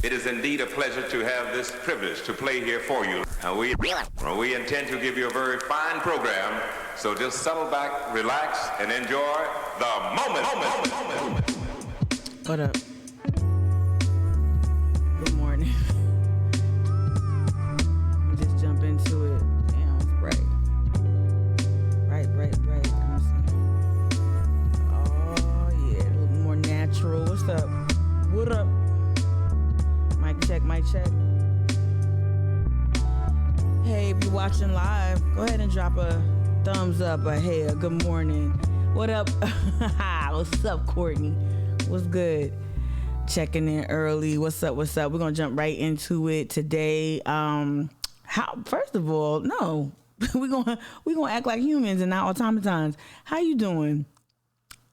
It is indeed a pleasure to have this privilege to play here for you. We intend to give you a very fine program, so just settle back, relax, and enjoy the moment. What up? Good morning. Just jump into it. Damn, it's bright. Bright. Let me see. Oh, yeah, a little more natural. What's up? What up? Mic check. Hey, if you're watching live, go ahead and drop a thumbs up, a hey, a good morning. What up? What's up, Courtney? What's good? Checking in early. What's up? We're gonna jump right into it today. First of all, no, we're gonna act like humans and not automatons. How you doing?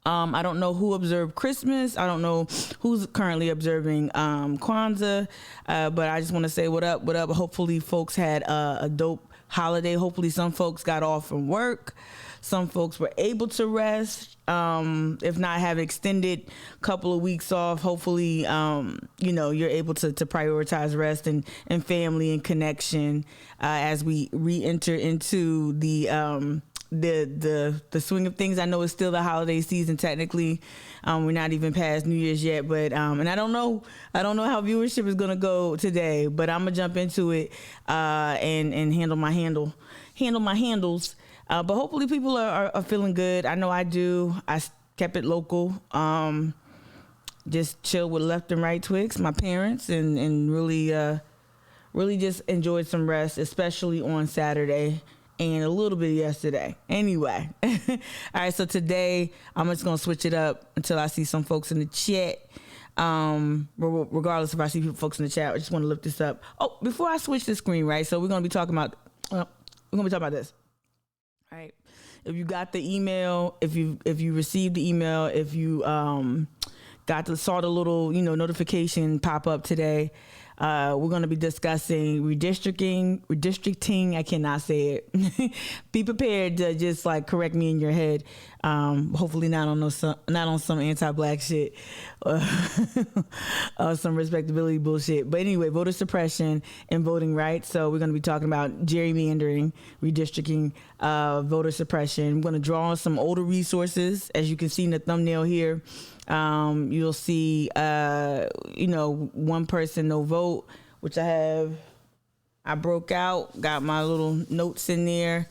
I don't know who observed Christmas. I don't know who's currently observing Kwanzaa, but I just want to say what up. Hopefully folks had a dope holiday. Hopefully some folks got off from work. Some folks were able to rest. If not, have extended couple of weeks off. Hopefully, you're able to prioritize rest and family and connection as we re-enter into the swing of things. I know it's still the holiday season technically. We're not even past New Year's yet, but and I don't know how viewership is gonna go today, but I'm gonna jump into it and handle my handles. But hopefully people are feeling good. I know I do. I kept it local. Just chill with left and right Twix, my parents, and really just enjoyed some rest, especially on Saturday. And a little bit yesterday. Anyway. All right, so today I'm just going to switch it up until I see some folks in the chat. Regardless if I see folks in the chat, I just want to lift this up. Oh, before I switch the screen, right? So we're going to be talking about this. All right. If you got the email, if you received the email, if you saw the little, notification pop up today, we're going to be discussing redistricting. I cannot say it. Be prepared to just correct me in your head. Hopefully not on some anti-black shit, some respectability bullshit. But anyway, voter suppression and voting rights. So we're going to be talking about gerrymandering, redistricting, voter suppression. We're going to draw on some older resources, as you can see in the thumbnail here. You'll see, one person, no vote, which I broke out, got my little notes in there.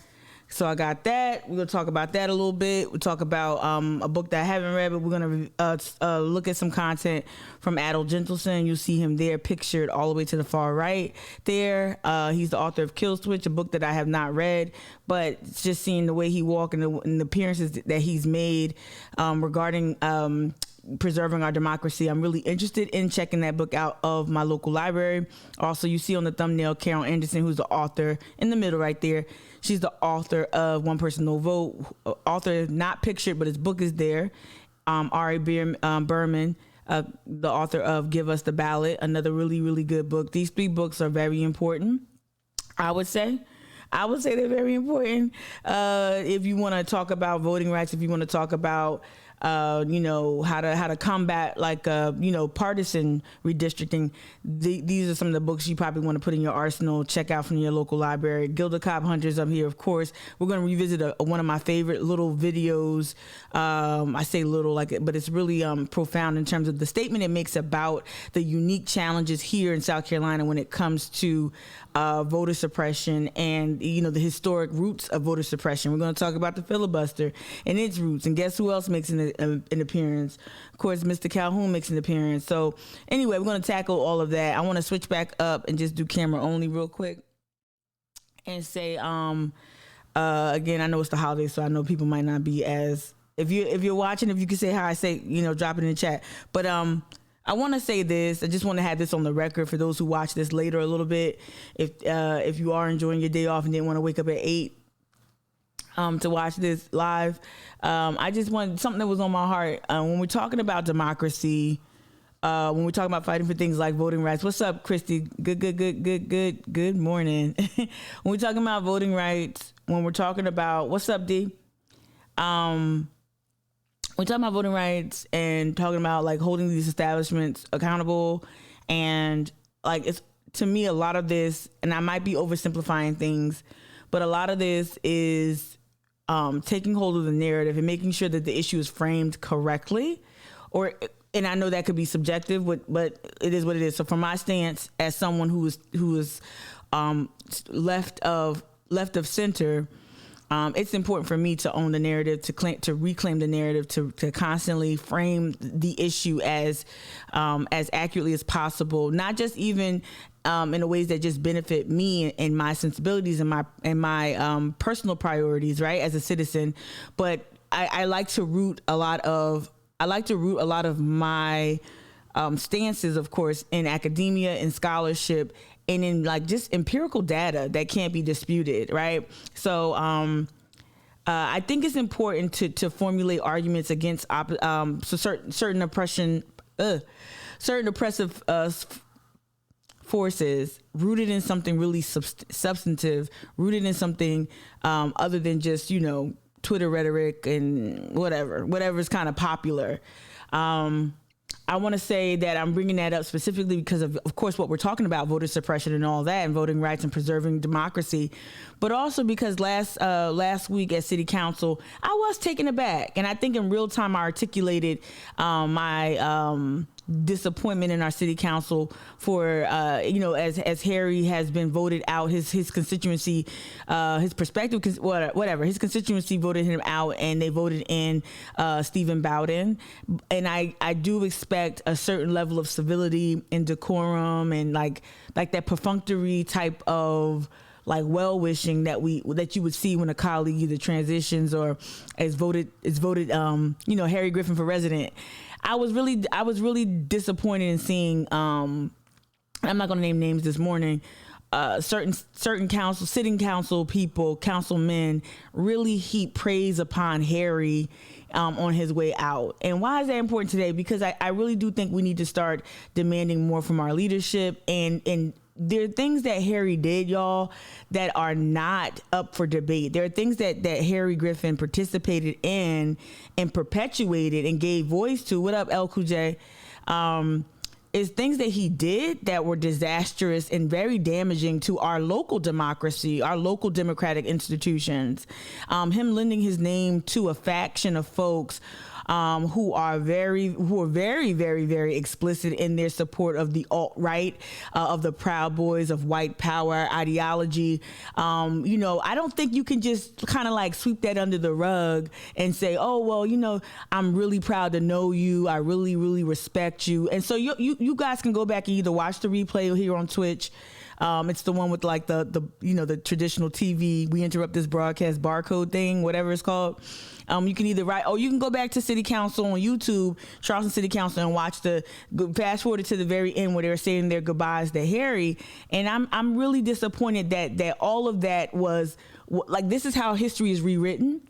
So I got that. We're going to talk about that a little bit. We'll talk about a book that I haven't read, but we're going to look at some content from Adol Gentleson. You'll see him there pictured all the way to the far right there. He's the author of Kill Switch, a book that I have not read, but just seeing the way he walks and the appearances that he's made regarding preserving our democracy. I'm really interested in checking that book out of my local library. Also, you see on the thumbnail, Carol Anderson, who's the author in the middle right there. She's the author of One Person, No Vote. Author not pictured, but his book is there. R.A. Berman, the author of Give Us the Ballot, another really, really good book. These three books are very important, I would say they're very important. If you want to talk about voting rights, if you want to talk about how to combat partisan redistricting. These are some of the books you probably want to put in your arsenal. Check out from your local library. Gilda Cobb Hunter's up here, of course. We're going to revisit one of my favorite little videos. I say little, but it's really profound in terms of the statement it makes about the unique challenges here in South Carolina when it comes to voter suppression and the historic roots of voter suppression. We're going to talk about the filibuster and its roots. And guess who else makes an appearance? Of course, Mr. Calhoun makes an appearance. So anyway, we're going to tackle all of that. I want to switch back up and just do camera only real quick and say, again, I know it's the holidays, so I know people might not be as, if you're watching, if you can say hi, say, drop it in the chat. But I want to say this. I just want to have this on the record for those who watch this later a little bit. If you are enjoying your day off and didn't want to wake up at 8 to watch this live, I just wanted something that was on my heart. When we're talking about democracy, when we're talking about fighting for things like voting rights. What's up, Christy? Good morning. When we're talking about voting rights, when we're talking about, what's up, D? We're talking about voting rights and talking about holding these establishments accountable And like, it's, to me, a lot of this, and I might be oversimplifying things, but a lot of this is taking hold of the narrative and making sure that the issue is framed correctly. And I know that could be subjective, but it is what it is. So from my stance as someone who is left of center, it's important for me to own the narrative, to reclaim the narrative, to constantly frame the issue as accurately as possible, not just even in the ways that just benefit me and my sensibilities and my personal priorities, right, as a citizen, but I like to root a lot of my stances, of course, in academia, in scholarship, and in like just empirical data that can't be disputed, right? So I think it's important to formulate arguments against certain oppressive forces rooted in something really substantive, rooted in something other than just, Twitter rhetoric and whatever's kind of popular. I want to say that I'm bringing that up specifically because of course, what we're talking about, voter suppression and all that, and voting rights and preserving democracy, but also because last week at City Council, I was taken aback, and I think in real time I articulated my disappointment in our City Council for as Harry has been voted out, his constituency, his perspective, whatever, his constituency voted him out, and they voted in Stephen Bowden, and I do expect a certain level of civility and decorum and like that perfunctory type of like well-wishing that you would see when a colleague either transitions or is voted Harry Griffin for president. I was really disappointed in seeing I'm not going to name names this morning, certain sitting council people, councilmen really heap praise upon Harry on his way out. And why is that important today? Because I really do think we need to start demanding more from our leadership, and there are things that Harry did, y'all, that are not up for debate. There are things that Harry Griffin participated in and perpetuated and gave voice to. What up, El Kuje? Is things that he did that were disastrous and very damaging to our local democracy, our local democratic institutions. Him lending his name to a faction of folks who are very, very, very explicit in their support of the alt-right, of the Proud Boys, of white power ideology. I don't think you can just kind of like sweep that under the rug and say, oh, well, I'm really proud to know you. I really, really respect you. And so you guys can go back and either watch the replay here on Twitch. It's the one with like the traditional TV, we interrupt this broadcast barcode thing, whatever it's called. You can either you can go back to City Council on YouTube, Charleston City Council, and watch fast forward to the very end where they're saying their goodbyes to Harry. And I'm really disappointed that all of that was like, this is how history is rewritten.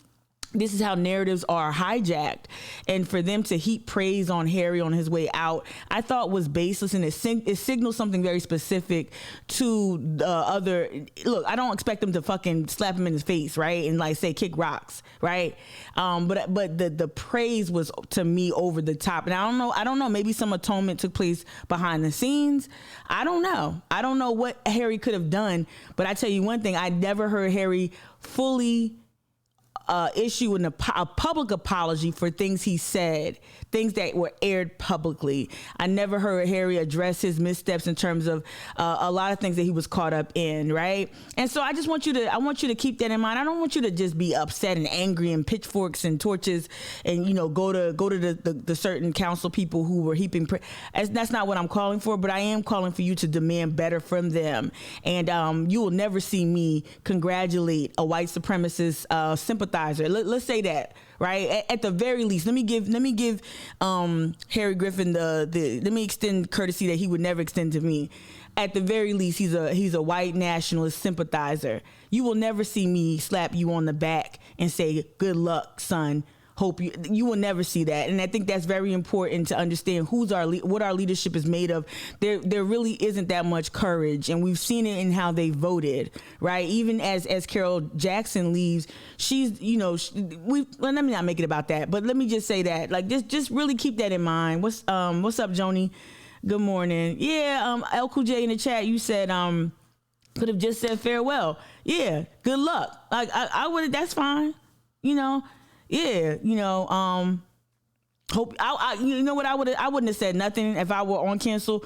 This is how narratives are hijacked, and for them to heap praise on Harry on his way out, I thought was baseless, and it signals something very specific to the other. Look, I don't expect them to fucking slap him in his face, right, and like say kick rocks, right? But the praise was, to me, over the top, and I don't know. Maybe some atonement took place behind the scenes. I don't know what Harry could have done, but I tell you one thing: I never heard Harry fully issue a public apology for things he said, things that were aired publicly. I never heard Harry address his missteps in terms of a lot of things that he was caught up in, right? And so I want you to keep that in mind. I don't want you to just be upset and angry and pitchforks and torches and go to the certain council people who were heaping that's not what I'm calling for, but I am calling for you to demand better from them. And you will never see me congratulate a white supremacist sympathizer. Let's say that, right? At the very least, let me give Harry Griffin let me extend courtesy that he would never extend to me. At the very least, he's a white nationalist sympathizer. You will never see me slap you on the back and say, "Good luck, son. Hope you will never see that." And I think that's very important to understand what our leadership is made of. There really isn't that much courage, and we've seen it in how they voted, right? Even as Carol Jackson leaves, she's let me not make it about that, but let me just say that, like, just really keep that in mind. What's up, Joni? Good morning. Yeah, El Cool J in the chat, you said could have just said farewell. Yeah, good luck. Like I would. That's fine. You know. Yeah. You know. Hope you know what I wouldn't have said nothing if I were on council,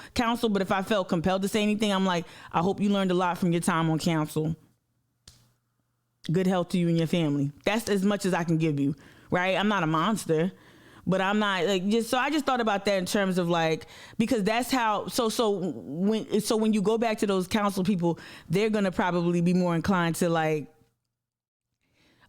but if I felt compelled to say anything, I'm like, I hope you learned a lot from your time on council. Good health to you and your family. That's as much as I can give you, right? I'm not a monster, but I'm not like just. So I just thought about that in terms of like, because that's how. So when you go back to those council people, they're gonna probably be more inclined to like.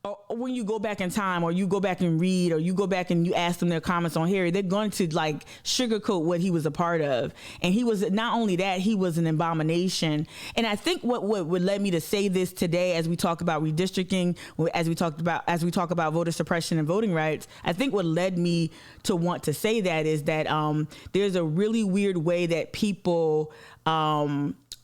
Or when you go back in time, or you go back and read, or you go back and you ask them their comments on Harry, they're going to like sugarcoat what he was a part of. And he was, not only that, he was an abomination. And I think what would led me to say this today, as we talk about redistricting, as we talk about voter suppression and voting rights, I think what led me to want to say that is that there's a really weird way that people,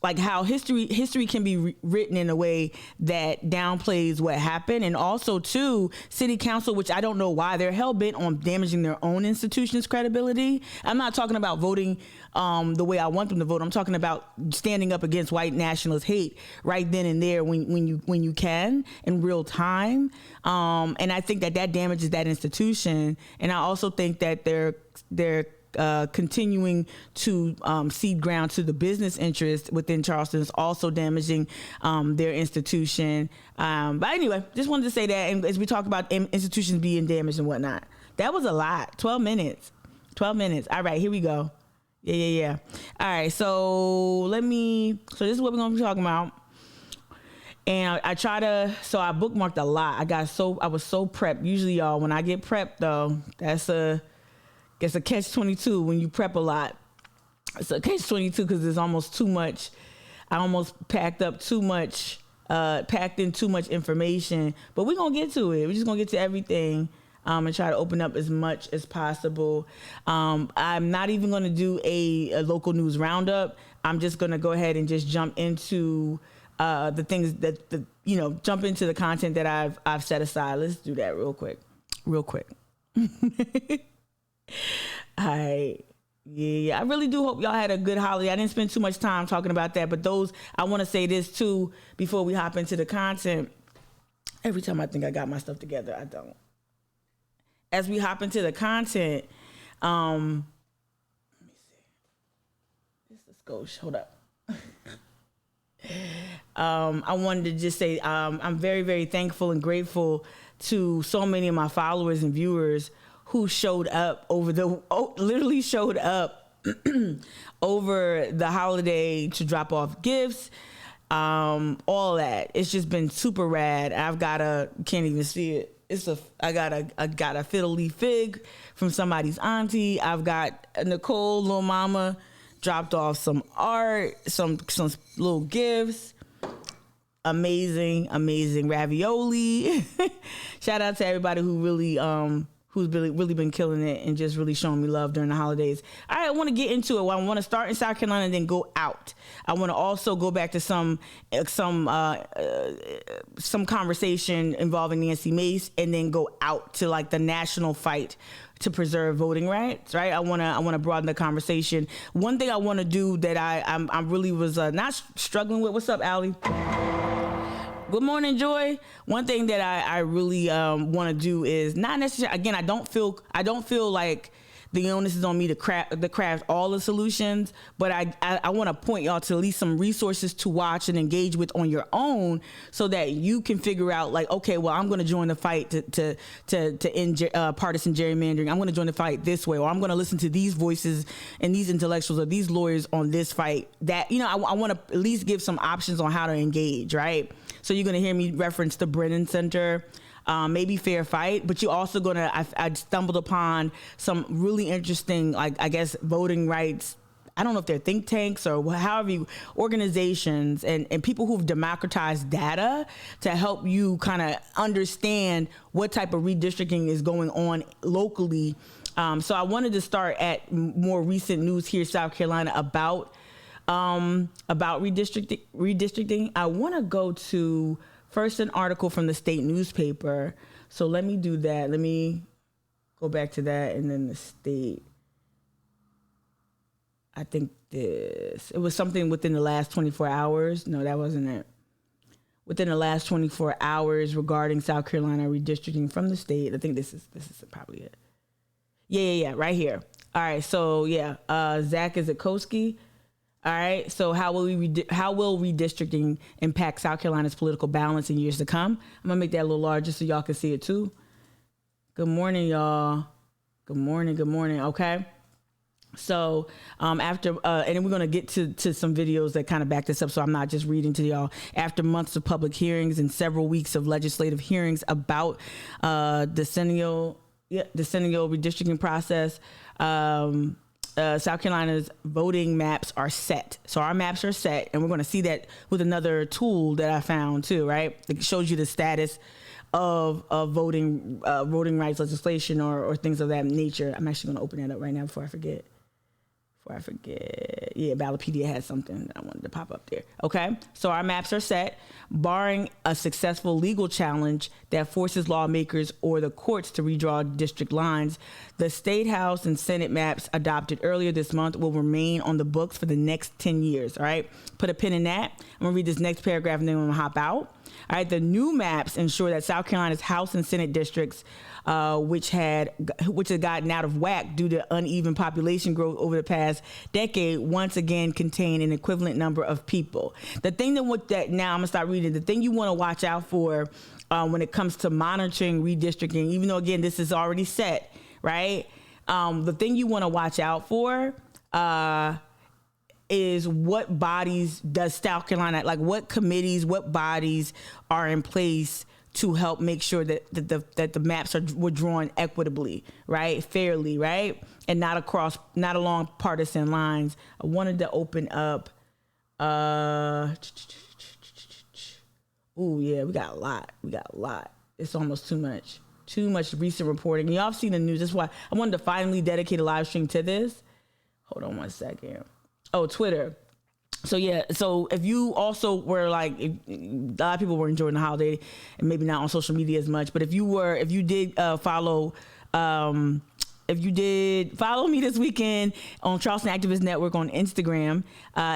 like how history can be written in a way that downplays what happened. And also too, city council, which I don't know why they're hell bent on damaging their own institution's credibility. I'm not talking about voting the way I want them to vote. I'm talking about standing up against white nationalist hate right then and there when you can in real time. And I think that damages that institution. And I also think that they're continuing to cede ground to the business interest within Charleston is also damaging their institution. But anyway, just wanted to say that. And as we talk about institutions being damaged and whatnot, that was a lot. 12 minutes. All right, here we go. Yeah. All right, so this is what we're going to be talking about. And I bookmarked a lot. I was so prepped. Usually, y'all, when I get prepped though, it's a catch-22 when you prep a lot. It's a catch-22 because there's almost too much. I almost packed in too much information. But we're going to get to it. We're just going to get to everything and try to open up as much as possible. I'm not even going to do a local news roundup. I'm just going to go ahead and just jump into the things jump into the content that I've set aside. Let's do that real quick. I really do hope y'all had a good holiday. I didn't spend too much time talking about that, but I want to say this too before we hop into the content. Every time I think I got my stuff together, I don't. As we hop into the content, let me see. Let's go. Hold up. I wanted to just say I'm very, very thankful and grateful to so many of my followers and viewers who showed up literally showed up over the holiday to drop off gifts, all that. It's just been super rad. Can't even see it. I got a fiddle leaf fig from somebody's auntie. I've got Nicole, little mama, dropped off some art, some little gifts. Amazing ravioli. Shout out to everybody who really who's really been killing it and just really showing me love during the holidays. All right, I want to get into it. I want to start in South Carolina and then go out. I want to also go back to some conversation involving Nancy Mace and then go out to like the national fight to preserve voting rights, right? I want to broaden the conversation. One thing I want to do that I really was not struggling with. What's up, Allie? Good morning, Joy. One thing that I really want to do is not necessarily. Again, I don't feel like the onus is on me to craft all the solutions, but I want to point y'all to at least some resources to watch and engage with on your own, so that you can figure out like, okay, well, I'm going to join the fight to end partisan gerrymandering. I'm going to join the fight this way, or I'm going to listen to these voices and these intellectuals or these lawyers on this fight. That I want to at least give some options on how to engage, right? So you're going to hear me reference the Brennan Center, maybe Fair Fight, but you're also going to, I stumbled upon some really interesting, like, I guess, voting rights. I don't know if they're think tanks or however organizations and people who've democratized data to help you kind of understand what type of redistricting is going on locally. So I wanted to start at more recent news here in South Carolina about redistricting. I want to go to first an article from the state newspaper. So let me do that. Let me go back to that and then the state. I think it was something within the last 24 hours. No, that wasn't it. Within the last 24 hours regarding South Carolina redistricting from the state. I think this is probably it. Yeah, right here. All right, so yeah, Zach Izikoski. All right, so how will redistricting impact South Carolina's political balance in years to come? I'm gonna make that a little larger so y'all can see it too. Good morning, y'all. Good morning. Okay. So after, and then we're going to get to some videos that kind of back this up, so I'm not just reading to y'all. After months of public hearings and several weeks of legislative hearings about decennial redistricting process, South Carolina's voting maps are set. So our maps are set, and we're going to see that with another tool that I found too, right? It shows you the status of voting rights legislation or things of that nature. I'm actually going to open that up right now before I forget. Yeah, Ballotpedia has something that I wanted to pop up there. Okay, so our maps are set, barring a successful legal challenge that forces lawmakers or the courts to redraw district lines. The State House and Senate maps adopted earlier this month will remain on the books for the next 10 years. All right, put a pin in that. I'm gonna read this next paragraph and then I'm gonna hop out. All right, the new maps ensure that South Carolina's House and Senate districts, which had gotten out of whack due to uneven population growth over the past decade, once again contain an equivalent number of people. The thing now I'm gonna start reading. The thing you want to watch out for when it comes to monitoring redistricting, even though again this is already set, right? The thing you want to watch out for is what bodies does South Carolina, like what committees, what bodies are in place to help make sure that the maps were drawn equitably, right, fairly, right, and not along partisan lines. I wanted to open up. Oh yeah, we got a lot. It's almost too much recent reporting. Y'all have seen the news. That's why I wanted to finally dedicate a live stream to this. Hold on one second. Oh, Twitter. So yeah, so if you also were like, a lot of people were enjoying the holiday and maybe not on social media as much, but if you did follow me this weekend on Charleston Activist Network on Instagram,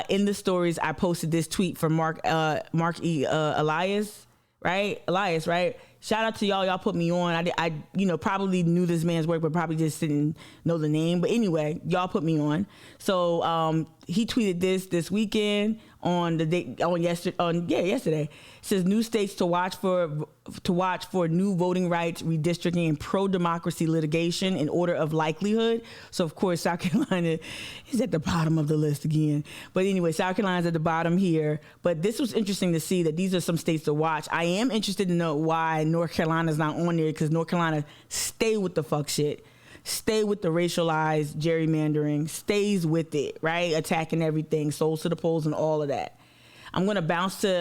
in the stories, I posted this tweet from Mark Elias, right? Shout out to y'all. Y'all put me on. I probably knew this man's work, but probably just didn't know the name. But anyway, y'all put me on. So he tweeted this weekend yesterday. It says new states to watch for new voting rights redistricting and pro-democracy litigation in order of likelihood. So of course South Carolina is at the bottom of the list again. But anyway, South Carolina's at the bottom here. But this was interesting to see that these are some states to watch. I am interested to know why North Carolina's not on there, because North Carolina stay with the fuck shit. Stay with the racialized gerrymandering, stays with it, right? Attacking everything, souls to the polls and all of that. I'm gonna bounce to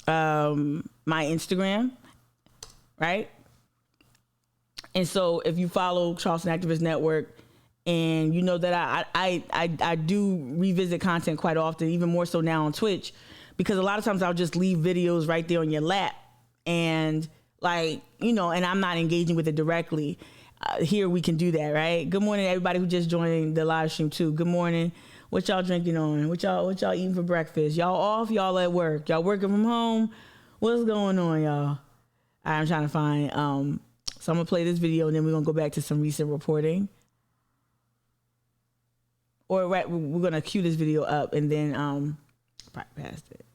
my Instagram, right? And so if you follow Charleston Activist Network, and you know that I do revisit content quite often, even more so now on Twitch, because a lot of times I'll just leave videos right there on your lap, and and I'm not engaging with it directly. Here we can do that, right? Good morning, everybody who just joined the live stream too. Good morning. What y'all drinking on? What y'all eating for breakfast? Y'all off? Y'all at work? Y'all working from home? What's going on, y'all? I'm trying to find. So I'm gonna play this video and then we're gonna go back to some recent reporting. Or right, we're gonna cue this video up and then probably passed it.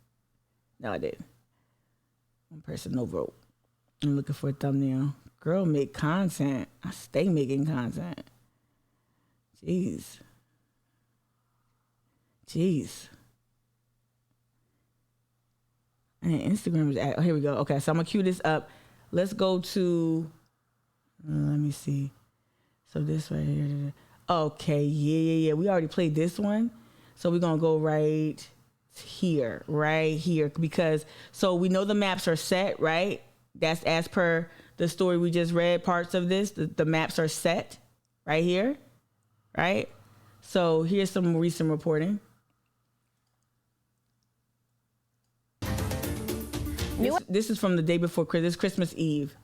No, I didn't. One person, no vote. I'm looking for a thumbnail. Girl, make content. I stay making content. Jeez. And Instagram is here we go. Okay, so I'm gonna cue this up. Let's go to. Let me see. So this right here. Okay, yeah. We already played this one, so we're gonna go right here, because so we know the maps are set, right? That's as per the story we just read. Parts of this, the maps are set right here, right? So here's some recent reporting. This is from the day before Christmas Eve.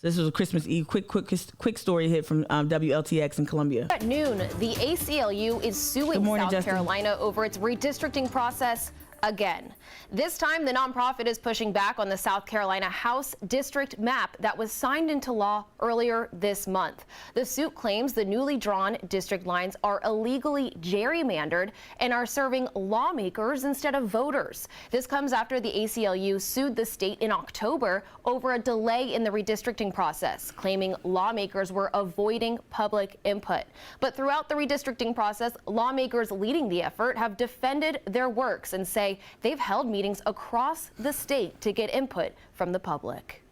So this was a Christmas Eve quick story hit from WLTX in Columbia. At noon, the ACLU is suing South Carolina over its redistricting process again. This time, the nonprofit is pushing back on the South Carolina House district map that was signed into law earlier this month. The suit claims the newly drawn district lines are illegally gerrymandered and are serving lawmakers instead of voters. This comes after the ACLU sued the state in October over a delay in the redistricting process, claiming lawmakers were avoiding public input. But throughout the redistricting process, lawmakers leading the effort have defended their works and say they've held meetings across the state to get input from the public.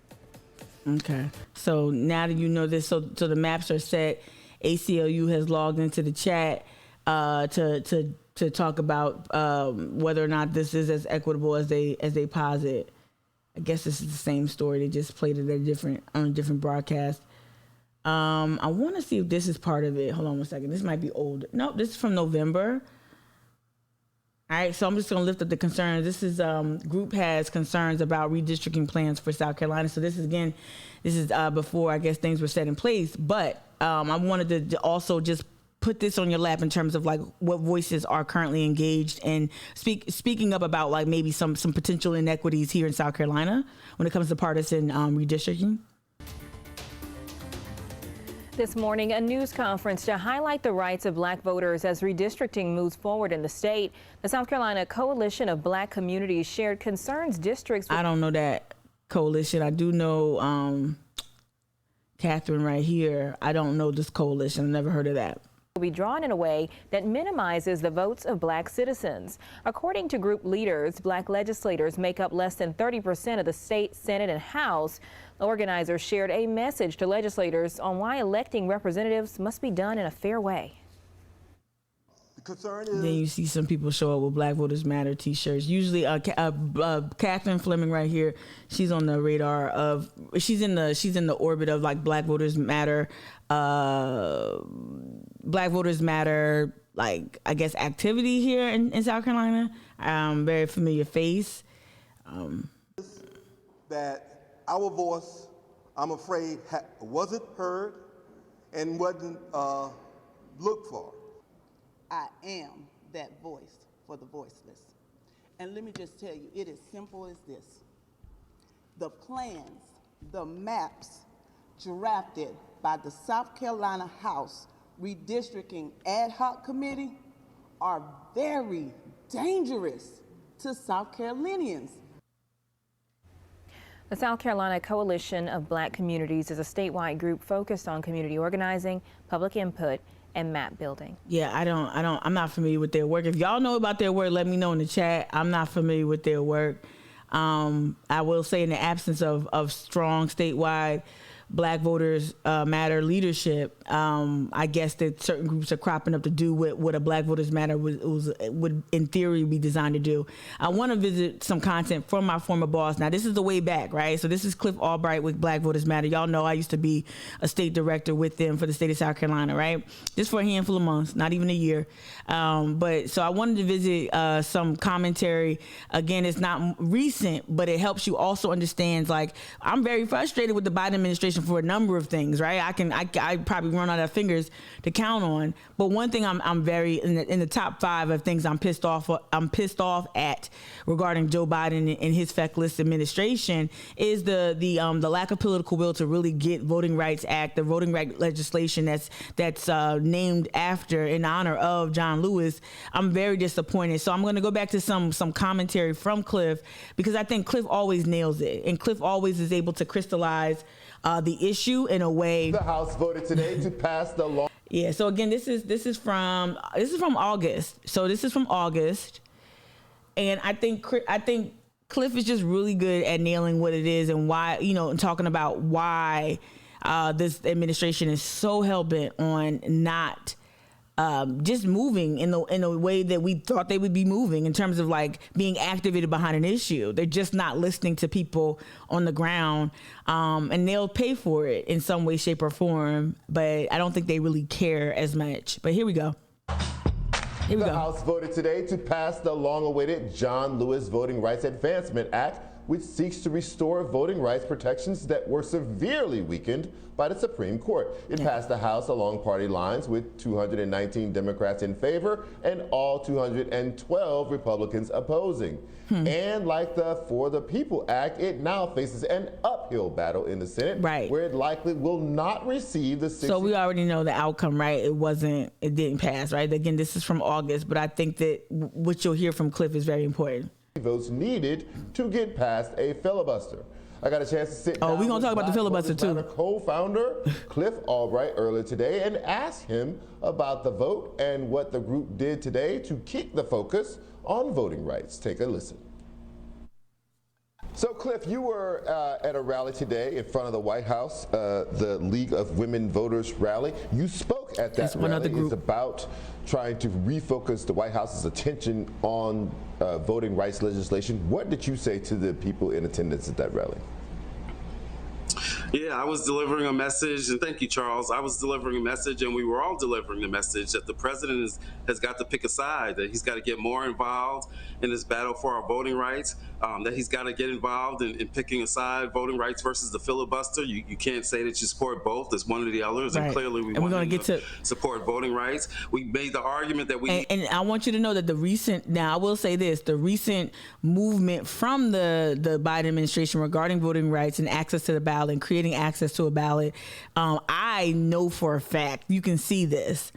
Okay, so now that you know this, so the maps are set. ACLU has logged into the chat to talk about whether or not this is as equitable as they posit. I guess this is the same story. They just played it on a different broadcast. I want to see if this is part of it. Hold on one second. This might be old. No, this is from November. All right, so I'm just going to lift up the concerns. This is group has concerns about redistricting plans for South Carolina. So this is before, I guess, things were set in place. But I wanted to also just put this on your lap in terms of like what voices are currently engaged and speaking up about like maybe some potential inequities here in South Carolina when it comes to partisan redistricting. This morning, a news conference to highlight the rights of black voters as redistricting moves forward in the state. The South Carolina Coalition of Black Communities shared concerns districts. I don't know that coalition. I do know Catherine right here. I don't know this coalition. I've never heard of that. Will be drawn in a way that minimizes the votes of black citizens. According to group leaders, black legislators make up less than 30% of the state Senate and House. Organizers shared a message to legislators on why electing representatives must be done in a fair way. The concern is. Then you see some people show up with Black Voters Matter T-shirts. Usually, Catherine Fleming right here, she's on the radar of. She's in the orbit of like Black Voters Matter, Black Voters Matter, like I guess activity here in South Carolina. Very familiar face. That our voice, I'm afraid, wasn't heard and wasn't looked for. I am that voice for the voiceless. And let me just tell you, it is simple as this. The plans, the maps drafted by the South Carolina House Redistricting Ad Hoc Committee are very dangerous to South Carolinians. The South Carolina Coalition of Black Communities is a statewide group focused on community organizing, public input, and map building. Yeah, I'm not familiar with their work. If y'all know about their work, let me know in the chat. I'm not familiar with their work. I will say in the absence of strong statewide Black Voters Matter leadership, I guess that certain groups are cropping up to do what a Black Voters Matter would in theory be designed to do. I want to visit some content from my former boss. Now, this is the way back, right? So this is Cliff Albright with Black Voters Matter. Y'all know I used to be a state director with them for the state of South Carolina, right? Just for a handful of months, not even a year. But so I wanted to visit some commentary. Again, it's not recent, but it helps you also understand, like, I'm very frustrated with the Biden administration for a number of things, right? I probably run out of fingers to count on, but one thing I'm very in the top 5 of things I'm pissed off at regarding Joe Biden and his feckless administration is the lack of political will to really get Voting Rights Act, the voting right legislation that's named after in honor of John Lewis. I'm very disappointed. So I'm going to go back to some commentary from Cliff, because I think Cliff always nails it, and Cliff always is able to crystallize the issue in a way. The House voted today to pass the law. Yeah. So again, this is from August. So this is from August, and I think Cliff is just really good at nailing what it is and why, and talking about why this administration is so hell-bent on not just moving in the way that we thought they would be moving in terms of like being activated behind an issue. They're just not listening to people on the ground, and they'll pay for it in some way, shape, or form. But I don't think they really care as much. But here we go. The House voted today to pass the long-awaited John Lewis Voting Rights Advancement Act, which seeks to restore voting rights protections that were severely weakened by the Supreme Court. It passed the House along party lines with 219 Democrats in favor and all 212 Republicans opposing. And like the For the People Act, it now faces an uphill battle in the Senate, where it likely will not receive the 60. So we already know the outcome, right? It didn't pass, right? Again, this is from August, but I think that what you'll hear from Cliff is very important. Votes needed to get past a filibuster. I got a chance to sit down we're going to talk about the filibuster too. Co-founder Cliff Albright earlier today and asked him about the vote and what the group did today to keep the focus on voting rights. Take a listen. So, Cliff, you were at a rally today in front of the White House, the League of Women Voters rally. You spoke at that rally. It's about trying to refocus the White House's attention on voting rights legislation. What did you say to the people in attendance at that rally? Yeah, I was delivering a message, and thank you, Charles. I was delivering a message, and we were all delivering the message that the president has got to pick a side, that he's got to get more involved in this battle for our voting rights, that he's got to get involved in picking a side, voting rights versus the filibuster. You can't say that you support both. It's one or the others, and clearly we want to support voting rights. We made the argument that we... And I want you to know that now I will say this, the recent movement from the Biden administration regarding voting rights and access to the ballot and creating access to a ballot, I know for a fact, you can see this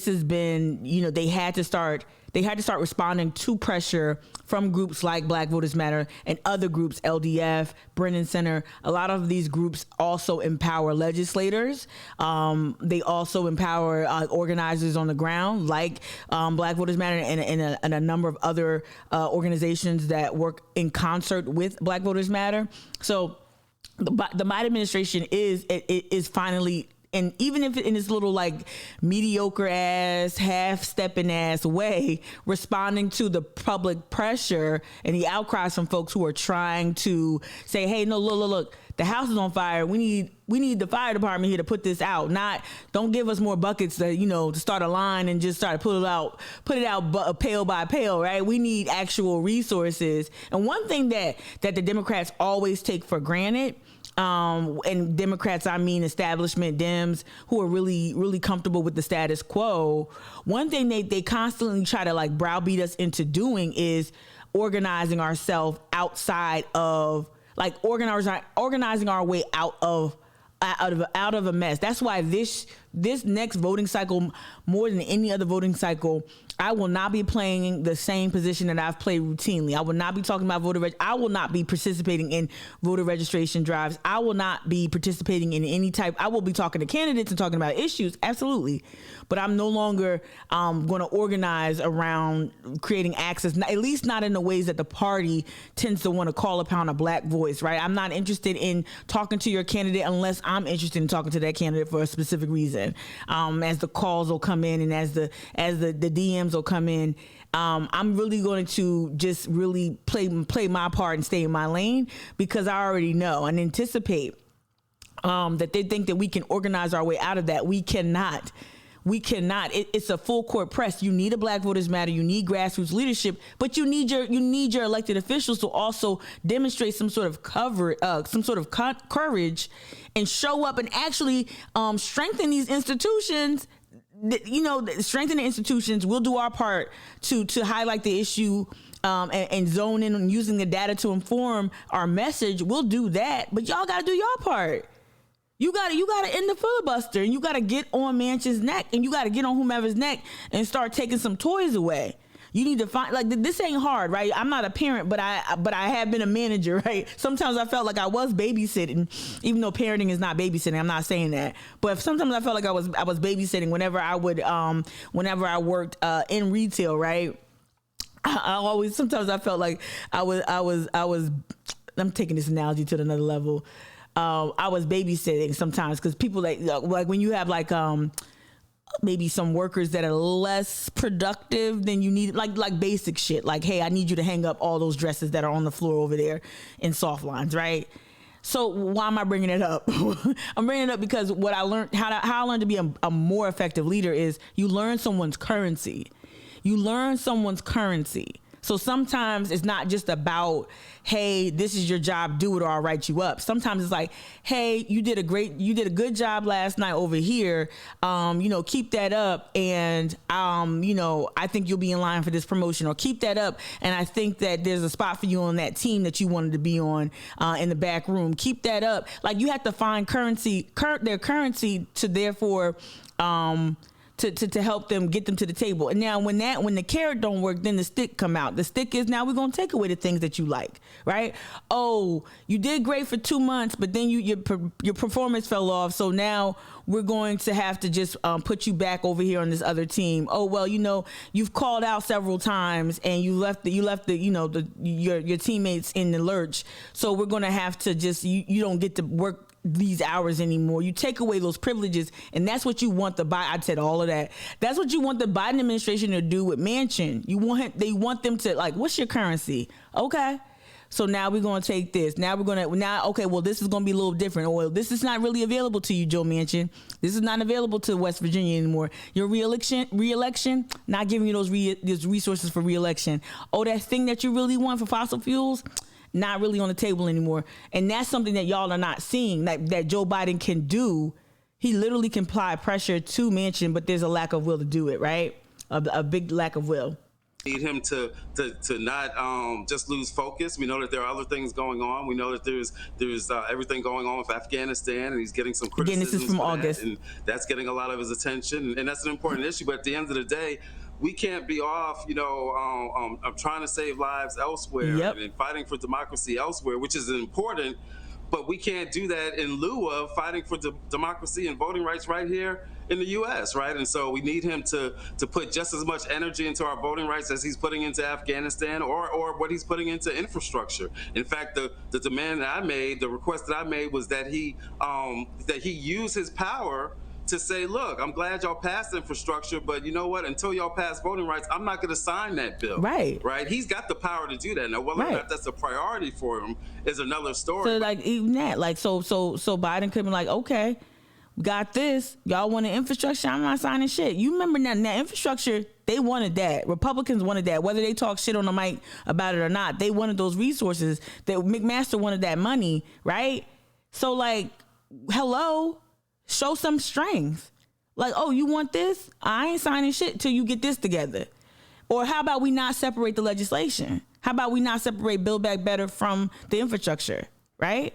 has been, they had to start responding to pressure from groups like Black Voters Matter and other groups, LDF, Brennan Center. A lot of these groups also empower legislators. They also empower organizers on the ground, like Black Voters Matter and a number of other organizations that work in concert with Black Voters Matter. So the Biden administration is finally, and even if in this little like mediocre ass, half-stepping ass way, responding to the public pressure and the outcries from folks who are trying to say, hey, no, look, the house is on fire. We need the fire department here to put this out. Don't give us more buckets to start a line and just start put it out pail by pail, right? We need actual resources. And one thing that the Democrats always take for granted, and Democrats, I mean establishment Dems who are really, really comfortable with the status quo. One thing they constantly try to browbeat us into doing is organizing ourselves outside of, organizing our way out of a mess. That's why this next voting cycle, more than any other voting cycle, I will not be playing the same position that I've played routinely. I will not be talking about I will not be participating in voter registration drives. I will not be participating in any type. I will be talking to candidates and talking about issues, absolutely. But I'm no longer going to organize around creating access, at least not in the ways that the party tends to want to call upon a Black voice, right? I'm not interested in talking to your candidate unless I'm interested in talking to that candidate for a specific reason. As the calls will come in and as the DMs will come in, I'm really going to just really play my part and stay in my lane, because I already know and anticipate that they think that we can organize our way out of that. We cannot. It's a full court press. You need a Black Voters Matter. You need grassroots leadership, but you need your elected officials to also demonstrate some sort of courage, and show up and actually strengthen these institutions. Strengthen the institutions. We'll do our part to highlight the issue and zone in on using the data to inform our message. We'll do that, but y'all got to do your part. You gotta end the filibuster, and you gotta get on Manchin's neck, and you gotta get on whomever's neck and start taking some toys away. You need to find, this ain't hard, right? I'm not a parent, but I have been a manager, right? Sometimes I felt like I was babysitting, even though parenting is not babysitting. I'm not saying that, but sometimes I felt like I was babysitting whenever I worked in retail, right? Sometimes I felt like I was. I'm taking this analogy to another level. I was babysitting sometimes, because people like when you have maybe some workers that are less productive than you need, like basic shit, like, hey, I need you to hang up all those dresses that are on the floor over there in soft lines, right? So why am I bringing it up? I'm bringing it up because what I learned, how I learned to be a more effective leader is you learn someone's currency. So sometimes it's not just about, hey, this is your job, do it or I'll write you up. Sometimes it's like, hey, you did a good job last night over here. Keep that up, and I think you'll be in line for this promotion, or keep that up, and I think that there's a spot for you on that team that you wanted to be on in the back room. Keep that up. Like, you have to find their currency to therefore to help them get them to the table. And now when the carrot don't work, then the stick come out. The stick is, now we're going to take away the things that you like, right? Oh, you did great for 2 months, but then your performance fell off. So now we're going to have to just put you back over here on this other team. Oh, well, you've called out several times and you left your teammates in the lurch. So we're going to have to just, you don't get to work these hours anymore. You take away those privileges, and that's what you want I said all of that. That's what you want the Biden administration to do with Manchin. They want them to, like, what's your currency? Okay. So now we're going to take this. Okay, well, this is going to be a little different. Or this is not really available to you, Joe Manchin. This is not available to West Virginia anymore. Your re-election, not giving you those resources for re-election. Oh, that thing that you really want for fossil fuels, not really on the table anymore. And that's something that y'all are not seeing, that Joe Biden can do. He literally can apply pressure to Manchin, but there's a lack of will to do it, right? A big lack of will. Need him to not just lose focus. We know that there are other things going on. We know that there's everything going on with Afghanistan, and he's getting some criticism. Again, this is from August. And that's getting a lot of his attention, and that's an important issue. But at the end of the day, we can't be off, I'm trying to save lives elsewhere. Yep. And fighting for democracy elsewhere, which is important, but we can't do that in lieu of fighting for democracy and voting rights right here in the U.S., right? And so we need him to put just as much energy into our voting rights as he's putting into Afghanistan or what he's putting into infrastructure. In fact, the demand that I made, the request that I made was that he use his power to say, look, I'm glad y'all passed infrastructure, but you know what? Until y'all pass voting rights, I'm not going to sign that bill. Right. Right. He's got the power to do that. Now, whether or not that's a priority for him is another story. So, like, even that, like, so Biden could be like, okay, got this. Y'all wanted infrastructure. I'm not signing shit. You remember now infrastructure, they wanted that. Republicans wanted that. Whether they talk shit on the mic about it or not, they wanted those resources. That McMaster wanted that money, right? So, like, hello. Show some strength. Like, oh, you want this? I ain't signing shit till you get this together. Or how about we not separate the legislation? How about we not separate Build Back Better from the infrastructure, right?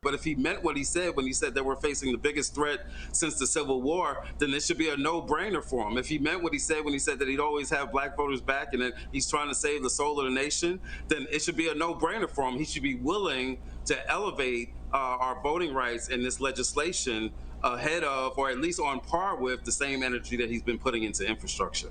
But if he meant what he said when he said that we're facing the biggest threat since the Civil War, then this should be a no-brainer for him. If he meant what he said when he said that he'd always have black voters back and that he's trying to save the soul of the nation, then it should be a no-brainer for him. He should be willing to elevate our voting rights in this legislation ahead of, or at least on par with, the same energy that he's been putting into infrastructure.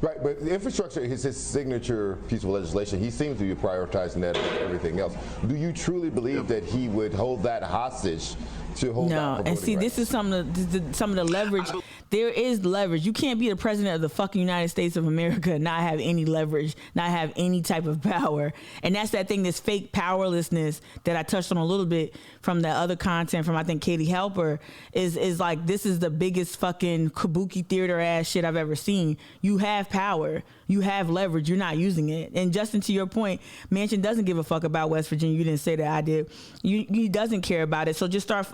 Right, but infrastructure is his signature piece of legislation. He seems to be prioritizing that over everything else. Do you truly believe that he would hold that hostage to hold out for voting and see, rights? this is some of the leverage. There is leverage. You can't be the president of the fucking United States of America and not have any leverage, not have any type of power. And that's that thing, this fake powerlessness that I touched on a little bit from the other content from, I think, Katie Halper, is like, this is the biggest fucking kabuki theater ass shit I've ever seen. You have power. You have leverage. You're not using it. And Justin, to your point, Manchin doesn't give a fuck about West Virginia. You didn't say that, I did. He doesn't care about it. So just start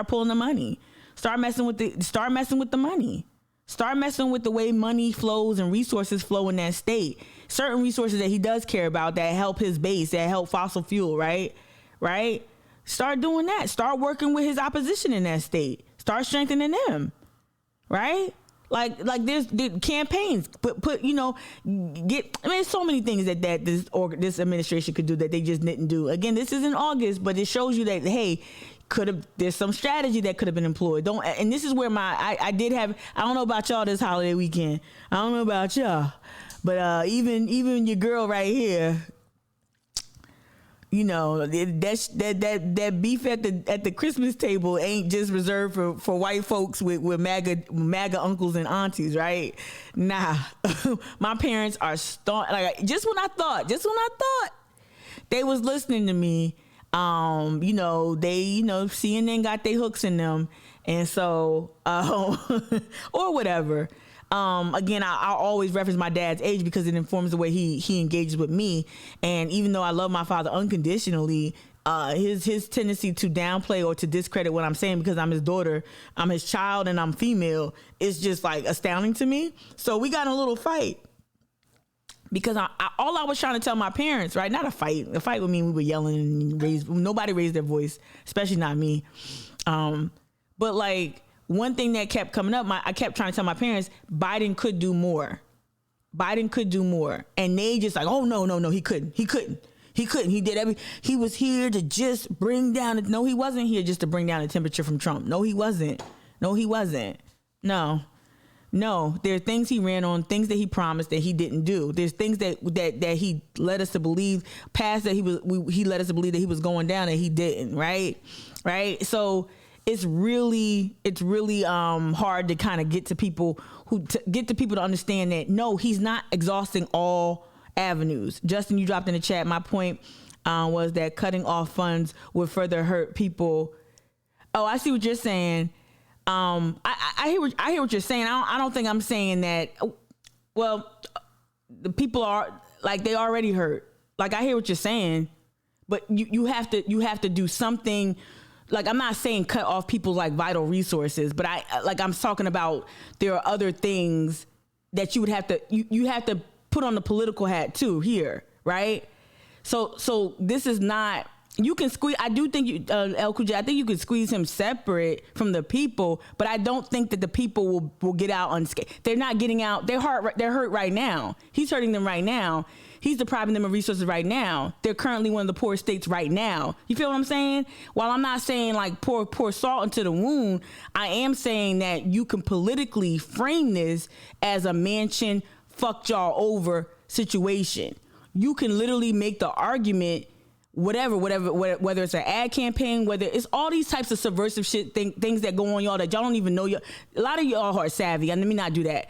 pulling the money. Start messing with the money. Start messing with the way money flows and resources flow in that state. Certain resources that he does care about that help his base, that help fossil fuel, right? Start doing that. Start working with his opposition in that state. Start strengthening them, right? Like there's campaigns, there's so many things that this administration could do that they just didn't do. Again, this is in August, but it shows you that, hey, there's some strategy that could have been employed. And this is where I don't know about y'all this holiday weekend. I don't know about y'all, but even your girl right here, that beef at the Christmas table ain't just reserved for white folks with MAGA uncles and aunties, right? Nah, my parents are just when I thought they was listening to me, CNN got their hooks in them, and so or whatever. Again, I always reference my dad's age because it informs the way he engages with me. And even though I love my father unconditionally, his tendency to downplay or to discredit what I'm saying because I'm his daughter, I'm his child, and I'm female is just like astounding to me. So we got in a little fight because all I was trying to tell my parents, right? Not a fight. A fight would mean we were yelling and nobody raised their voice, especially not me. But like one thing that kept coming up, I kept trying to tell my parents, Biden could do more. Biden could do more. And they just like, oh, no, he couldn't. He was here to just bring down, no, he wasn't here just to bring down the temperature from Trump. No, he wasn't. No. There are things he ran on, things that he promised that he didn't do. There's things that he led us to believe past that he led us to believe that he was going down and he didn't. Right. So it's really hard to kind of get to people to understand that, no, he's not exhausting all avenues. Justin, you dropped in the chat. My point was that cutting off funds would further hurt people. Oh, I see what you're saying. I hear what you're saying. I don't think I'm saying that. Well, the people are like, they already hurt. Like, I hear what you're saying, but you have to do something. Like, I'm not saying cut off people's like vital resources, but I'm talking about there are other things that you would have to, you have to put on the political hat too here, right? So this is not, you can squeeze, I do think El Kuja, I think you could squeeze him separate from the people, but I don't think that the people will get out unscathed. They're not getting out, they're hurt right now. He's hurting them right now. He's depriving them of resources right now. They're currently one of the poorest states right now. You feel what I'm saying? While I'm not saying like pour salt into the wound, I am saying that you can politically frame this as a Manchin fucked y'all over situation. You can literally make the argument, whether it's an ad campaign, whether it's all these types of subversive shit, things that go on y'all that y'all don't even know. A lot of y'all are savvy, and let me not do that.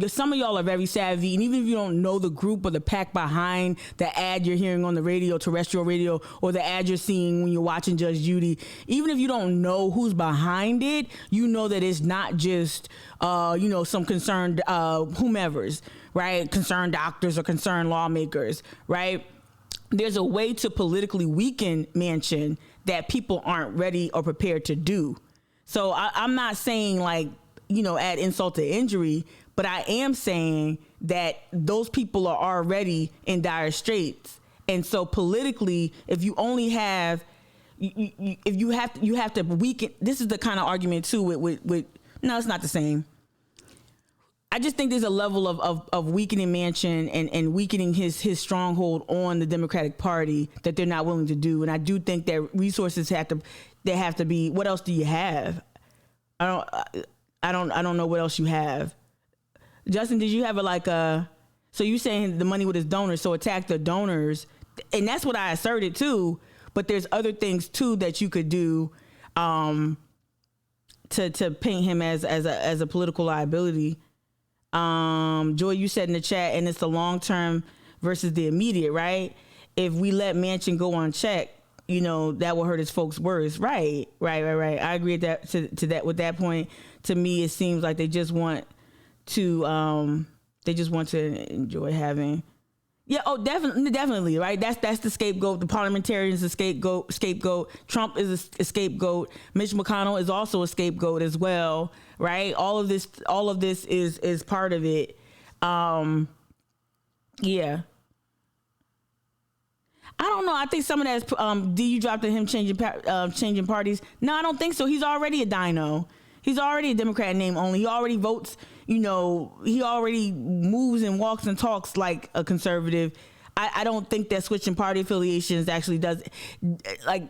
Some of y'all are very savvy, and even if you don't know the group or the pack behind the ad you're hearing on the radio, terrestrial radio, or the ad you're seeing when you're watching Judge Judy, even if you don't know who's behind it, you know that it's not just, some concerned whomevers, right? Concerned doctors or concerned lawmakers, right? There's a way to politically weaken Manchin that people aren't ready or prepared to do. So I'm not saying like, add insult to injury, but I am saying that those people are already in dire straits. And so politically, if you only have, if you have to weaken, this is the kind of argument too with no, it's not the same. I just think there's a level of weakening Manchin and weakening his stronghold on the Democratic Party that they're not willing to do. And I do think that resources have to be, what else do you have? I don't know what else you have. Justin, did you have so you saying the money with his donors, so attack the donors, and that's what I asserted too, but there's other things too that you could do to paint him as a political liability. Joy, you said in the chat, and it's the long term versus the immediate, right? If we let Manchin go unchecked, that will hurt his folks worse. Right. I agree with that with that point. To me, it seems like they just want to enjoy having. Yeah. Oh, definitely. Right. That's the scapegoat. The parliamentarians is a scapegoat. Trump is a scapegoat. Mitch McConnell is also a scapegoat as well. Right. All of this is part of it. Yeah. I don't know. I think some of that's D, you dropped him changing parties. No, I don't think so. He's already a dino. He's already a Democrat in name only. He already votes. He already moves and walks and talks like a conservative. I don't think that switching party affiliations actually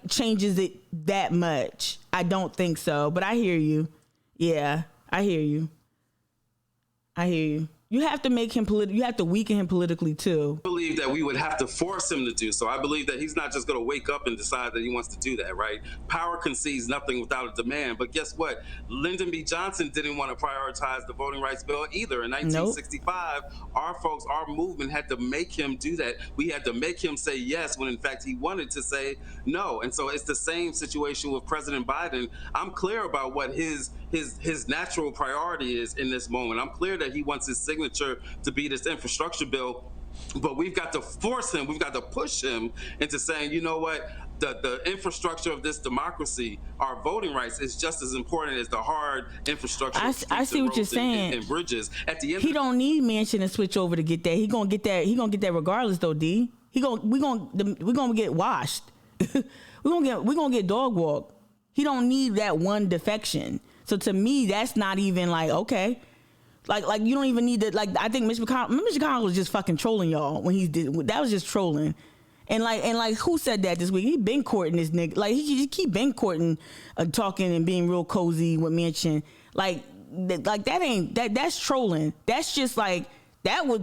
changes it that much. I don't think so. But I hear you. Yeah, I hear you. You have to make him you have to weaken him politically too. I believe that we would have to force him to do so. I believe that he's not just going to wake up and decide that he wants to do that, right? Power concedes nothing without a demand. But guess what? Lyndon B. Johnson didn't want to prioritize the voting rights bill either. In 1965, our folks, our movement had to make him do that. We had to make him say yes when in fact he wanted to say no. And so it's the same situation with President Biden. I'm clear about what his natural priority is in this moment. I'm clear that he wants his signature to be this infrastructure bill, but we've got to force him, we've got to push him into saying, you know what, the infrastructure of this democracy, our voting rights, is just as important as the hard infrastructure. I see what you're saying. And bridges. At the end, he don't need Manchin to switch over to get that. He gonna get that. He gonna get that regardless, though. D. We gonna get washed. we gonna get dog walked. He don't need that one defection. So to me, that's not even like okay. Like you don't even need to, like, I think Mitch McConnell was just fucking trolling y'all when he did, that was just trolling. And like who said that this week? He been courting this nigga. Like he keep been courting, talking and being real cozy with Manchin. Like that's trolling. That's just like, that was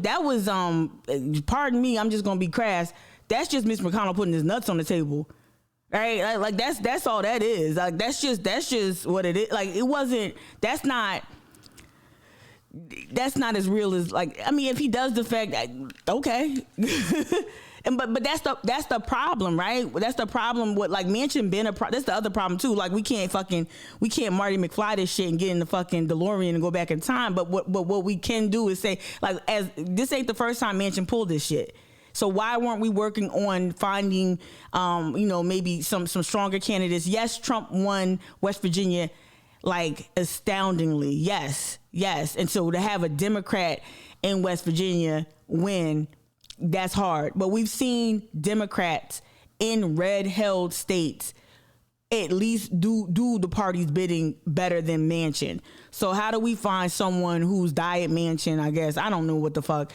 pardon me, I'm just gonna be crass. That's just Mitch McConnell putting his nuts on the table. Right? Like that's all that is. Like that's just what it is. Like it wasn't, that's not as real as, like, I mean, if he does defect, okay. And but that's the problem, right? That's the problem with, like, Manchin been that's the other problem too. Like we can't Marty McFly this shit and get in the fucking DeLorean and go back in time. But what we can do is say, like, as this ain't the first time Manchin pulled this shit. So why weren't we working on finding, maybe some stronger candidates? Yes, Trump won West Virginia, like, astoundingly. Yes. And so to have a Democrat in West Virginia win, that's hard. But we've seen Democrats in red-held states at least do the party's bidding better than Manchin. So how do we find someone who's diet Manchin, I guess? I don't know what the fuck.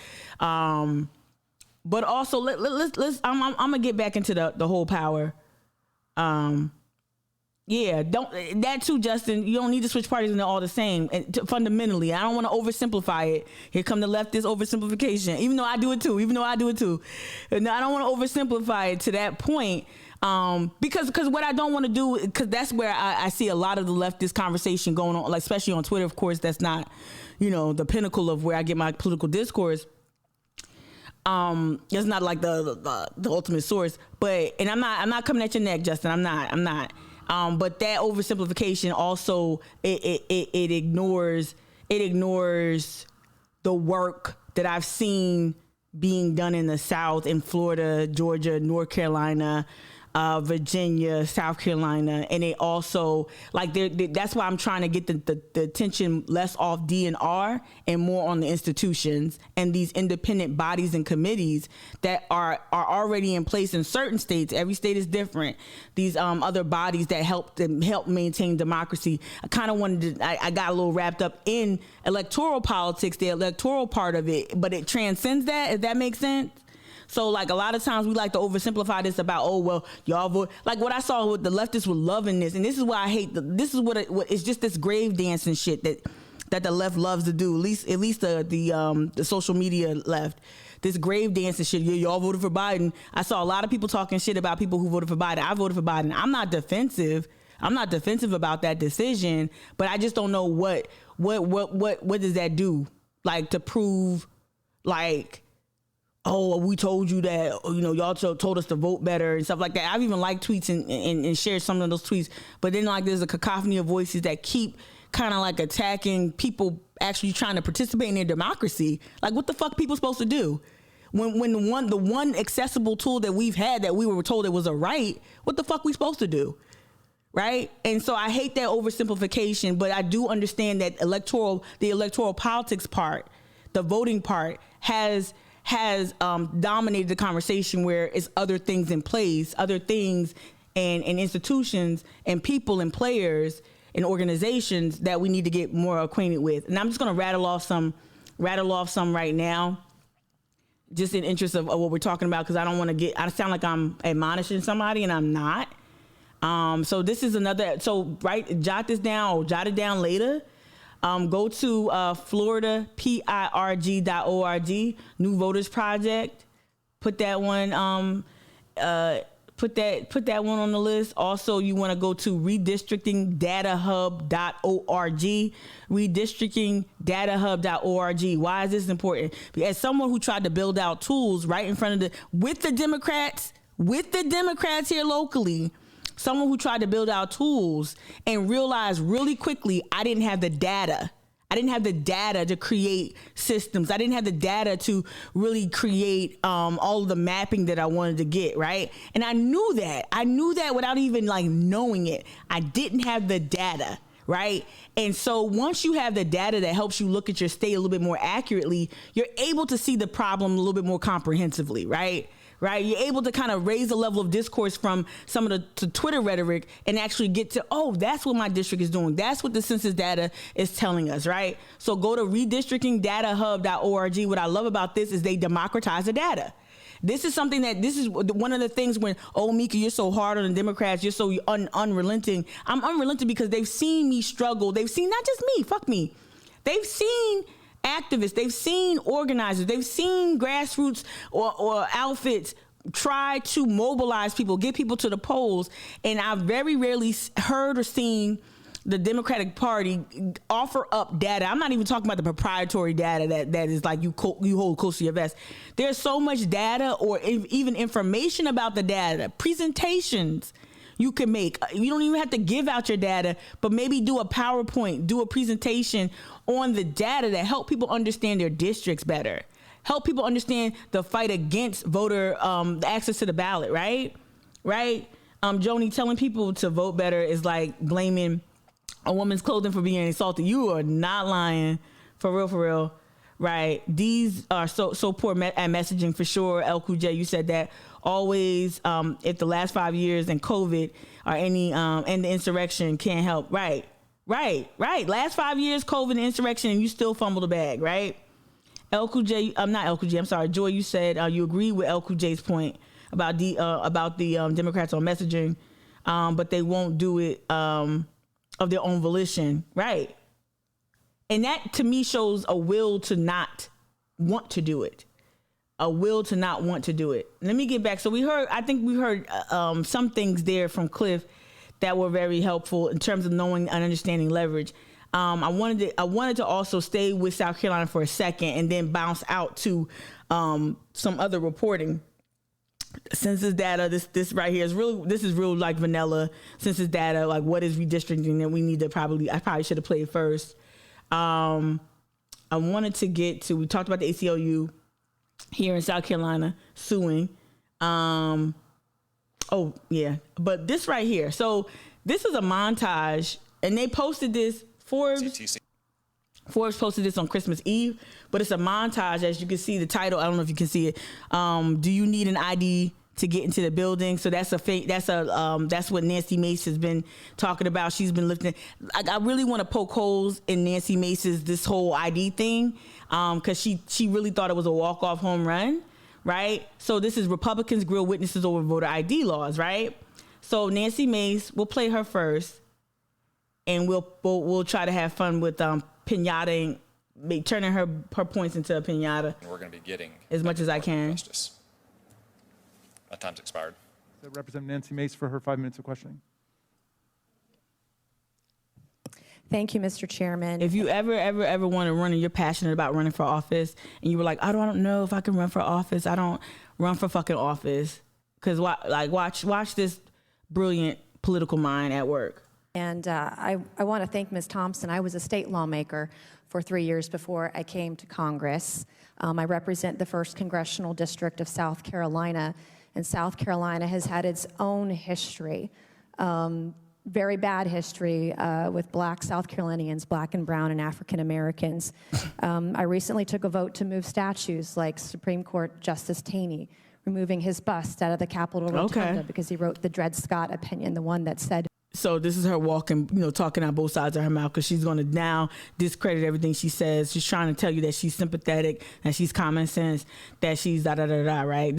But also, let's I'm gonna get back into the whole power. Yeah, that too, Justin. You don't need to switch parties and they're all the same. And fundamentally, I don't want to oversimplify it. Here come the leftist oversimplification. Even though I do it too. No, I don't want to oversimplify it to that point. Because what I don't want to do, because that's where I see a lot of the leftist conversation going on, like especially on Twitter. Of course, that's not, the pinnacle of where I get my political discourse. It's not like the ultimate source, and I'm not coming at your neck, Justin. I'm not. But that oversimplification also it ignores the work that I've seen being done in the South, in Florida, Georgia, North Carolina, Virginia, South Carolina, and they also, like, that's why I'm trying to get the attention less off DNR and more on the institutions and these independent bodies and committees that are already in place in certain states. Every state is different. These other bodies that help maintain democracy. I kind of wanted to, I got a little wrapped up in electoral politics, the electoral part of it, but it transcends that, if that makes sense. So, like, a lot of times we like to oversimplify this about, oh, well, y'all vote. Like, what I saw with the leftists were loving this. And this is why I hate this is what it's just this grave dancing shit that the left loves to do. At least the social media left. This grave dancing shit. Yeah, y'all voted for Biden. I saw a lot of people talking shit about people who voted for Biden. I voted for Biden. I'm not defensive about that decision, but I just don't know what does that do? Like, to prove, like, oh, we told you that, y'all told us to vote better and stuff like that. I've even liked tweets and shared some of those tweets. But then, like, there's a cacophony of voices that keep kind of like attacking people actually trying to participate in their democracy. Like, what the fuck people supposed to do? When the one accessible tool that we've had that we were told it was a right, what the fuck we supposed to do? Right? And so I hate that oversimplification, but I do understand that the electoral politics part, the voting part, has dominated the conversation, where it's other things in place, other things and institutions and people and players and organizations that we need to get more acquainted with. And I'm just going to rattle off some right now, just in interest of what we're talking about, because I don't want to I sound like I'm admonishing somebody, and I'm not. So this is another, right, jot this down or jot it down later. Go to Florida, PIRG.org, New Voters Project. Put that one. Put that one on the list. Also, you want to go to redistrictingdatahub.org, redistrictingdatahub.org. Why is this important? Because as someone who tried to build out tools right in front of with the Democrats here locally, someone who tried to build out tools and realized really quickly I didn't have the data. I didn't have the data to create systems. I didn't have the data to really create all of the mapping that I wanted to get, right? And I knew that. I knew that without even like knowing it. I didn't have the data, right? And so once you have the data that helps you look at your state a little bit more accurately, you're able to see the problem a little bit more comprehensively, right? Right? You're able to kind of raise the level of discourse from some of the Twitter rhetoric and actually get to, oh, that's what my district is doing. That's what the census data is telling us, right? So go to redistrictingdatahub.org. What I love about this is they democratize the data. This is one of the things when, oh, Mika, you're so hard on the Democrats. You're so unrelenting. I'm unrelenting because they've seen me struggle. They've seen not just me, fuck me. They've seen activists, they've seen organizers, they've seen grassroots or outfits try to mobilize people, get people to the polls. And I've very rarely heard or seen the Democratic Party offer up data. I'm not even talking about the proprietary data that is like you hold close to your vest. There's so much data or even information about the data, presentations you can make. You don't even have to give out your data, but maybe do a PowerPoint, do a presentation on the data that help people understand their districts better. Help people understand the fight against voter access to the ballot, right? Right? Joni, telling people to vote better is like blaming a woman's clothing for being assaulted. You are not lying. For real. Right. These are so poor at messaging for sure. El J, you said that. Always, if the last 5 years and COVID or any and the insurrection can't help. Right. Last 5 years, COVID and insurrection, and you still fumble the bag, right? Not LQJ, I'm sorry. Joy, you said you agree with LQJ's point about the Democrats on messaging, but they won't do it of their own volition. Right. And that to me shows a will to not want to do it. Let me get back. So I think we heard some things there from Cliff that were very helpful in terms of knowing and understanding leverage. I wanted to also stay with South Carolina for a second and then bounce out to some other reporting. Census data, this right here is real like vanilla census data, like what is redistricting that we need to I probably should have played first. I wanted to get to, we talked about the ACLU here in South Carolina suing. But this right here. So this is a montage, and they posted this. Forbes posted this on Christmas Eve, but it's a montage. As you can see, the title, I don't know if you can see it. Do you need an ID to get into the building? So that's what Nancy Mace has been talking about. She's been lifting. I really want to poke holes in Nancy Mace's this whole ID thing, because she really thought it was a walk-off home run, right? So this is Republicans grill witnesses over voter ID laws, right? So Nancy Mace, we'll play her first, and we'll try to have fun with pinata, turning her points into a pinata. We're going to be getting as much as I can. Justice. My time's expired. So Representative Nancy Mace for her 5 minutes of questioning. Thank you, Mr. Chairman. If you ever want to run and you're passionate about running for office and you were like, I don't know if I can run for office. I don't run for fucking office. Because watch this brilliant political mind at work. And I want to thank Ms. Thompson. I was a state lawmaker for 3 years before I came to Congress. I represent the 1st Congressional District of South Carolina, and South Carolina has had its own history, very bad history with Black South Carolinians, Black and Brown and African Americans. I recently took a vote to move statues like Supreme Court Justice Taney, removing his bust out of the Capitol Rotunda because he wrote the Dred Scott opinion, the one that said. So this is her walking, talking out both sides of her mouth, because she's going to now discredit everything she says. She's trying to tell you that she's sympathetic, that she's common sense, that she's da da da da. Right?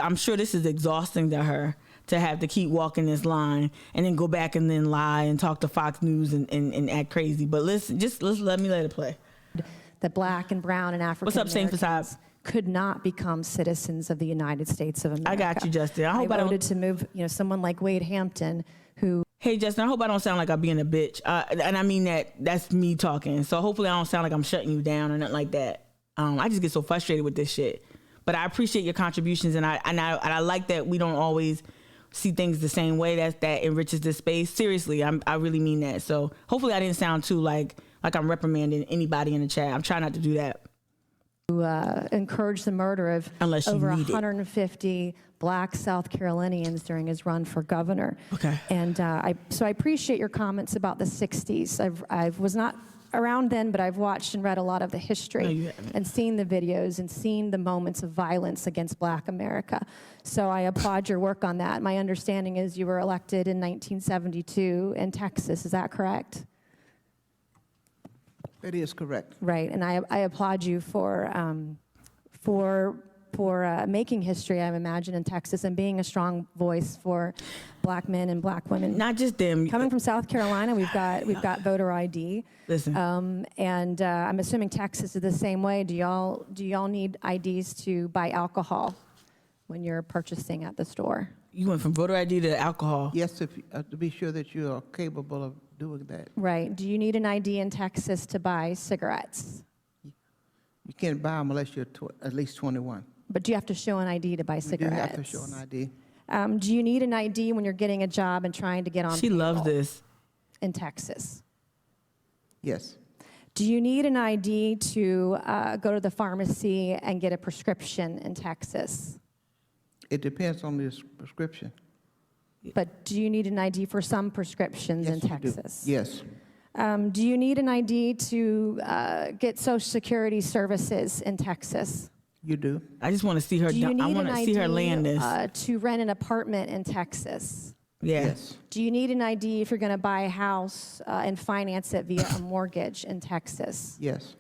I'm sure this is exhausting to her to have to keep walking this line and then go back and then lie and talk to Fox News and act crazy. But let's let it play. That Black and brown and African Americans could not become citizens of the United States of America. I got you, Justin. I hope I voted to move, someone like Wade Hampton, who. Hey, Justin, I hope I don't sound like I'm being a bitch. And I mean that's me talking. So hopefully I don't sound like I'm shutting you down or nothing like that. I just get so frustrated with this shit. But I appreciate your contributions, and I like that we don't always see things the same way. That enriches the space. Seriously, I really mean that. So hopefully I didn't sound too like I'm reprimanding anybody in the chat. I'm trying not to do that. To encourage the murder of over 150 Black South Carolinians during his run for governor. Okay. And I appreciate your comments about the 60s. I was not around then, but I've watched and read a lot of the history and seen the videos and seen the moments of violence against Black America. So I applaud your work on that. My understanding is you were elected in 1972 in Texas. Is that correct? That is correct. Right, and I applaud you for making history, I imagine, in Texas and being a strong voice for Black men and Black women. Not just them. Coming from South Carolina, we've got voter ID. Listen. And I'm assuming Texas is the same way. Do y'all need IDs to buy alcohol when you're purchasing at the store? You went from voter ID to alcohol. Yes, to be sure that you are capable of doing that. Right. Do you need an ID in Texas to buy cigarettes? You can't buy them unless you're at least 21. But do you have to show an ID to buy cigarettes? You do have to show an ID. Do you need an ID when you're getting a job and trying to get on She loves this. In Texas? Yes. Do you need an ID to go to the pharmacy and get a prescription in Texas? It depends on the prescription. But do you need an ID for some prescriptions in Texas? Yes. Do you need an ID to get Social Security services in Texas? You do. I just want to see her. I want to see her land this. To rent an apartment in Texas? Yes. Do you need an ID if you're going to buy a house and finance it via a mortgage in Texas? Yes.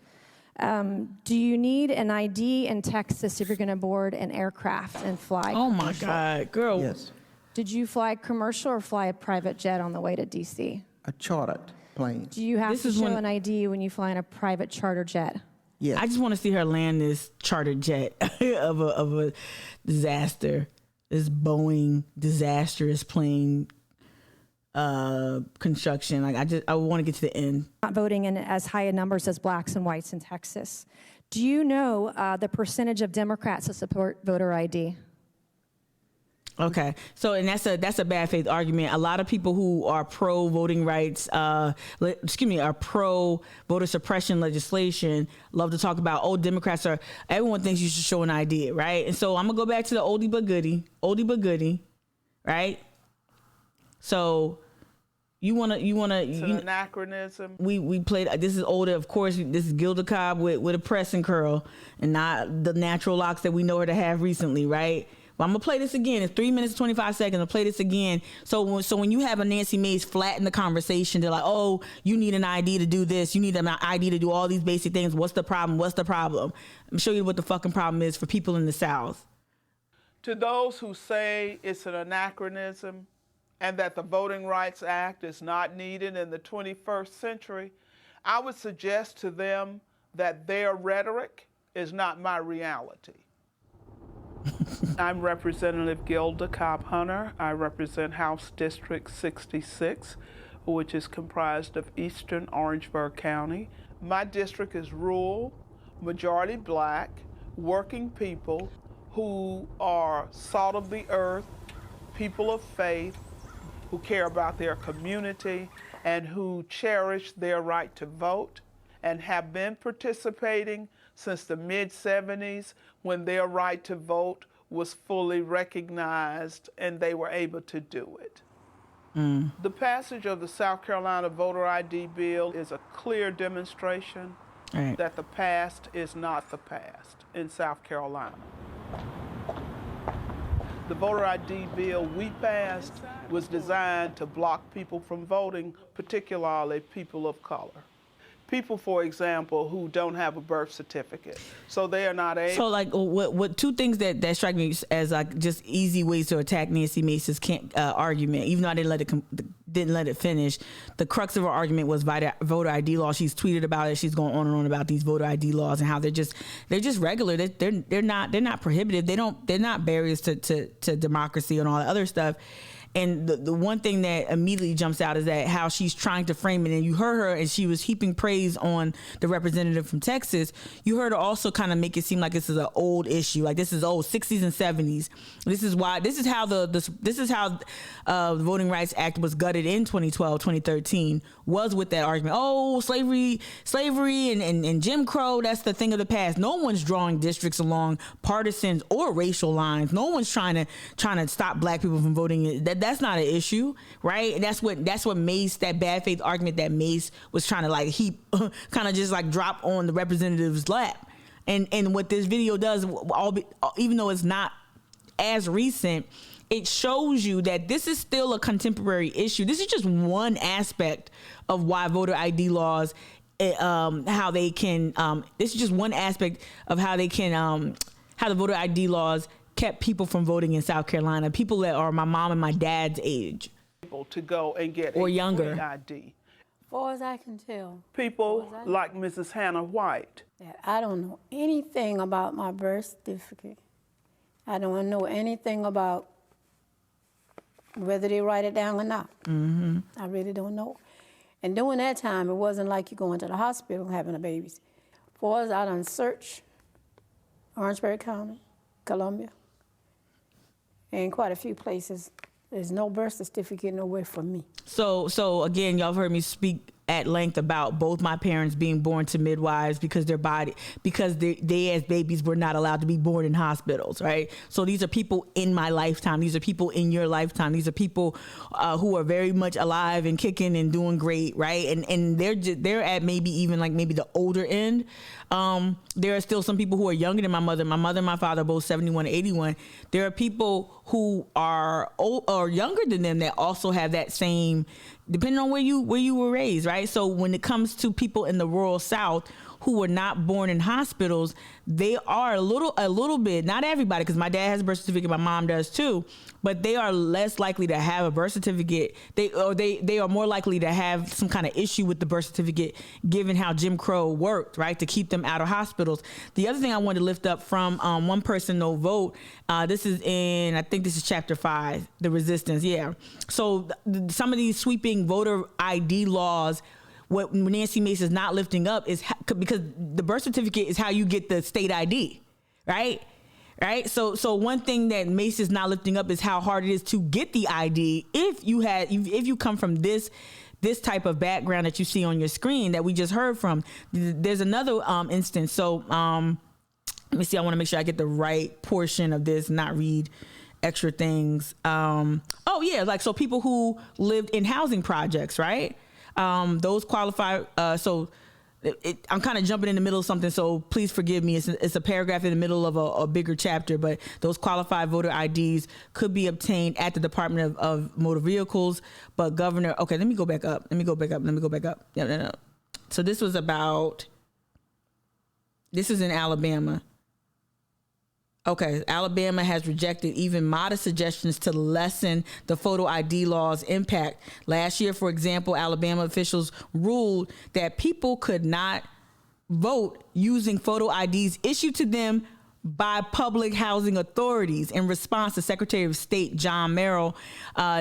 Do you need an ID in Texas if you're going to board an aircraft and fly? Oh my God, girl. Yes. Did you fly commercial or fly a private jet on the way to D.C.? A chartered plane. Do you have to show an ID when you fly in a private charter jet? Yes. I just want to see her land this charter jet of a disaster. This Boeing disastrous plane construction. I want to get to the end. Not voting in as high a numbers as Blacks and whites in Texas. Do you know the percentage of Democrats that support voter ID? Okay, so and that's a bad faith argument. A lot of people who are pro voting rights, are pro voter suppression legislation, love to talk about Democrats are. Everyone thinks you should show an ID, right? And so I'm gonna go back to the oldie but goodie, right? So you wanna it's an anachronism. We played. This is older, of course. This is Gilda Cobb with a pressing curl and not the natural locks that we know her to have recently, right? But I'm gonna play this again. It's 3 minutes 25 seconds. I'll play this again. So when you have a Nancy Mace flatten the conversation, they're like, oh, you need an ID to do this. You need an ID to do all these basic things. What's the problem? What's the problem? I'm show you what the fucking problem is for people in the South. To those who say it's an anachronism and that the Voting Rights Act is not needed in the 21st century, I would suggest to them that their rhetoric is not my reality. I'm Representative Gilda Cobb Hunter. I represent House District 66, which is comprised of eastern Orangeburg County. My district is rural, majority Black, working people who are salt of the earth, people of faith, who care about their community and who cherish their right to vote and have been participating since the mid-70s when their right to vote was fully recognized and they were able to do it. The passage of the South Carolina voter ID bill is a clear demonstration that the past is not the past in South Carolina. The voter ID bill we passed was designed to block people from voting, particularly people of color. people, for example, who don't have a birth certificate, so they are not able. So, like, what two things that strike me as like just easy ways to attack Nancy Mace's argument, even though I didn't let it finish. The crux of her argument was voter ID law. She's tweeted about it. She's going on and on about these voter ID laws and how they're just regular. They're not prohibitive. They're not barriers to democracy and all the other stuff. And the one thing that immediately jumps out is that how she's trying to frame it. And you heard her, and she was heaping praise on the representative from Texas. You heard her also kind of make it seem like this is an old issue, like this is old 60s and 70s. This is how the Voting Rights Act was gutted in 2012, 2013, was with that argument. Oh, slavery and Jim Crow, that's the thing of the past. No one's drawing districts along partisan or racial lines. No one's trying to stop black people from voting. That's not an issue, right? And that's what Mace, that bad faith argument that Mace was trying to like heap, kind of just like drop on the representative's lap. And what this video does, even though it's not as recent, it shows you that this is still a contemporary issue. This is just one aspect of why voter ID laws, how they can, this is just one aspect of how they can, how the voter ID laws kept people from voting in South Carolina, people that are my mom and my dad's age. To go and get or a younger free ID. As far as I can tell. People like Mrs. Hannah White. I don't know anything about my birth certificate. I don't know anything about whether they write it down or not. Mm-hmm. I really don't know. And during that time, it wasn't like you going to the hospital and having a baby. As far as I done searched Orangeburg County, Columbia, and quite a few places, there's no birth certificate nowhere for me. So again, y'all have heard me speak at length about both my parents being born to midwives because they as babies were not allowed to be born in hospitals, right? So these are people in my lifetime. These are people in your lifetime. These are people who are very much alive and kicking and doing great, right? And they're at maybe the older end. There are still some people who are younger than my mother. My mother and my father are both 71 and 81. There are people who are old or younger than them that also have that same, depending on where you were raised, right? So when it comes to people in the rural South who were not born in hospitals, they are a little bit, not everybody, because my dad has a birth certificate, my mom does too, but they are less likely to have a birth certificate. They are more likely to have some kind of issue with the birth certificate, given how Jim Crow worked, right, to keep them out of hospitals. The other thing I wanted to lift up from One Person No Vote, this is in, I think this is chapter 5, the resistance, yeah. So some of these sweeping voter ID laws, what Nancy Mace is not lifting up is because the birth certificate is how you get the state ID, right? Right. So one thing that Mace is not lifting up is how hard it is to get the ID if you come from this type of background that you see on your screen that we just heard from. There's another instance. So let me see. I want to make sure I get the right portion of this, not read extra things. So people who lived in housing projects, right? Those qualify. I'm kind of jumping in the middle of something, so please forgive me. It's a paragraph in the middle of a bigger chapter, but those qualified voter IDs could be obtained at the Department of Motor Vehicles. But Governor, okay, let me go back up. Yeah, no. So this is in Alabama. Okay, Alabama has rejected even modest suggestions to lessen the photo ID law's impact. Last year, for example, Alabama officials ruled that people could not vote using photo IDs issued to them by public housing authorities. In response, the Secretary of State, John Merrill,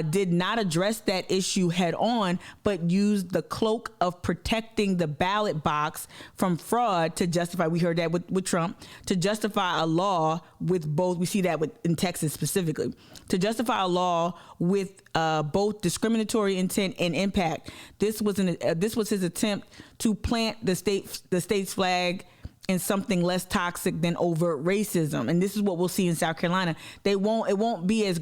did not address that issue head on, but used the cloak of protecting the ballot box from fraud to justify, we heard that with Trump, to justify a law with both, we see that in Texas specifically, to justify a law with both discriminatory intent and impact. This was his attempt to plant the state's flag in something less toxic than overt racism. And this is what we'll see in South Carolina. It won't be as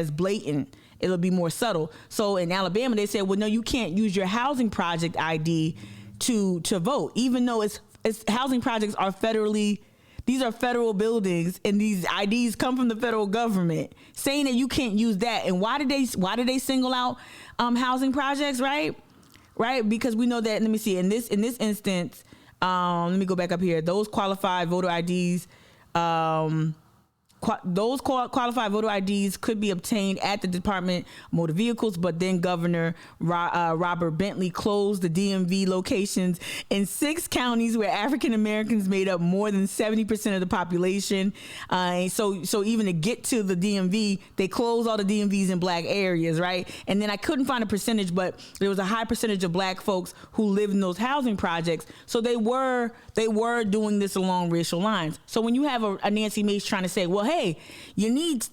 blatant. It'll be more subtle. So in Alabama, they said, well, no, you can't use your housing project ID to vote, even though it's housing projects are these are federal buildings and these IDs come from the federal government, saying that you can't use that. And why did they single out housing projects, right? right? Because we know that. Let me see. In this instance, let me go back up here. Those qualified voter IDs. Those qualified voter IDs could be obtained at the Department of Motor Vehicles, but then Governor Robert Bentley closed the DMV locations in 6 counties where African Americans made up more than 70% of the population. So even to get to the DMV, they closed all the DMVs in black areas, right? And then I couldn't find a percentage, but there was a high percentage of black folks who lived in those housing projects. So they were doing this along racial lines. So when you have a Nancy Mace trying to say, well, hey, you need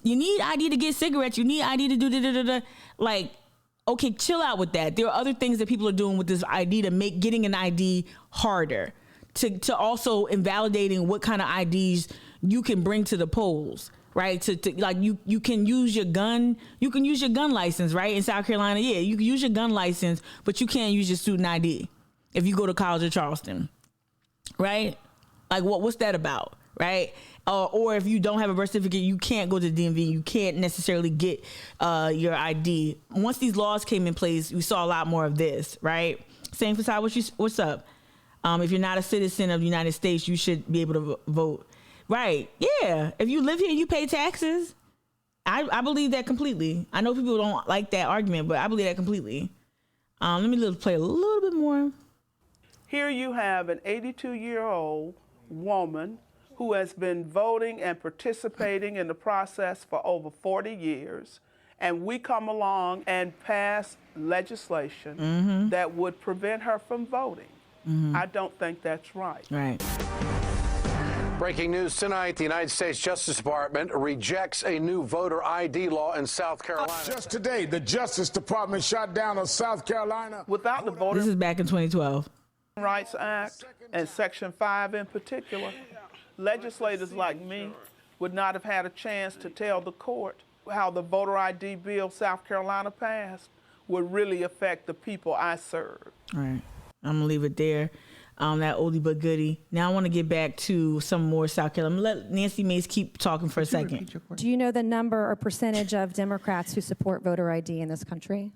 ID to get cigarettes, you need ID to do da-da-da-da, like, okay, chill out with that. There are other things that people are doing with this ID to make getting an ID harder, to also invalidating what kind of IDs you can bring to the polls, right? To like you can use your gun, license, right? In South Carolina, yeah, you can use your gun license, but you can't use your student ID if you go to College of Charleston, right? Like what's that about, right? Or if you don't have a birth certificate, you can't go to the DMV. You can't necessarily get your ID. Once these laws came in place, we saw a lot more of this, right? Same facade, what's up? If you're not a citizen of the United States, you should be able to vote. Right, yeah. If you live here, you pay taxes. I believe that completely. I know people don't like that argument, but I believe that completely. Let me play a little bit more. Here you have an 82-year-old woman who has been voting and participating in the process for over 40 years, and we come along and pass legislation that would prevent her from voting. I don't think that's right. Right. Breaking news tonight, the United States Justice Department rejects a new voter ID law in South Carolina. Just today, the Justice Department shot down a South Carolina. Without the Voter This is back in 2012. Rights Act and Section 5 in particular, legislators like me would not have had a chance to tell the court how the voter ID bill South Carolina passed would really affect the people I serve. All right, I'm gonna leave it there. That oldie but goodie. Now I want to get back to some more South Carolina. I'm gonna let Nancy Mace keep talking for a second. Do you know the number or percentage of Democrats who support voter ID in this country?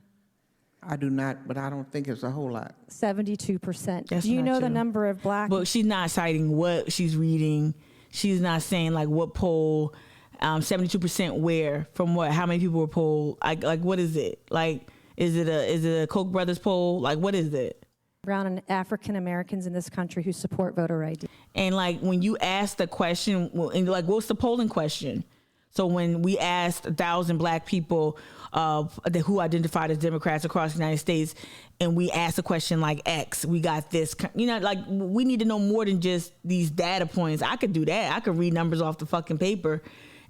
I do not, but I don't think it's a whole lot. 72%. That's Do you not know the true. number of black? But she's not citing what she's reading. She's not saying like what poll, 72% where, from what, how many people were polled. Like what is it? Like, is it a Koch brothers poll? Like, what is it? Brown and African Americans in this country who support voter ID. And like when you ask the question, and like what's the polling question? So when we asked 1,000 black people who identified as Democrats across the United States, and we asked a question like X, we got this, like we need to know more than just these data points. I could do that. I could read numbers off the fucking paper,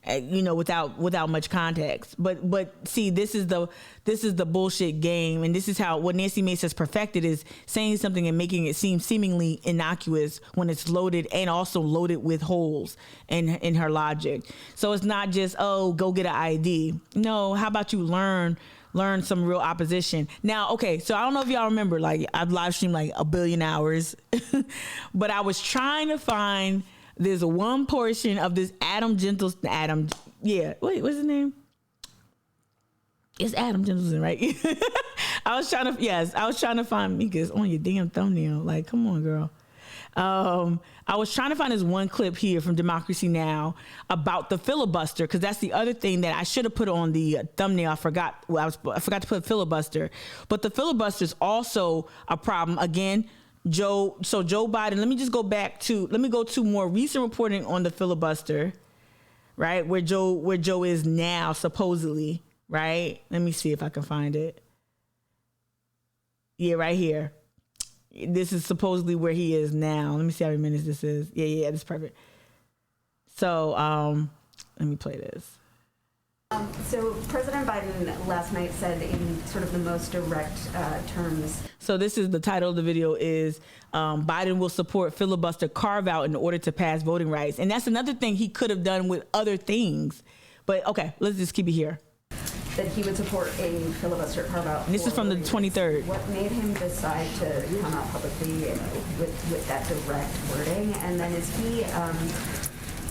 without much context. But see, this is the bullshit game, and this is how what Nancy Mace has perfected is saying something and making it seem seemingly innocuous when it's loaded and also loaded with holes in her logic. So it's not just, oh, go get an ID. No, how about you learn some real opposition. Now, okay, so I don't know if y'all remember, like I've live streamed like 1 billion hours, but I was trying to find. There's one portion of this what's his name? It's Adam Gentleson, right? I was trying to find Mika's on your damn thumbnail. Like, come on, girl. I was trying to find this one clip here from Democracy Now! About the filibuster, because that's the other thing that I should have put on the thumbnail. I forgot to put filibuster, but the filibuster is also a problem again. Joe Biden, let me go to more recent reporting on the filibuster, right? Where Joe is now, supposedly, right? Let me see if I can find it. Yeah, right here. This is supposedly where he is now. Let me see how many minutes this is. Yeah, that's perfect. So, let me play this. So President Biden last night said in sort of the most direct terms. So this is the title of the video is Biden will support filibuster carve out in order to pass voting rights. And that's another thing he could have done with other things. But okay, let's just keep it here. That he would support a filibuster carve out. And this is from the 23rd. What made him decide to come out publicly with that direct wording? And then is he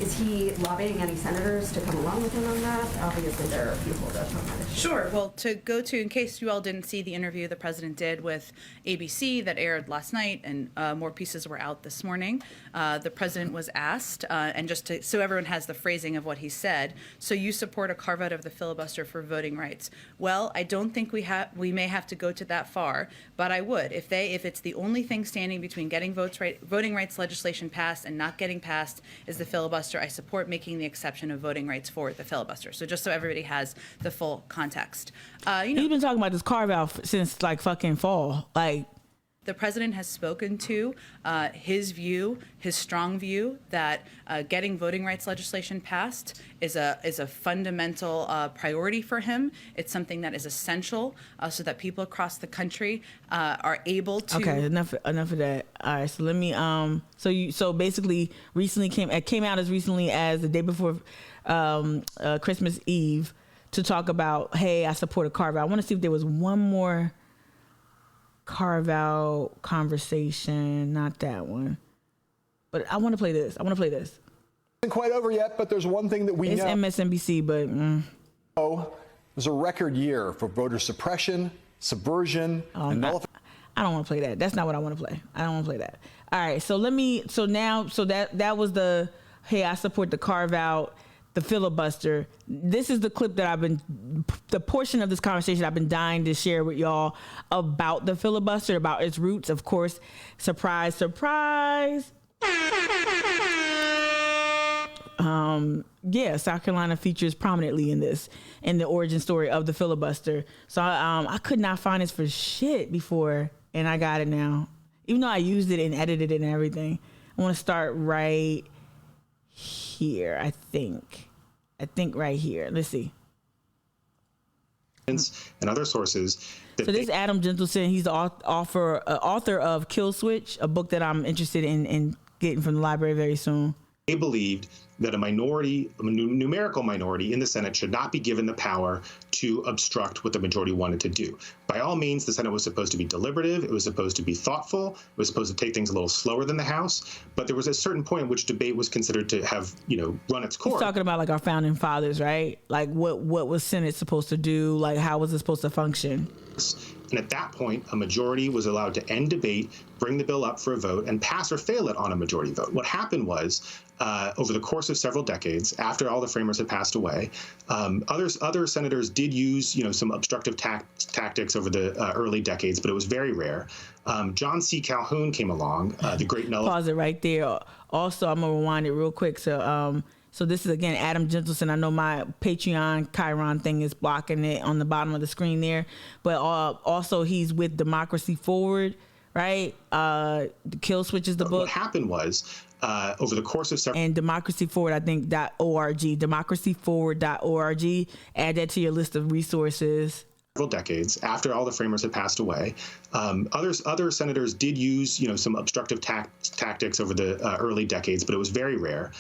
Is he lobbying any senators to come along with him on that? Obviously, there are a few holdups on that issue. Sure. Well, to go to, in case you all didn't see the interview the president did with ABC that aired last night, and more pieces were out this morning, the president was asked, and just to, so everyone has the phrasing of what he said, so you support a carve out of the filibuster for voting rights. Well, I don't think we may have to go to that far, but I would. If it's the only thing standing between getting voting rights legislation passed and not getting passed is the filibuster, I support making the exception of voting rights for the filibuster. So just so everybody has the full context. He's been talking about this carve out since like fucking fall. Like, the president has spoken to his view, his strong view that getting voting rights legislation passed is a fundamental priority for him. It's something that is essential so that people across the country are able to. Okay, enough of that. All right, so let me. So basically, recently came out as recently as the day before Christmas Eve to talk about, hey, I support a carve out. I want to see if there was one more carve out conversation, not that one, but I want to play this. Isn't quite over yet, but there's one thing that we know. It's MSNBC, but it was a record year for voter suppression, subversion, and nullification. I don't want to play that. That's not what I want to play. I don't want to play that. All right, so that was the, hey, I support the carve out, the filibuster. This is the clip that the portion of this conversation I've been dying to share with y'all about the filibuster, about its roots. Of course, surprise, surprise. South Carolina features prominently in the origin story of the filibuster. So I could not find this for shit before, and I got it now. Even though I used it and edited it and everything. I want to start right here, I think right here. Let's see. And other sources. So this is Adam Gentleson. He's the author of Kill Switch, a book that I'm interested in getting from the library very soon. They believed that a numerical minority in the Senate should not be given the power to obstruct what the majority wanted to do. By all means, the Senate was supposed to be deliberative. It was supposed to be thoughtful. It was supposed to take things a little slower than the House. But there was a certain point at which debate was considered to have, run its course. He's talking about like our founding fathers, right? Like what was Senate supposed to do? Like how was it supposed to function? And at that point, a majority was allowed to end debate, bring the bill up for a vote, and pass or fail it on a majority vote. What happened was, over the course of several decades, after all the framers had passed away, other senators did use, some obstructive tactics over the early decades, but it was very rare. John C. Calhoun came along, the great nullifier. Pause it right there. Also, I'm gonna rewind it real quick. So this is, again, Adam Gentleson. I know my Patreon Chiron thing is blocking it on the bottom of the screen there. But also he's with Democracy Forward, right? The Kill Switch is the book. What happened was, over the course of several... And Democracy Forward, I think, .org. Democracyforward.org. Add that to your list of resources. Several decades after all the framers had passed away, other senators did use, some obstructive tactics over the early decades, but it was very rare.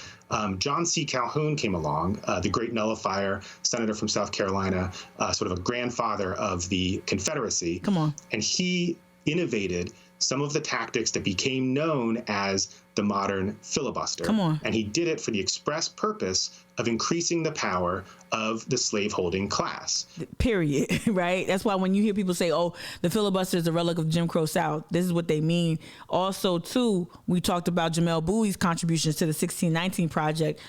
John C. Calhoun came along, the great nullifier, senator from South Carolina, sort of a grandfather of the Confederacy. Come on. And he innovated some of the tactics that became known as the modern filibuster. Come on. And he did it for the express purpose of increasing the power of the slaveholding class. Period. Right? That's why when you hear people say, oh, the filibuster is a relic of Jim Crow South, this is what they mean. Also, too, we talked about Jamel Bowie's contributions to the 1619 Project,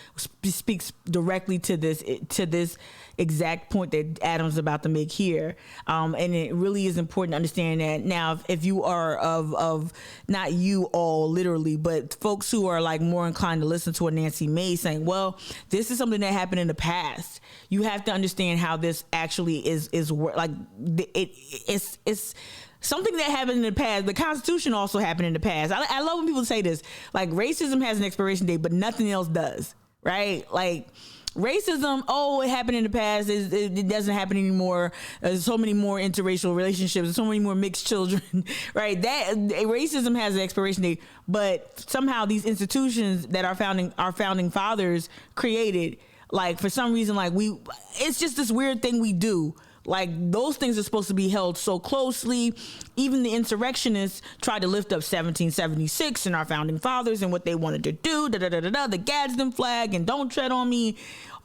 speaks directly to this exact point that Adam's about to make here. And it really is important to understand that. Now, if you are of not you all literally, but folks who are like more inclined to listen to a Nancy Mace saying, well, this is something that happened in the past. You have to understand how this actually is like it's something that happened in the past. The Constitution also happened in the past. I love when people say this, like racism has an expiration date, but nothing else does, right? Like racism, it happened in the past. It doesn't happen anymore. There's so many more interracial relationships. There's so many more mixed children, right? That racism has an expiration date, but somehow these institutions that our founding fathers created, like for some reason, like it's just this weird thing we do. Like, those things are supposed to be held so closely. Even the insurrectionists tried to lift up 1776 and our founding fathers and what they wanted to do, the Gadsden flag and don't tread on me.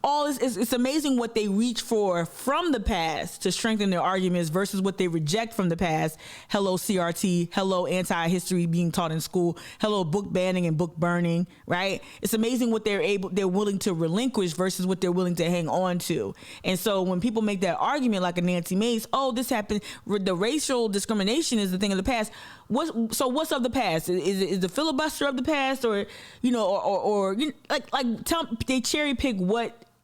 All this, it's amazing what they reach for from the past to strengthen their arguments versus what they reject from the past. Hello CRT, hello anti-history being taught in school, hello book banning and book burning, right? It's amazing what they're willing to relinquish versus what they're willing to hang on to. And so when people make that argument, like a Nancy Mace, oh, this happened, the racial discrimination is the thing of the past. What's of the past? Is the filibuster of the past, or they cherry pick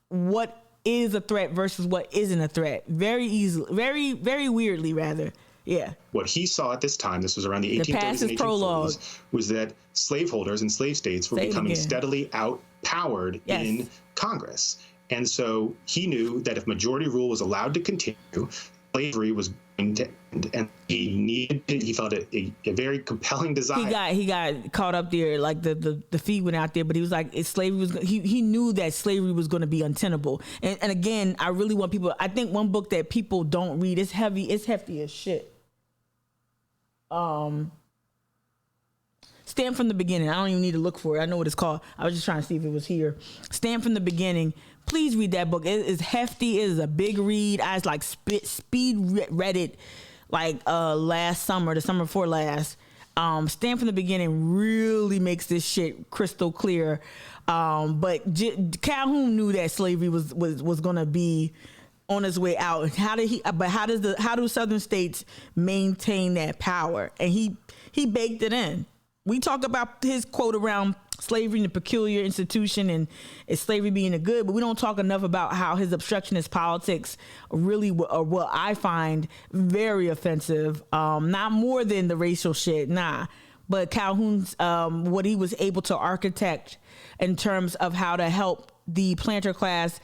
what is a threat versus what isn't a threat very easily, very weirdly, rather. Yeah. What he saw at this time, this was around the 1830s and 1840s, was that slaveholders in slave states were becoming steadily outpowered in Congress. And so he knew that if majority rule was allowed to continue, slavery was going to end, and he felt a very compelling desire. He got caught up there, like the feet went out there, but he was like, slavery was. He knew that slavery was going to be untenable. And again, I really want people. I think one book that people don't read, it's hefty as shit. Stand from the Beginning. I don't even need to look for it. I know what it's called. I was just trying to see if it was here. Stand from the Beginning. Please read that book. It is hefty. It is a big read. I was like speed read it like last summer, the summer before last. Stand from the Beginning really makes this shit crystal clear. But Calhoun knew that slavery was going to be on its way out. How do Southern states maintain that power? And he baked it in. We talk about his quote around slavery and a peculiar institution and slavery being a good, but we don't talk enough about how his obstructionist politics really are what I find very offensive. Not more than the racial shit, but Calhoun's what he was able to architect in terms of how to help the planter class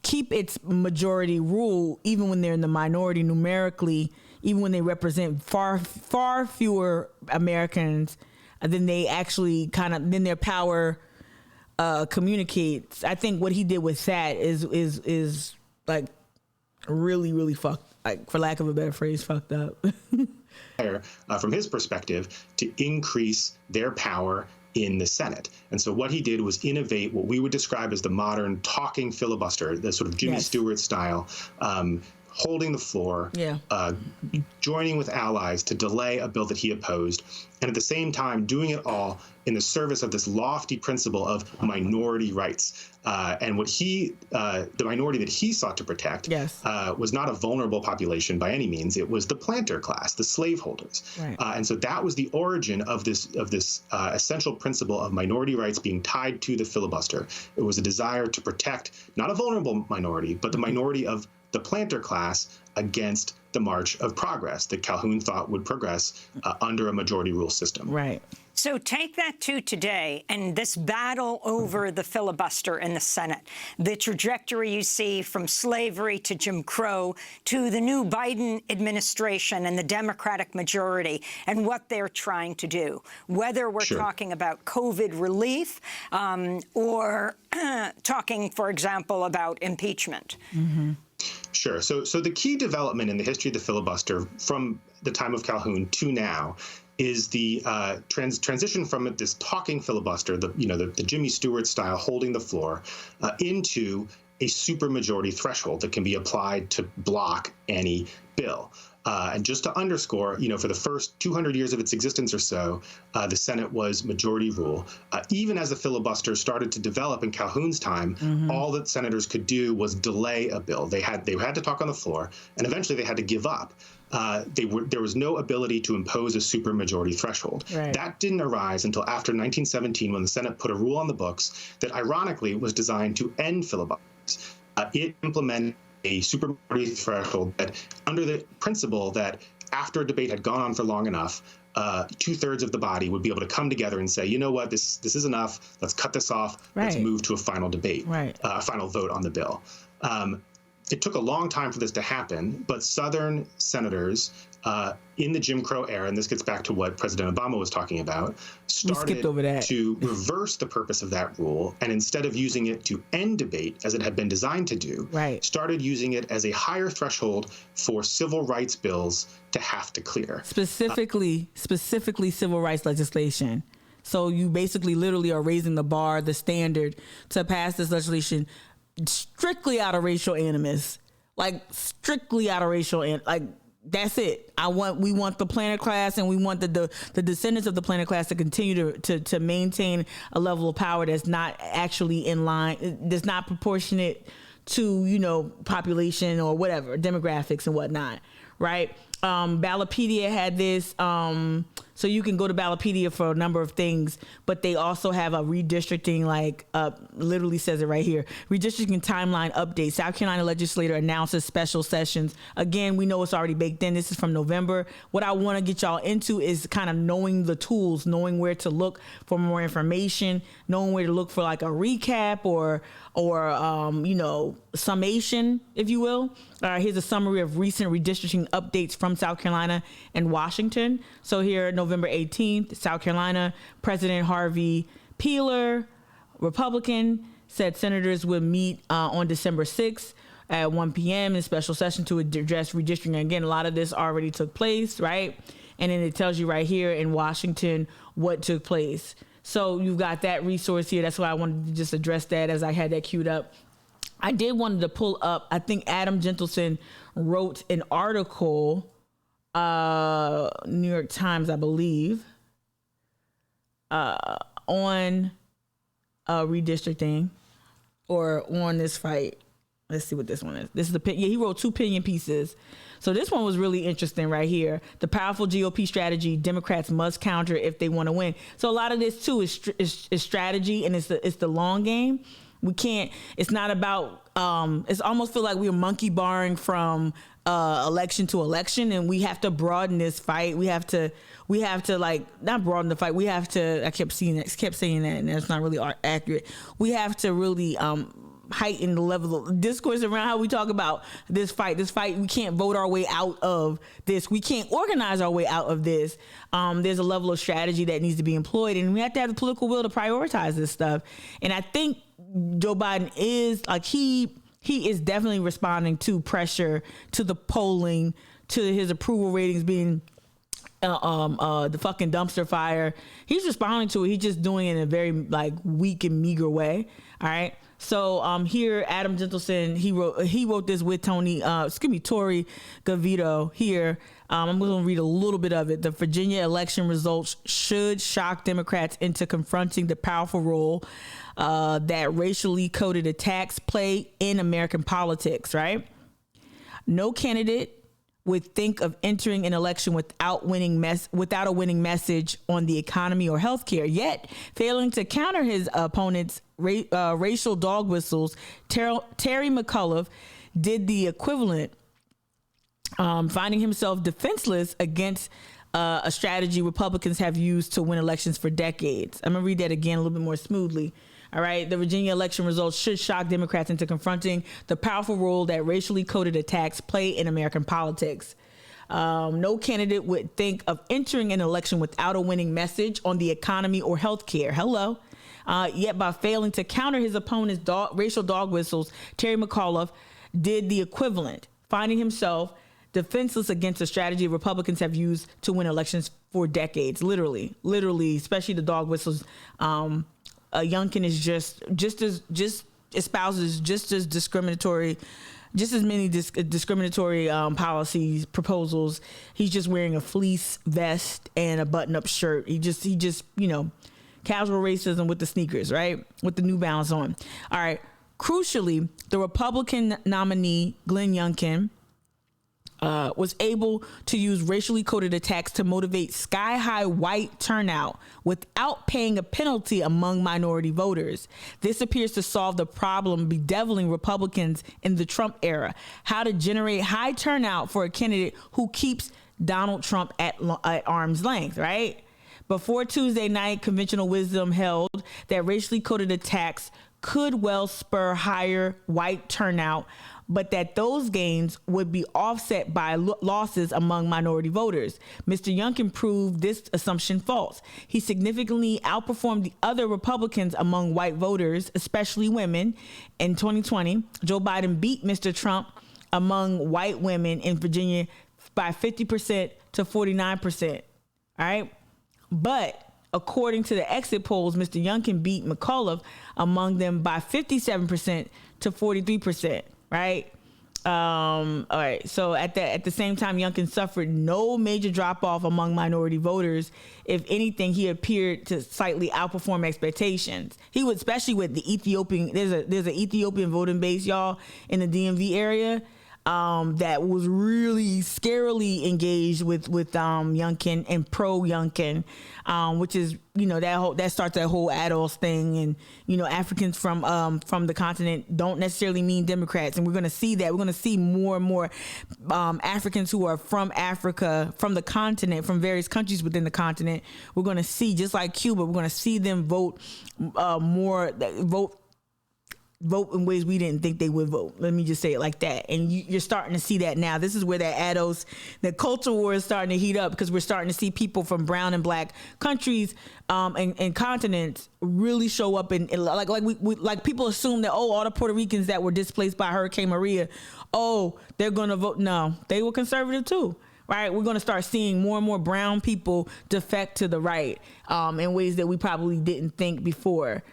keep its majority rule, even when they're in the minority numerically, even when they represent far fewer Americans than they actually then their power communicates. I think what he did with that is like really, really fucked, like, for lack of a better phrase, fucked up. From his perspective, to increase their power in the Senate. And so what he did was innovate what we would describe as the modern talking filibuster, the sort of Jimmy Stewart style, holding the floor, joining with allies to delay a bill that he opposed, and at the same time doing it all in the service of this lofty principle of minority rights. And what the minority that he sought to protect was not a vulnerable population by any means. It was the planter class, the slaveholders. Right. And so that was the origin of this essential principle of minority rights being tied to the filibuster. It was a desire to protect not a vulnerable minority, but the minority of the planter class against the march of progress that Calhoun thought would progress under a majority rule system. Right. So take that to today and this battle over the filibuster in the Senate, the trajectory you see from slavery to Jim Crow to the new Biden administration and the Democratic majority and what they're trying to do, whether we're talking about COVID relief or talking, for example, about impeachment. Mm-hmm. Sure. So the key development in the history of the filibuster from the time of Calhoun to now is the transition from this talking filibuster, the Jimmy Stewart style holding the floor, into a supermajority threshold that can be applied to block any bill. And just to underscore, for the first 200 years of its existence or so, the Senate was majority rule. Even as the filibuster started to develop in Calhoun's time, all that senators could do was delay a bill. They had to talk on the floor, and eventually they had to give up. There was no ability to impose a supermajority threshold. Right. That didn't arise until after 1917, when the Senate put a rule on the books that ironically was designed to end filibusters. It implemented a supermajority threshold that, under the principle that after a debate had gone on for long enough, 2/3 of the body would be able to come together and say, you know what, this is enough. Let's cut this off. Let's move to a final debate, a final vote on the bill. It took a long time for this to happen, but Southern senators in the Jim Crow era, and this gets back to what President Obama was talking about, skipped over that. to reverse the purpose of that rule, and instead of using it to end debate as it had been designed to do, started using it as a higher threshold for civil rights bills to have to clear. Specifically civil rights legislation. So you basically literally are raising the bar, the standard to pass this legislation strictly out of racial animus. Like strictly out of racial and like that's it. We want the planter class, and we want the descendants of the planter class to continue to maintain a level of power that's not actually in line, that's not proportionate to, you know, population or whatever, demographics and whatnot, right? Ballotpedia had this, so you can go to Ballotpedia for a number of things, but they also have a redistricting, like literally says it right here, redistricting timeline update. South Carolina legislator announces special sessions. Again, we know it's already baked in. This is from November. What I want to get y'all into is kind of knowing the tools, knowing where to look for more information, knowing where to look for like a recap or you know, summation, if you will. Here's a summary of recent redistricting updates from South Carolina and Washington. So here, November 18th, South Carolina, President Harvey Peeler, Republican, said senators would meet on December 6th at 1 p.m. in a special session to address redistricting. Again, a lot of this already took place, right? And then it tells you right here in Washington what took place. So you've got that resource here. That's why I wanted to just address that as I had that queued up. I did wanted to pull up, I think Adam Gentleson wrote an article, New York Times, I believe, on redistricting or on this fight. Let's see what this one is. This is he wrote 2 opinion pieces. So this one was really interesting right here. The powerful GOP strategy Democrats must counter if they want to win. So a lot of this too is strategy, and it's the long game. We can't. It's not about. It's almost feel like we're monkey barring from election to election, and we have to broaden this fight. We have to like not broaden the fight. We have to. I kept saying that, and that's not really accurate. We have to really heighten the level of discourse around how we talk about this fight. We can't vote our way out of this. We can't organize our way out of this. There's a level of strategy that needs to be employed, and we have to have the political will to prioritize this stuff. And I think Joe Biden is like he is definitely responding to pressure, to the polling, to his approval ratings being the fucking dumpster fire. He's responding to it. He's just doing it in a very like weak and meager way. All right. So here, Adam Gentleson, he wrote this with Tori Gavito here. I'm going to read a little bit of it. The Virginia election results should shock Democrats into confronting the powerful role that racially coded attacks play in American politics, right? No candidate would think of entering an election without a winning message on the economy or healthcare. Yet, failing to counter his opponent's racial dog whistles, Terry McAuliffe did the equivalent, finding himself defenseless against a strategy Republicans have used to win elections for decades. I'm going to read that again a little bit more smoothly. All right. The Virginia election results should shock Democrats into confronting the powerful role that racially coded attacks play in American politics. No candidate would think of entering an election without a winning message on the economy or health care. Hello. Yet by failing to counter his opponent's racial dog whistles, Terry McAuliffe did the equivalent, finding himself defenseless against a strategy Republicans have used to win elections for decades. Literally, especially the dog whistles. Youngkin is just espouses just as discriminatory, just as many discriminatory policies proposals. He's just wearing a fleece vest and a button-up shirt. He just casual racism with the sneakers, right? With the New Balance on. All right. Crucially, the Republican nominee Glenn Youngkin was able to use racially coded attacks to motivate sky-high white turnout without paying a penalty among minority voters. This appears to solve the problem bedeviling Republicans in the Trump era: how to generate high turnout for a candidate who keeps Donald Trump at arm's length, right? Before Tuesday night, conventional wisdom held that racially coded attacks could well spur higher white turnout, but that those gains would be offset by losses among minority voters. Mr. Youngkin proved this assumption false. He significantly outperformed the other Republicans among white voters, especially women. In 2020, Joe Biden beat Mr. Trump among white women in Virginia by 50% to 49%. All right. But according to the exit polls, Mr. Youngkin beat McAuliffe among them by 57% to 43%. Right. All right. So at the same time, Youngkin suffered no major drop off among minority voters. If anything, he appeared to slightly outperform expectations. He would, especially with the Ethiopian. There's an Ethiopian voting base, y'all, in the DMV area. That was really scarily engaged with Youngkin and pro Youngkin, which is, you know, that starts that whole ADOS thing. And, you know, Africans from the continent don't necessarily mean Democrats. And we're going to see that. We're going to see more and more Africans who are from Africa, from the continent, from various countries within the continent. We're going to see, just like Cuba, we're going to see them vote vote in ways we didn't think they would vote. Let me just say it like that. And you're starting to see that now. This is where that ADOS, the culture war is starting to heat up, because we're starting to see people from brown and black countries and continents really show up in like people assume that, all the Puerto Ricans that were displaced by Hurricane Maria, they're going to vote. No, they were conservative too. Right, we're going to start seeing more and more brown people defect to the right in ways that we probably didn't think before.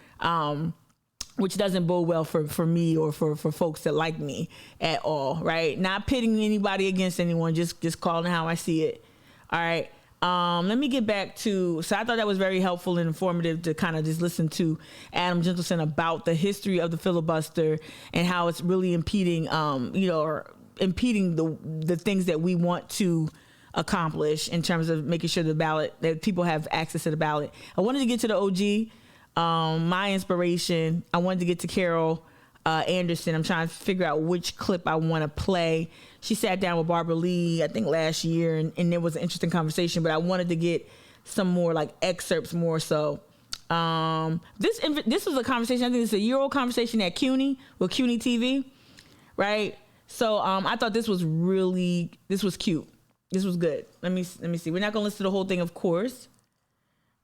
Which doesn't bode well for me or for folks that like me at all, right? Not pitting anybody against anyone, just calling how I see it. All right. Let me get back to, so I thought that was very helpful and informative to kind of just listen to Adam Gentleson about the history of the filibuster and how it's really impeding, or impeding the things that we want to accomplish in terms of making sure that people have access to the ballot. I wanted to get to the OG. My inspiration, I wanted to get to Carol Anderson. I'm trying to figure out which clip I want to play. She sat down with Barbara Lee, I think last year, and there was an interesting conversation, but I wanted to get some more like excerpts more so. This was a conversation, I think it's a year-old conversation at CUNY, with CUNY TV, right? So I thought this was cute. This was good. Let me see. We're not going to listen to the whole thing, of course.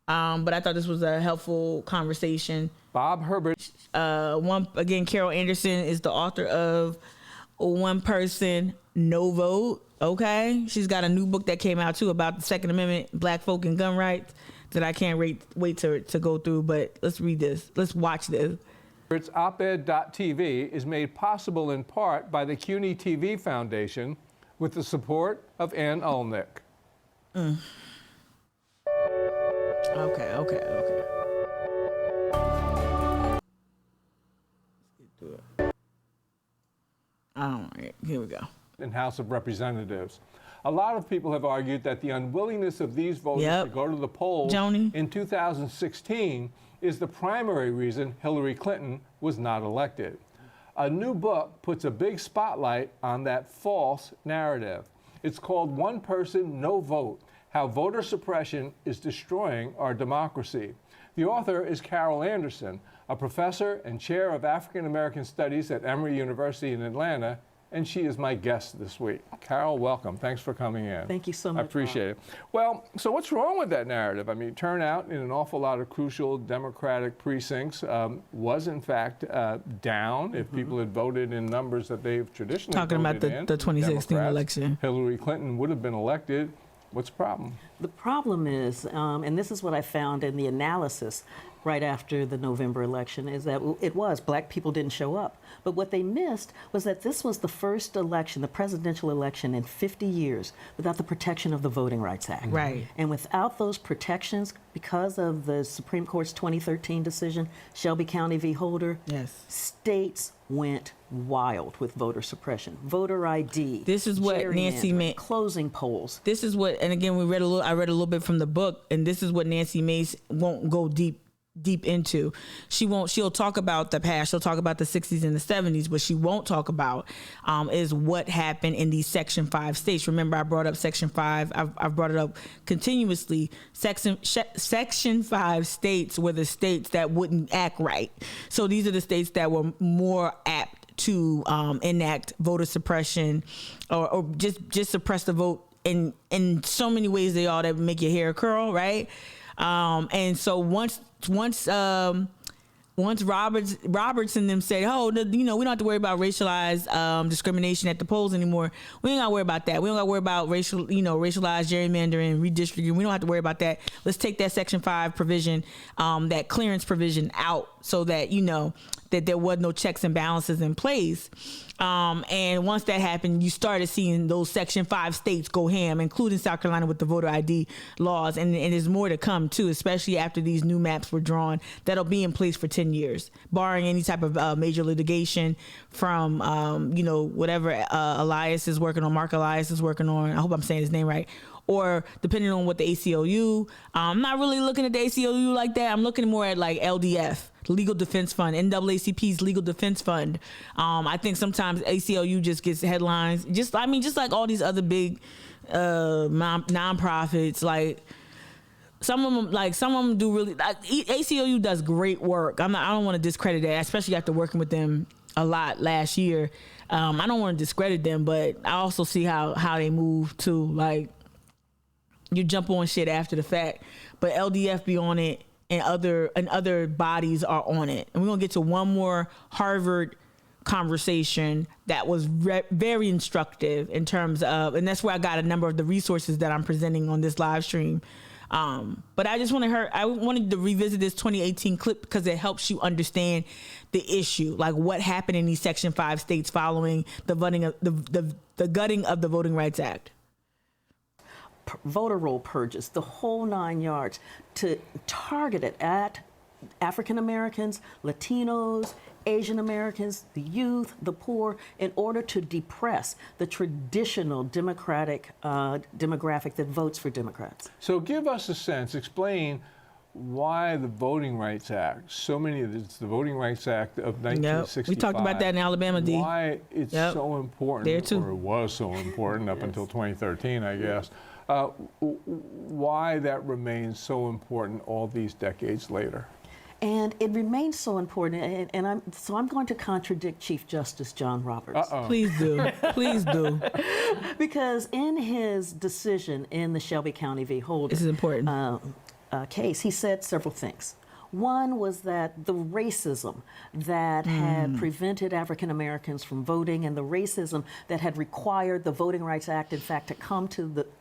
But I thought this was a helpful conversation. Bob Herbert. Carol Anderson is the author of One Person, No Vote. Okay. She's got a new book that came out too about the Second Amendment, Black folk and gun rights, that I can't wait to go through. But let's read this. Let's watch this. It's oped.tv is made possible in part by the CUNY TV Foundation with the support of Ann Ulnick. Okay. Let's get to it. All right, here we go. In House of Representatives. A lot of people have argued that the unwillingness of these voters to go to the polls in 2016 is the primary reason Hillary Clinton was not elected. A new book puts a big spotlight on that false narrative. It's called One Person, No Vote: How Voter Suppression is Destroying Our Democracy. The author is Carol Anderson, a professor and chair of African American Studies at Emory University in Atlanta, and she is my guest this week. Carol, welcome. Thanks for coming in. Thank you so much. I appreciate it. Well, so what's wrong with that narrative? I mean, turnout in an awful lot of crucial Democratic precincts was, in fact, down. If people had voted in numbers that they've traditionally talking about the 2016 election, Hillary Clinton would have been elected. What's the problem? The problem is, and this is what I found in the analysis right after the November election, is that black people didn't show up. But what they missed was that this was the first election, the presidential election in 50 years without the protection of the Voting Rights Act. Right. And without those protections, because of the Supreme Court's 2013 decision, Shelby County v. Holder, states went wild with voter suppression, voter ID. This is what Nancy Mace, closing polls. This is what, and again, I read a little bit from the book, and this is what Nancy Mace won't go deep into. She'll talk about the past, she'll talk about the 60s and the 70s, but she won't talk about is what happened in these Section 5 states. Remember, I brought up Section 5. I've brought it up continuously. Section 5 states were the states that wouldn't act right. So these are the states that were more apt to enact voter suppression or just suppress the vote in so many ways they all that make your hair curl, right? And so once Robertson them said, oh, we don't have to worry about racialized discrimination at the polls anymore. We ain't got to worry about that. We don't got to worry about racialized gerrymandering, redistricting. We don't have to worry about that. Let's take that Section 5 provision, that clearance provision out so that, that there was no checks and balances in place. And once that happened, you started seeing those Section 5 states go ham, including South Carolina with the voter ID laws. And there's more to come, too, especially after these new maps were drawn that'll be in place for 10 years, barring any type of major litigation from, whatever Elias is working on, Mark Elias is working on. I hope I'm saying his name right. Or depending on what the ACLU, I'm not really looking at the ACLU like that. I'm looking more at like LDF, Legal Defense Fund, NAACP's Legal Defense Fund. I think sometimes ACLU just gets headlines. Just like all these other big nonprofits. Like some of them do really. ACLU does great work. I don't want to discredit that, especially after working with them a lot last year. I don't want to discredit them, but I also see how they move too. Like, you jump on shit after the fact, but LDF be on it, and other bodies are on it. And we're gonna get to one more Harvard conversation that was very instructive in terms of, and that's where I got a number of the resources that I'm presenting on this live stream. But I wanted to revisit this 2018 clip because it helps you understand the issue, like what happened in these Section 5 states following the gutting of the Voting Rights Act. Voter roll purges, the whole 9 yards, to target it at African Americans, Latinos, Asian Americans, the youth, the poor, in order to depress the traditional Democratic demographic that votes for Democrats. So give us a sense, explain why the Voting Rights Act, it's the Voting Rights Act of 1965. We talked about that in Alabama, D. Why it's so important, there too. or it was so important up until 2013, I guess. Why that remains so important all these decades later. And it remains so important, and I'm going to contradict Chief Justice John Roberts. Please do. Please do. Because in his decision in the Shelby County v. Holder this is important. Case, he said several things. One was that the racism that had prevented African Americans from voting, and the racism that had required the Voting Rights Act, in fact, to come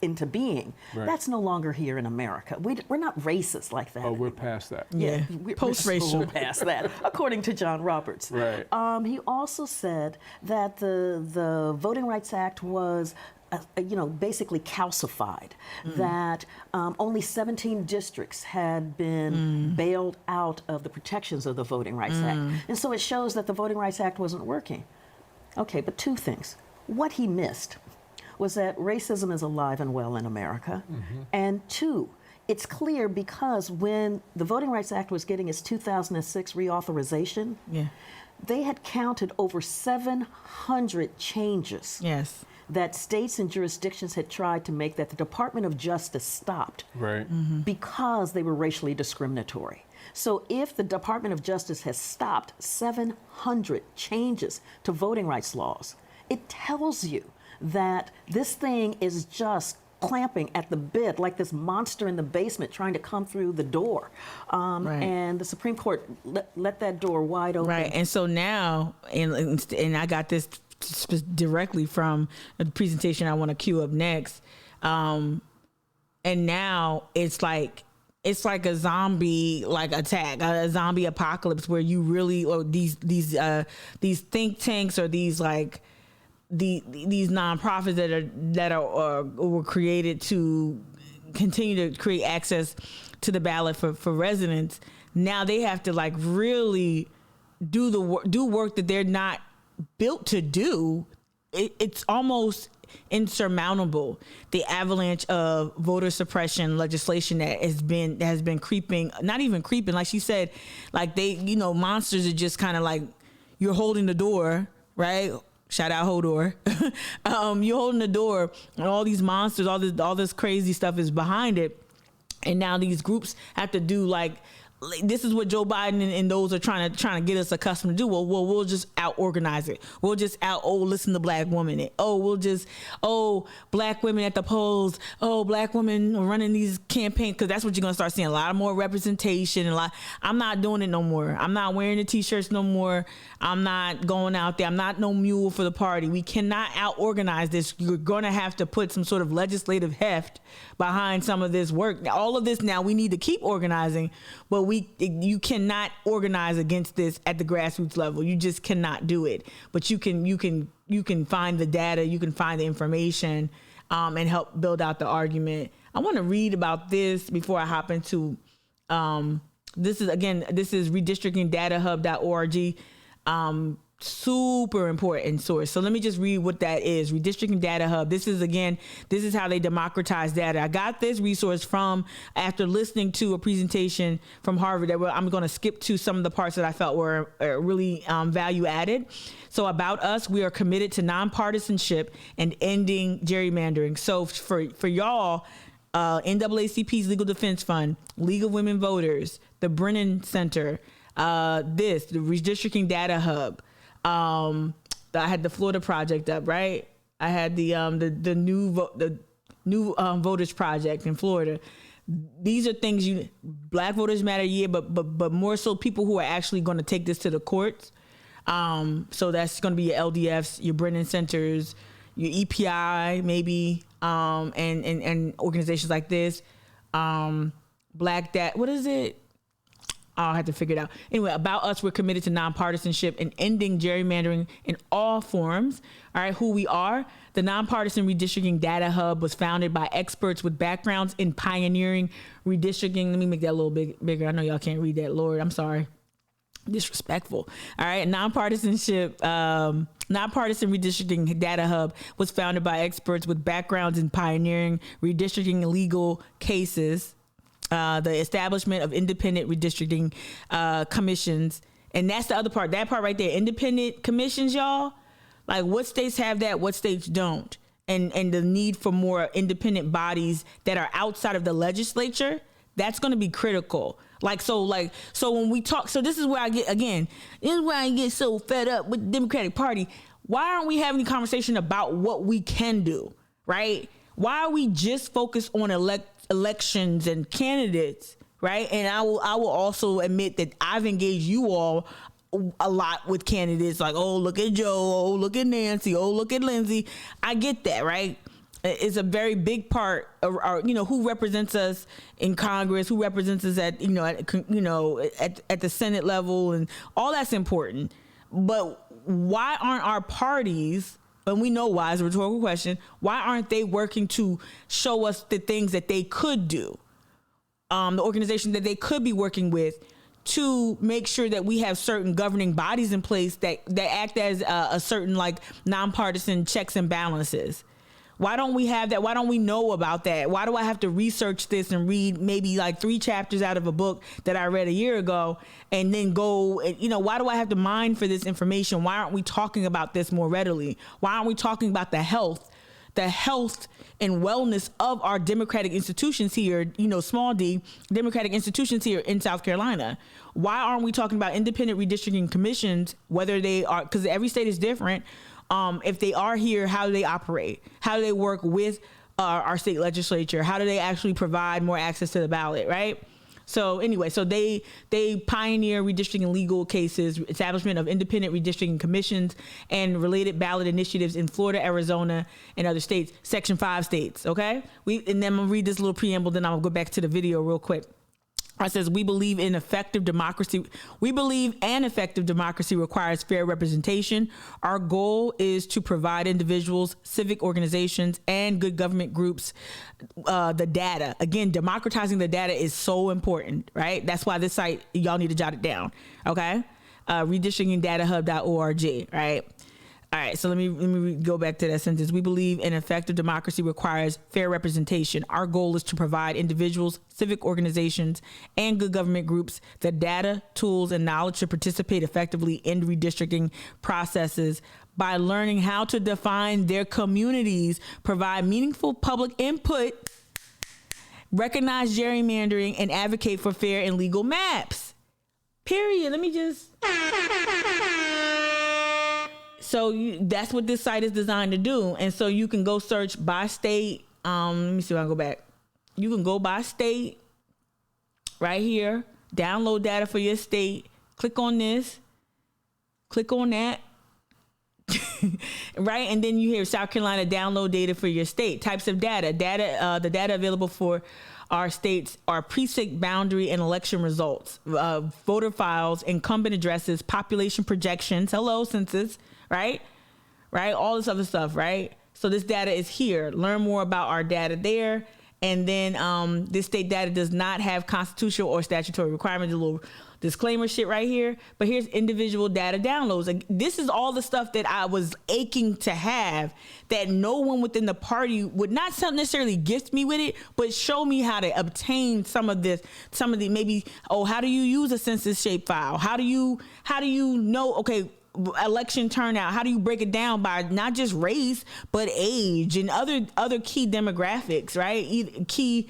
into being, that's no longer here in America. We're not racist like that. Oh, we're past that. Yeah, post-racial. We're so past that, according to John Roberts. Right. He also said that the Voting Rights Act was basically calcified, that only 17 districts had been bailed out of the protections of the Voting Rights Act. And so it shows that the Voting Rights Act wasn't working. Okay, but two things. What he missed was that racism is alive and well in America. And two, it's clear because when the Voting Rights Act was getting its 2006 reauthorization, they had counted over 700 changes. Yes. That states and jurisdictions had tried to make that the Department of Justice stopped because they were racially discriminatory. So if the Department of Justice has stopped 700 changes to voting rights laws, it tells you that this thing is just clamping at the bit like this monster in the basement trying to come through the door. And the Supreme Court let that door wide open. Right, and so now, and I got this directly from a presentation I want to queue up next. And now it's like a zombie attack, a zombie apocalypse where you really, or these think tanks or these nonprofits that were created to continue to create access to the ballot for residents. Now they have to really do work that they're not built to do. It's almost insurmountable, the avalanche of voter suppression legislation that has been creeping, not even creeping, like she said, like they, monsters are just kind of like, you're holding the door, right? Shout out Hodor. You're holding the door, and all these monsters, all this crazy stuff is behind it, and now these groups have to do like this is what Joe Biden and those are trying to get us accustomed to do. Well, we'll just out organize it. We'll just listen to black women. Black women at the polls. Black women running these campaigns, because that's what you're gonna start seeing. A lot more representation. I'm not doing it no more. I'm not wearing the t-shirts no more. I'm not going out there. I'm not no mule for the party. We cannot out organize this. You're gonna have to put some sort of legislative heft behind some of this work. All of this now we need to keep organizing, but you cannot organize against this at the grassroots level. You just cannot do it. But you can find the data, you can find the information, and help build out the argument. I want to read about this before I hop into this is redistrictingdatahub.org. Super important source. So let me just read what that is. Redistricting Data Hub. This is how they democratize data. I got this resource after listening to a presentation from Harvard that I'm going to skip to some of the parts that I felt were really value added. So about us, we are committed to nonpartisanship and ending gerrymandering. So for y'all, NAACP's Legal Defense Fund, League of Women Voters, the Brennan Center, the Redistricting Data Hub. I had the Florida Project up, right? I had the new Voters Project in Florida. These are things Black Voters Matter, but more so people who are actually going to take this to the courts. So that's going to be your LDFs, your Brennan Centers, your EPI, maybe, and organizations like this. What is it? I'll have to figure it out. Anyway, about us, we're committed to nonpartisanship and ending gerrymandering in all forms. All right, who we are. The Nonpartisan Redistricting Data Hub was founded by experts with backgrounds in pioneering redistricting. Let me make that a little bigger. I know y'all can't read that. Lord, I'm sorry. Disrespectful. All right, Nonpartisan Redistricting Data Hub was founded by experts with backgrounds in pioneering redistricting legal cases. The establishment of independent redistricting commissions. And that's the other part. That part right there, independent commissions, y'all. Like, what states have that, what states don't. And the need for more independent bodies that are outside of the legislature, that's going to be critical. So when we talk, so this is where I get so fed up with the Democratic Party. Why aren't we having a conversation about what we can do, right? Why are we just focused on elections and candidates, right? And I will also admit that I've engaged you all a lot with candidates, like, oh, look at Joe, oh, look at Nancy, oh, look at Lindsay. I get that, right? It's a very big part of our, who represents us in Congress, who represents us at the Senate level, and all that's important. But why aren't our parties, and we know why, it's a rhetorical question, why aren't they working to show us the things that they could do, the organization that they could be working with to make sure that we have certain governing bodies in place that act as a certain nonpartisan checks and balances? Why don't we have that? Why don't we know about that? Why do I have to research this and read maybe 3 chapters out of a book that I read a year ago and then go, why do I have to mine for this information? Why aren't we talking about this more readily? Why aren't we talking about the health and wellness of our democratic institutions here, small d, democratic institutions here in South Carolina? Why aren't we talking about independent redistricting commissions, whether they are, because every state is different. If they are here, how do they operate? How do they work with our state legislature? How do they actually provide more access to the ballot, right? So anyway, they pioneer redistricting legal cases, establishment of independent redistricting commissions, and related ballot initiatives in Florida, Arizona, and other states, Section 5 states, okay? And then I'm gonna read this little preamble, then I'll go back to the video real quick. It says, we believe an effective democracy requires fair representation. Our goal is to provide individuals, civic organizations, and good government groups the data. Again, democratizing the data is so important, right? That's why this site, y'all need to jot it down, okay? Redistrictingdatahub.org, right? All right, so let me go back to that sentence. We believe an effective democracy requires fair representation. Our goal is to provide individuals, civic organizations, and good government groups the data, tools, and knowledge to participate effectively in redistricting processes by learning how to define their communities, provide meaningful public input, recognize gerrymandering, and advocate for fair and legal maps. Period. Let me just... So that's what this site is designed to do. And so you can go search by state. Let me see if I can go back. You can go by state right here, download data for your state, click on this, click on that, right? And then you hear South Carolina, download data for your state. Types of data. The data available for our states are precinct boundary and election results, voter files, incumbent addresses, population projections, hello, census, right? All this other stuff, right? So this data is here. Learn more about our data there. And then this state data does not have constitutional or statutory requirements. A little disclaimer shit right here. But here's individual data downloads. Like, this is all the stuff that I was aching to have, that no one within the party would not necessarily gift me with it, but show me how to obtain some of the maybe, how do you use a census shape file? How do you know, okay, election turnout, how do you break it down by not just race but age and other key demographics, right? Key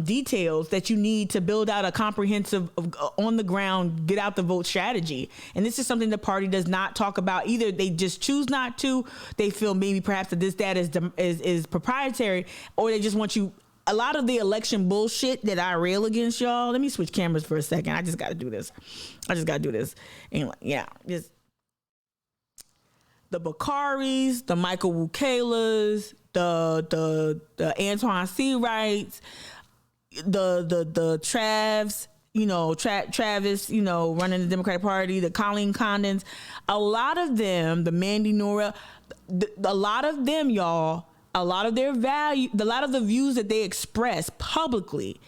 details that you need to build out a comprehensive on the ground get out the vote strategy. And this is something the party does not talk about. Either they just choose not to, they feel maybe perhaps that this data is proprietary, or they just want you. A lot of the election bullshit that I rail against, y'all. Let me switch cameras for a second. I just got to do this. And just the Bakaris, the Michael Wukalas, the Antoine C. Wrights, the Travs, Travis, running the Democratic Party, the Colleen Condons, a lot of them, the Mandy Norrell, a lot of them, y'all, a lot of their value, a lot of the views that they express publicly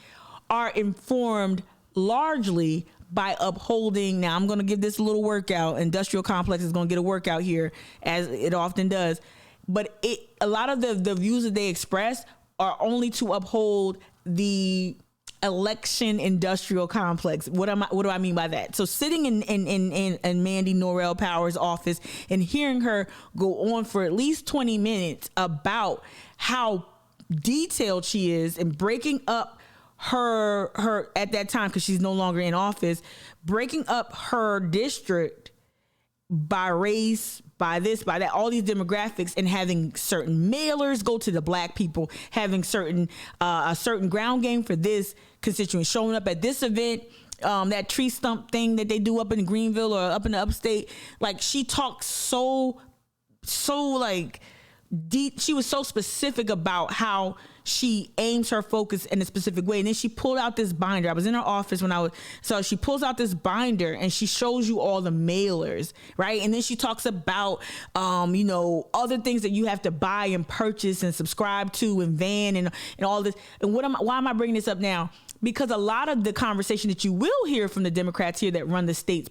are informed largely by upholding. Now I'm going to give this a little workout. Industrial complex is going to get a workout here, as it often does. But a lot of the views that they express are only to uphold the election industrial complex. What do I mean by that? So sitting in Mandy Norrell Power's office and hearing her go on for at least 20 minutes about how detailed she is and breaking up her at that time, because she's no longer in office, breaking up her district by race, by this, by that, all these demographics, and having certain mailers go to the black people, having a certain ground game for this constituent, showing up at this event, that tree stump thing that they do up in Greenville or up in the upstate. Like, she talks so like deep. She was so specific about how she aims her focus in a specific way. And then she pulled out this binder. I was in her office so she pulls out this binder and she shows you all the mailers, right? And then she talks about, other things that you have to buy and purchase and subscribe to and van and all this. And why am I bringing this up now? Because a lot of the conversation that you will hear from the Democrats here that run the state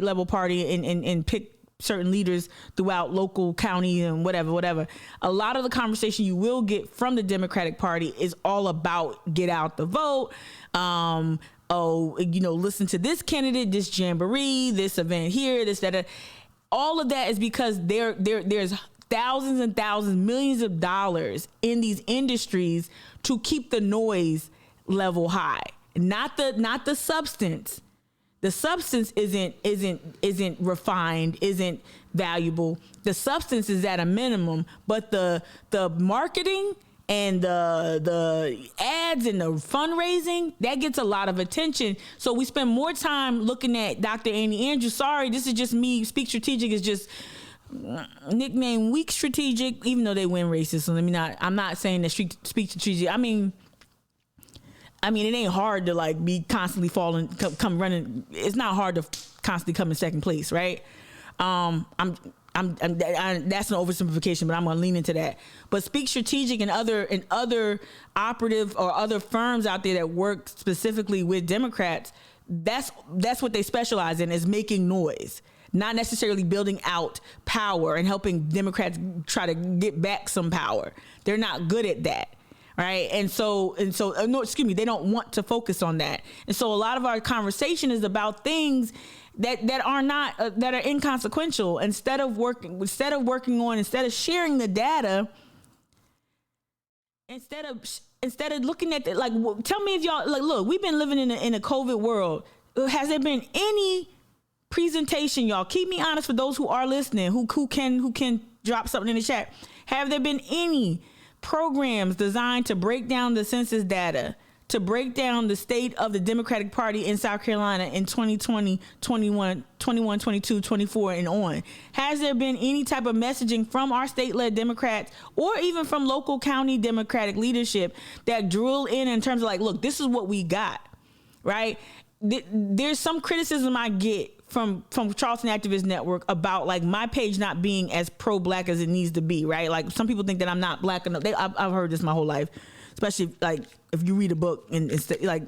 level party and pick certain leaders throughout local, county, and whatever. A lot of the conversation you will get from the Democratic Party is all about get out the vote. Listen to this candidate, this jamboree, this event here, this, that. All of that is because there's thousands and thousands, millions of dollars in these industries to keep the noise level high, not the substance. The substance isn't refined, isn't valuable. The substance is at a minimum, but the marketing and the ads and the fundraising, that gets a lot of attention. So we spend more time looking at Dr. Annie Andrews. Sorry, this is just me. Speak Strategic is just nickname Weak Strategic, even though they win races. So I'm not saying that Speak Strategic. I mean, it ain't hard to like be constantly come running. It's not hard to constantly come in second place, right? That's an oversimplification, but I'm gonna lean into that. But Speak Strategic and other operative or other firms out there that work specifically with Democrats, that's what they specialize in, is making noise, not necessarily building out power and helping Democrats try to get back some power. They're not good at that. Right. They don't want to focus on that. And so a lot of our conversation is about things that are inconsequential. Instead of sharing the data, instead of looking at like, tell me if y'all like, look, we've been living in a COVID world. Has there been any presentation, y'all? Keep me honest for those who are listening, who can drop something in the chat. Have there been any programs designed to break down the census data, to break down the state of the Democratic Party in South Carolina in 2020, 21, 22, 24, and on? Has there been any type of messaging from our state-led Democrats or even from local county Democratic leadership that drill in terms of like, look, this is what we got, right? There's some criticism I get from Charleston Activist Network about like my page not being as pro-black as it needs to be, right? Like some people think that I'm not black enough. I've heard this my whole life, especially like if you read a book and it's like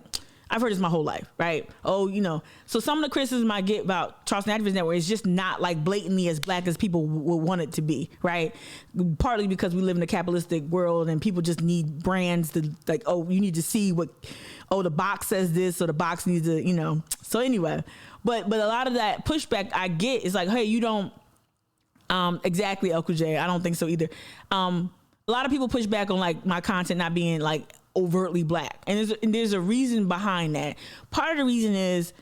I've heard this my whole life, right? Oh, you know. So some of the criticism I get about Charleston Activist Network is just not like blatantly as black as people would want it to be, right? Partly because we live in a capitalistic world and people just need brands to like, oh, you need to see what, oh, the box says this, so the box needs to, you know. So anyway, but a lot of that pushback I get is like, hey, you don't, exactly, LQJ, I don't think so either. A lot of people push back on like my content not being like overtly black, and there's a reason behind that. Part of the reason is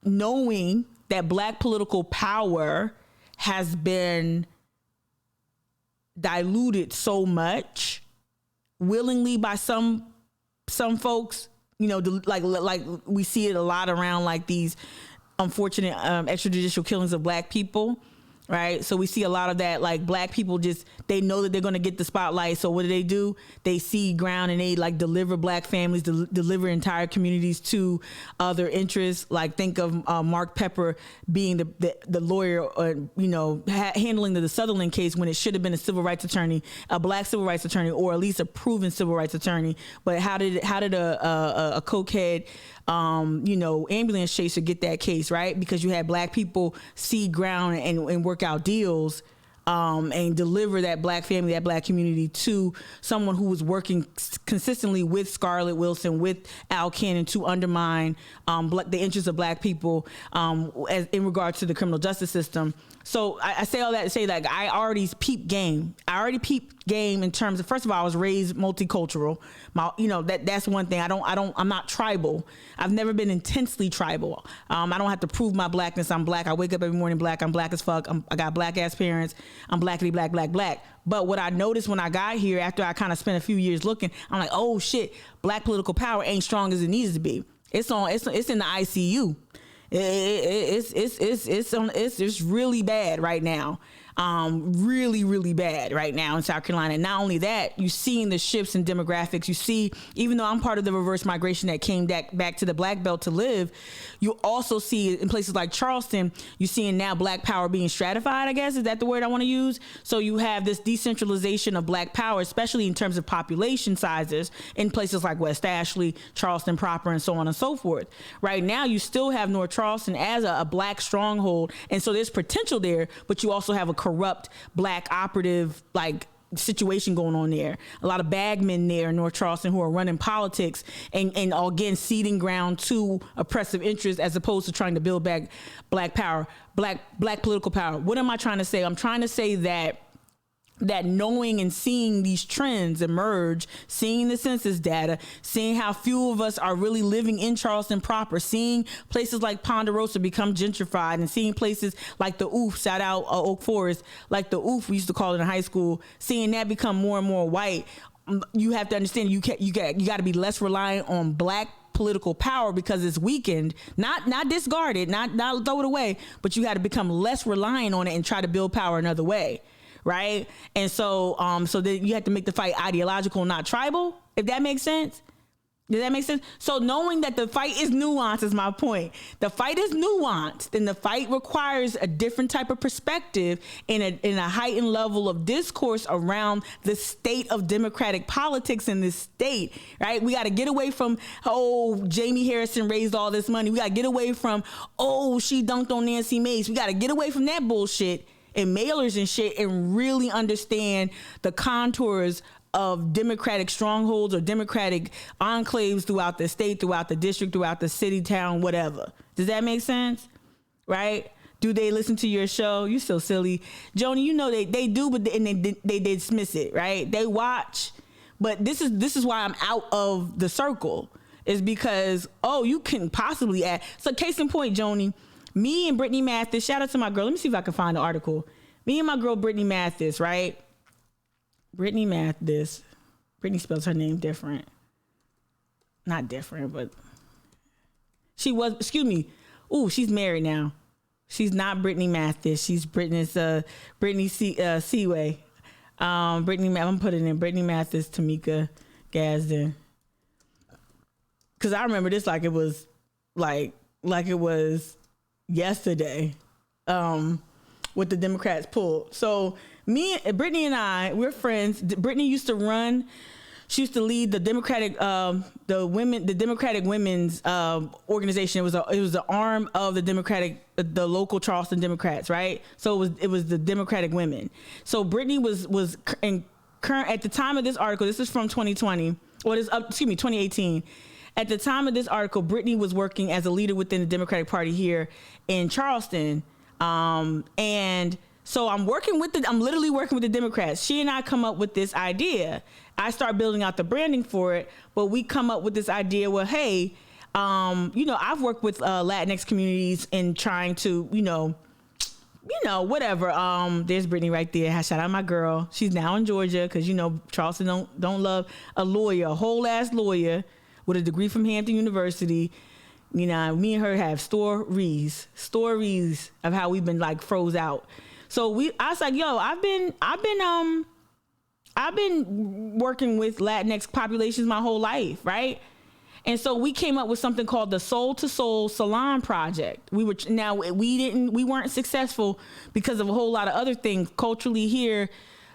knowing that black political power has been diluted so much willingly by some folks, you know, like we see it a lot around like these unfortunate extrajudicial killings of black people. Right. So we see a lot of that, like black people just, they know that they're going to get the spotlight. So what do? They see ground and they like deliver black families, deliver entire communities to other interests. Like think of Mark Pepper being the lawyer, you know, handling the Sutherland case when it should have been a civil rights attorney, a black civil rights attorney, or at least a proven civil rights attorney. But how did a cokehead, you know, ambulance chaser get that case, right? Because you had black people see ground and work out deals and deliver that black family, that black community to someone who was working consistently with Scarlett Wilson, with Al Cannon to undermine the interests of black people as in regards to the criminal justice system. So I say all that to say like I already peeped game. In terms of, first of all, I was raised multicultural. You know, that's one thing. I'm not tribal. I've never been intensely tribal. I don't have to prove my blackness. I'm black. I wake up every morning black. I'm black as fuck. I got black ass parents. I'm blackity black, black, black. But what I noticed when I got here, after I kind of spent a few years looking, I'm like, oh shit, black political power ain't strong as it needs to be. It's in the ICU. It's really bad right now. Really, really bad right now in South Carolina. And not only that, you're seeing the shifts in demographics. You see, even though I'm part of the reverse migration that came back to the Black Belt to live, you also see in places like Charleston, you're seeing now black power being stratified, I guess. Is that the word I want to use? So you have this decentralization of black power, especially in terms of population sizes in places like West Ashley, Charleston proper, and so on and so forth. Right now, you still have North Charleston as a black stronghold. And so there's potential there, but you also have a corrupt black operative like situation going on there. A lot of bagmen there in North Charleston who are running politics and again ceding ground to oppressive interests as opposed to trying to build back black power, black political power. What am I trying to say? I'm trying to say that knowing and seeing these trends emerge, seeing the census data, seeing how few of us are really living in Charleston proper, seeing places like Ponderosa become gentrified, and seeing places like the OOF, shout out Oak Forest, like the OOF we used to call it in high school, seeing that become more and more white, you have to understand you got to be less reliant on black political power because it's weakened, not discarded, not throw it away, but you got to become less reliant on it and try to build power another way. Right. And so then you have to make the fight ideological, not tribal, if that makes sense. Does that make sense? So knowing that the fight is nuanced is my point. The fight is nuanced, and the fight requires a different type of perspective in a heightened level of discourse around the state of democratic politics in this state, right? We got to get away from, oh, Jamie Harrison raised all this money. We got to get away from, oh, she dunked on Nancy Mace. We got to get away from that bullshit and mailers and shit and really understand the contours of democratic strongholds or democratic enclaves throughout the state, throughout the district, throughout the city, town, whatever. Does that make sense? Right? Do they listen to your show? You so silly. Joni, you know they do, but they dismiss it, right? They watch But this is why I'm out of the circle, is because, you can possibly add. So case in point, Joni, me and Brittany Mathis, shout out to my girl. Let me see if I can find the article. Me and my girl, Brittany Mathis, right? Brittany Mathis. Brittany spells her name different. Not different, but she was, she's married now. She's not Brittany Mathis. She's Brittany Seaway. I'm putting in Brittany Mathis, Tamika Gadsden. Cause I remember this like it was like it was yesterday, with the Democrats pulled. So Brittany and I, we're friends. Brittany used to lead the Democratic, the Democratic Women's organization. It was an arm of the local Charleston Democrats, right? So it was the Democratic Women. So Brittany was in current at the time of this article. This is from 2020, or 2018. At the time of this article, Brittany was working as a leader within the Democratic Party here in Charleston, and so I'm literally working with the Democrats. She and I come up with this idea. I start building out the branding for it, but we come up with this idea where, hey, I've worked with Latinx communities in trying to, whatever. There's Brittany right there. Shout out my girl. She's now in Georgia because, Charleston don't love a lawyer, a whole ass lawyer with a degree from Hampton University. Me and her have stories of how we've been like froze out. So I was like, I've been working with Latinx populations my whole life, right? And so we came up with something called the Soul to Soul Salon Project. We weren't successful because of a whole lot of other things culturally here.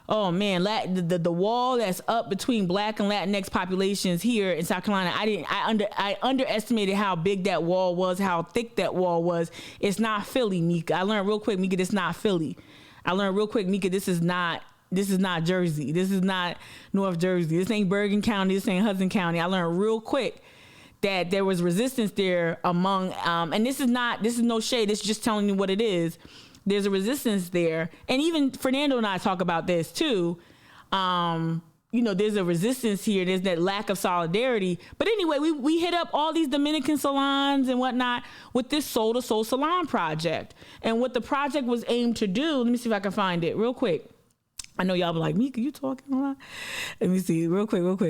Oh man, the wall that's up between Black and Latinx populations here in South Carolina, I underestimated how big that wall was, how thick that wall was. It's not Philly, Mika. I learned real quick, Mika, this is not Philly. I learned real quick, Mika, this is not Jersey. This is not North Jersey. This ain't Bergen County. This ain't Hudson County. I learned real quick that there was resistance there among, and this is no shade. It's just telling you what it is. There's a resistance there. And even Fernando and I talk about this too. There's a resistance here. There's that lack of solidarity. But anyway, we hit up all these Dominican salons and whatnot with this Soul to Soul Salon Project. And what the project was aimed to do, let me see if I can find it real quick. I know y'all be like, Mika, you talking a lot. Let me see real quick. Let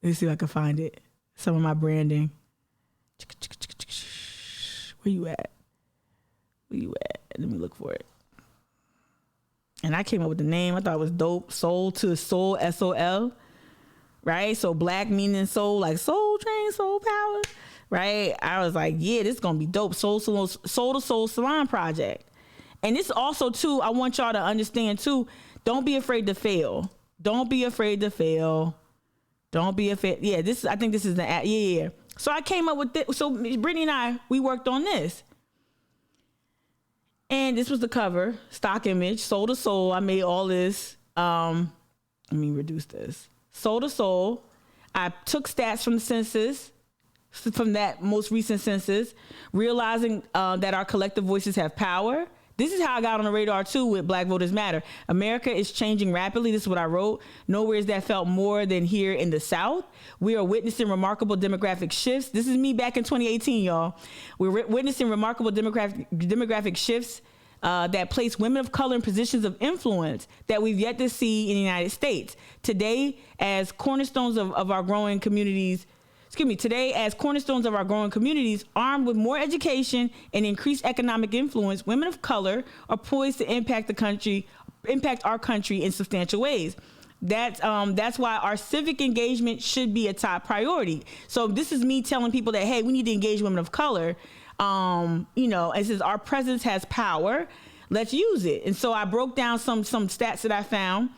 me see if I can find it. Some of my branding. Where you at? Let me look for it. And I came up with the name. I thought it was dope. Soul to Soul, SOL. Right? So Black meaning soul, like Soul Train, Soul Power. Right? I was like, yeah, this is going to be dope. Soul to Soul Salon Project. And this also, too, I want y'all to understand, too, don't be afraid to fail. Don't be afraid to fail. Don't be afraid. Yeah, I think this is the, yeah. So I came up with this. So Brittany and I, we worked on this. And this was the cover, stock image, Soul to Soul. I made all this. Let me reduce this. Soul to Soul. I took stats from the census, from that most recent census, realizing that our collective voices have power. This is how I got on the radar, too, with Black Voters Matter. America is changing rapidly. This is what I wrote. Nowhere is that felt more than here in the South. We are witnessing remarkable demographic shifts. This is me back in 2018, y'all. We're witnessing remarkable demographic shifts that place women of color in positions of influence that we've yet to see in the United States. Today, as cornerstones of our growing communities, armed with more education and increased economic influence, women of color are poised to impact our country in substantial ways. That's why our civic engagement should be a top priority. So this is me telling people that, hey, we need to engage women of color. It says our presence has power. Let's use it. And so I broke down some stats that I found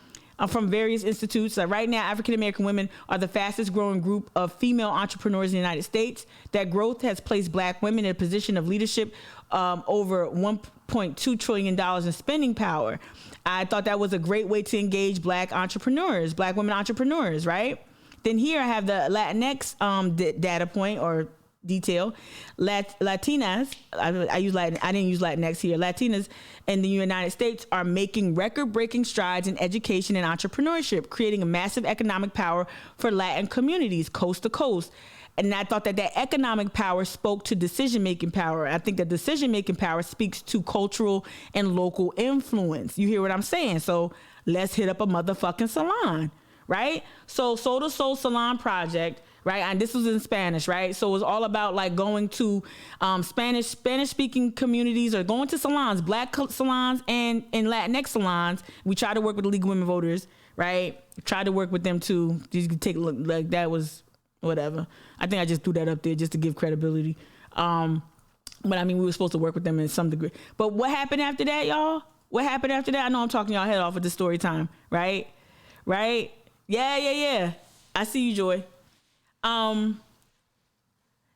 from various institutes. Right now, African-American women are the fastest growing group of female entrepreneurs in the United States. That growth has placed Black women in a position of leadership, over $1.2 trillion in spending power. I thought that was a great way to engage Black women entrepreneurs, right? Then here I have the Latinx data point, or detail. Latinas, I use Latin, I didn't use Latinx here. Latinas in the United States are making record-breaking strides in education and entrepreneurship, creating a massive economic power for Latin communities coast to coast. And I thought that economic power spoke to decision-making power. I think that decision-making power speaks to cultural and local influence. You hear what I'm saying? So let's hit up a motherfucking salon, right? So Soul to Soul Salon Project, right? And this was in Spanish, right? So it was all about like going to Spanish-speaking communities or going to salons, Black salons and Latinx salons. We tried to work with the League of Women Voters, right? Tried to work with them too. You could take a look, like that was whatever. I think I just threw that up there just to give credibility. But I mean, we were supposed to work with them in some degree. But what happened after that, y'all? What happened after that? I know I'm talking y'all head off with the story time, right? Right? Yeah. I see you, Joy.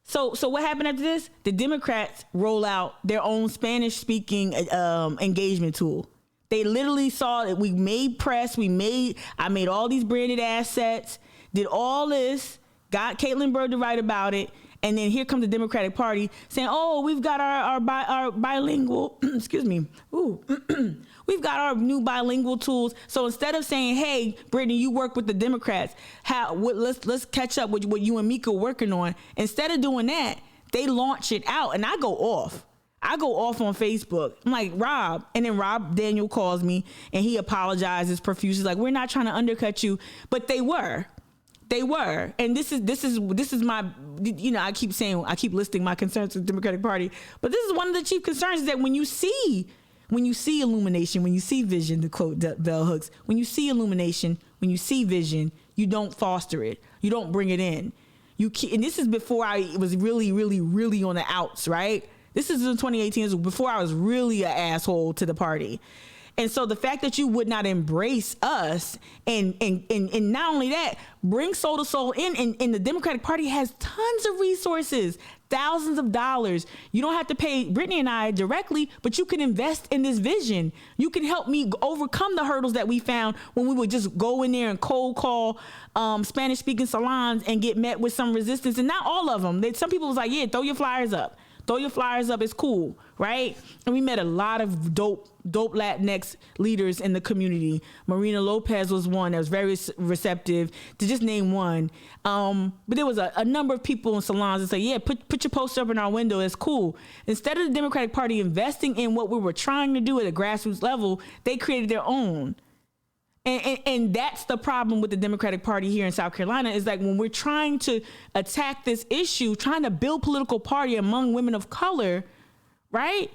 So what happened after this? The Democrats roll out their own Spanish-speaking engagement tool. They literally saw that we made press. I made all these branded assets, did all this, got Caitlin Bird to write about it, and then here comes the Democratic Party saying, "Oh, we've got our bilingual, excuse me, we've got our new bilingual tools." So instead of saying, "Hey, Brittany, you work with the Democrats, let's catch up with what you and Mika are working on," instead of doing that, they launch it out, and I go off on Facebook. I'm like, Rob, and then Rob Daniel calls me and he apologizes profusely, like, "We're not trying to undercut you," but they were. And this is my, I keep listing my concerns with the Democratic Party, but this is one of the chief concerns, is that when you see illumination, when you see vision, to quote Bell Hooks, when you see illumination, when you see vision, you don't foster it. You don't bring it in. And this is before I was really, really, really on the outs, right? This is in 2018, this was before I was really an asshole to the party. And so the fact that you would not embrace us and not only that, bring Soul to Soul in, and the Democratic Party has tons of resources, thousands of dollars. You don't have to pay Brittany and I directly, but you can invest in this vision. You can help me overcome the hurdles that we found when we would just go in there and cold call Spanish-speaking salons and get met with some resistance. And not all of them. Some people was like, "Yeah, throw your flyers up. Throw your flyers up, it's cool," right? And we met a lot of dope Latinx leaders in the community. Marina Lopez was one that was very receptive, to just name one. But there was a number of people in salons that say, "Yeah, put your poster up in our window, it's cool." Instead of the Democratic Party investing in what we were trying to do at a grassroots level, they created their own. And that's the problem with the Democratic Party here in South Carolina, is like when we're trying to attack this issue, trying to build political party among women of color, right?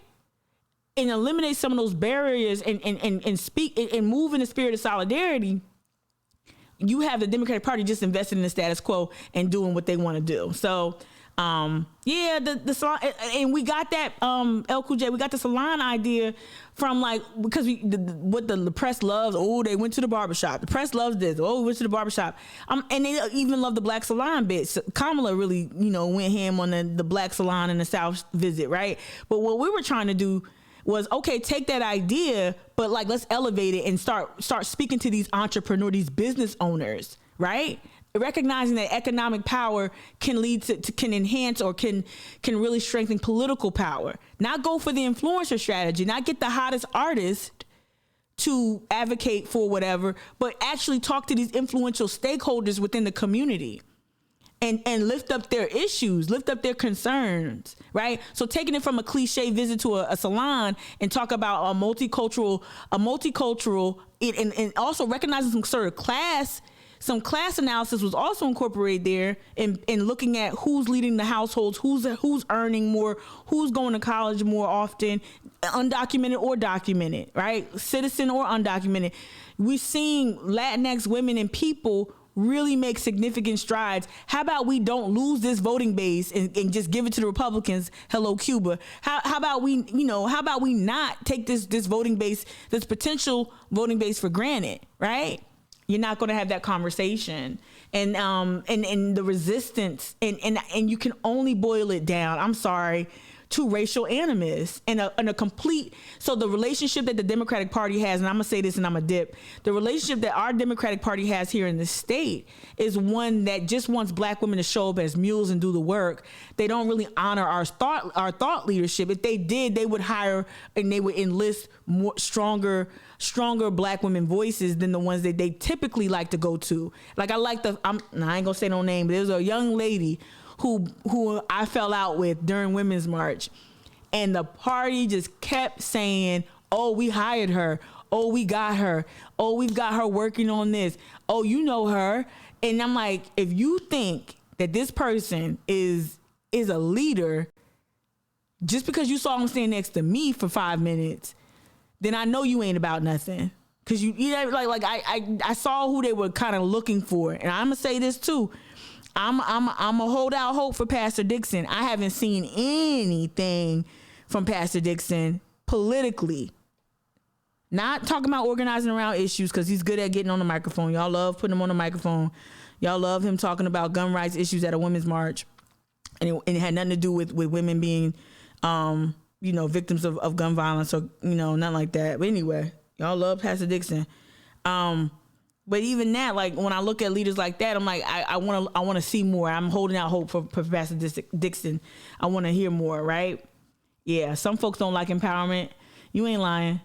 And eliminate some of those barriers and speak and move in the spirit of solidarity, you have the Democratic Party just invested in the status quo and doing what they want to do. So the salon, and we got that El Cool J, we got the salon idea from because what the press loves. Oh, they went to the barbershop. The press loves this. Oh, we went to the barbershop. And they even love the black salon bits. Kamala really, went ham on the black salon in the South visit, right? But what we were trying to do was, okay, take that idea, but let's elevate it and start speaking to these entrepreneurs, these business owners, right? Recognizing that economic power can lead can enhance or can really strengthen political power. Not go for the influencer strategy, not get the hottest artist to advocate for whatever, but actually talk to these influential stakeholders within the community and lift up their issues, lift up their concerns, right? So taking it from a cliche visit to a salon and talk about a multicultural, and also recognizing some sort of class. Some class analysis was also incorporated there in looking at who's leading the households, who's earning more, who's going to college more often, undocumented or documented, right? Citizen or undocumented. We're seeing Latinx women and people really make significant strides. How about we don't lose this voting base and just give it to the Republicans? Hello, Cuba. How about we not take this voting base, this potential voting base for granted, right? You're not going to have that conversation, and the resistance, and you can only boil it down, I'm sorry, to racial animus and a complete. So the relationship that the Democratic Party has, and I'm gonna say this and I'm gonna dip, the relationship that our Democratic Party has here in the state is one that just wants black women to show up as mules and do the work. They don't really honor our thought leadership. If they did, they would hire and they would enlist more stronger black women voices than the ones that they typically like to go to. Like I ain't gonna say no name, but there was a young lady who I fell out with during Women's March, and the party just kept saying, oh, we hired her, oh, we got her, oh, we've got her working on this, oh, you know her. And I'm like, if you think that this person is a leader just because you saw him stand next to me for 5 minutes, then I know you ain't about nothing. Cause I saw who they were kind of looking for. And I'm gonna say this too. I'm a hold out hope for Pastor Dixon. I haven't seen anything from Pastor Dixon politically. Not talking about organizing around issues, because he's good at getting on the microphone. Y'all love putting him on the microphone. Y'all love him talking about gun rights issues at a women's march. And it had nothing to do with women being, victims of gun violence or, nothing like that. But anyway, y'all love Pastor Dixon. But even that, like when I look at leaders like that, I'm like, I want to see more. I'm holding out hope for Pastor Dixon. I want to hear more, right? Yeah, some folks don't like empowerment. You ain't lying.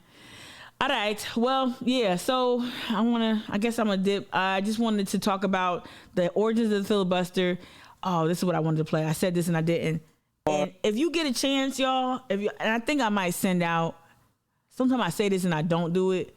All right. Well, yeah. So I guess I'm a dip. I just wanted to talk about the origins of the filibuster. Oh, this is what I wanted to play. I said this and I didn't. And if you get a chance, y'all, and I think I might send out, sometimes I say this and I don't do it.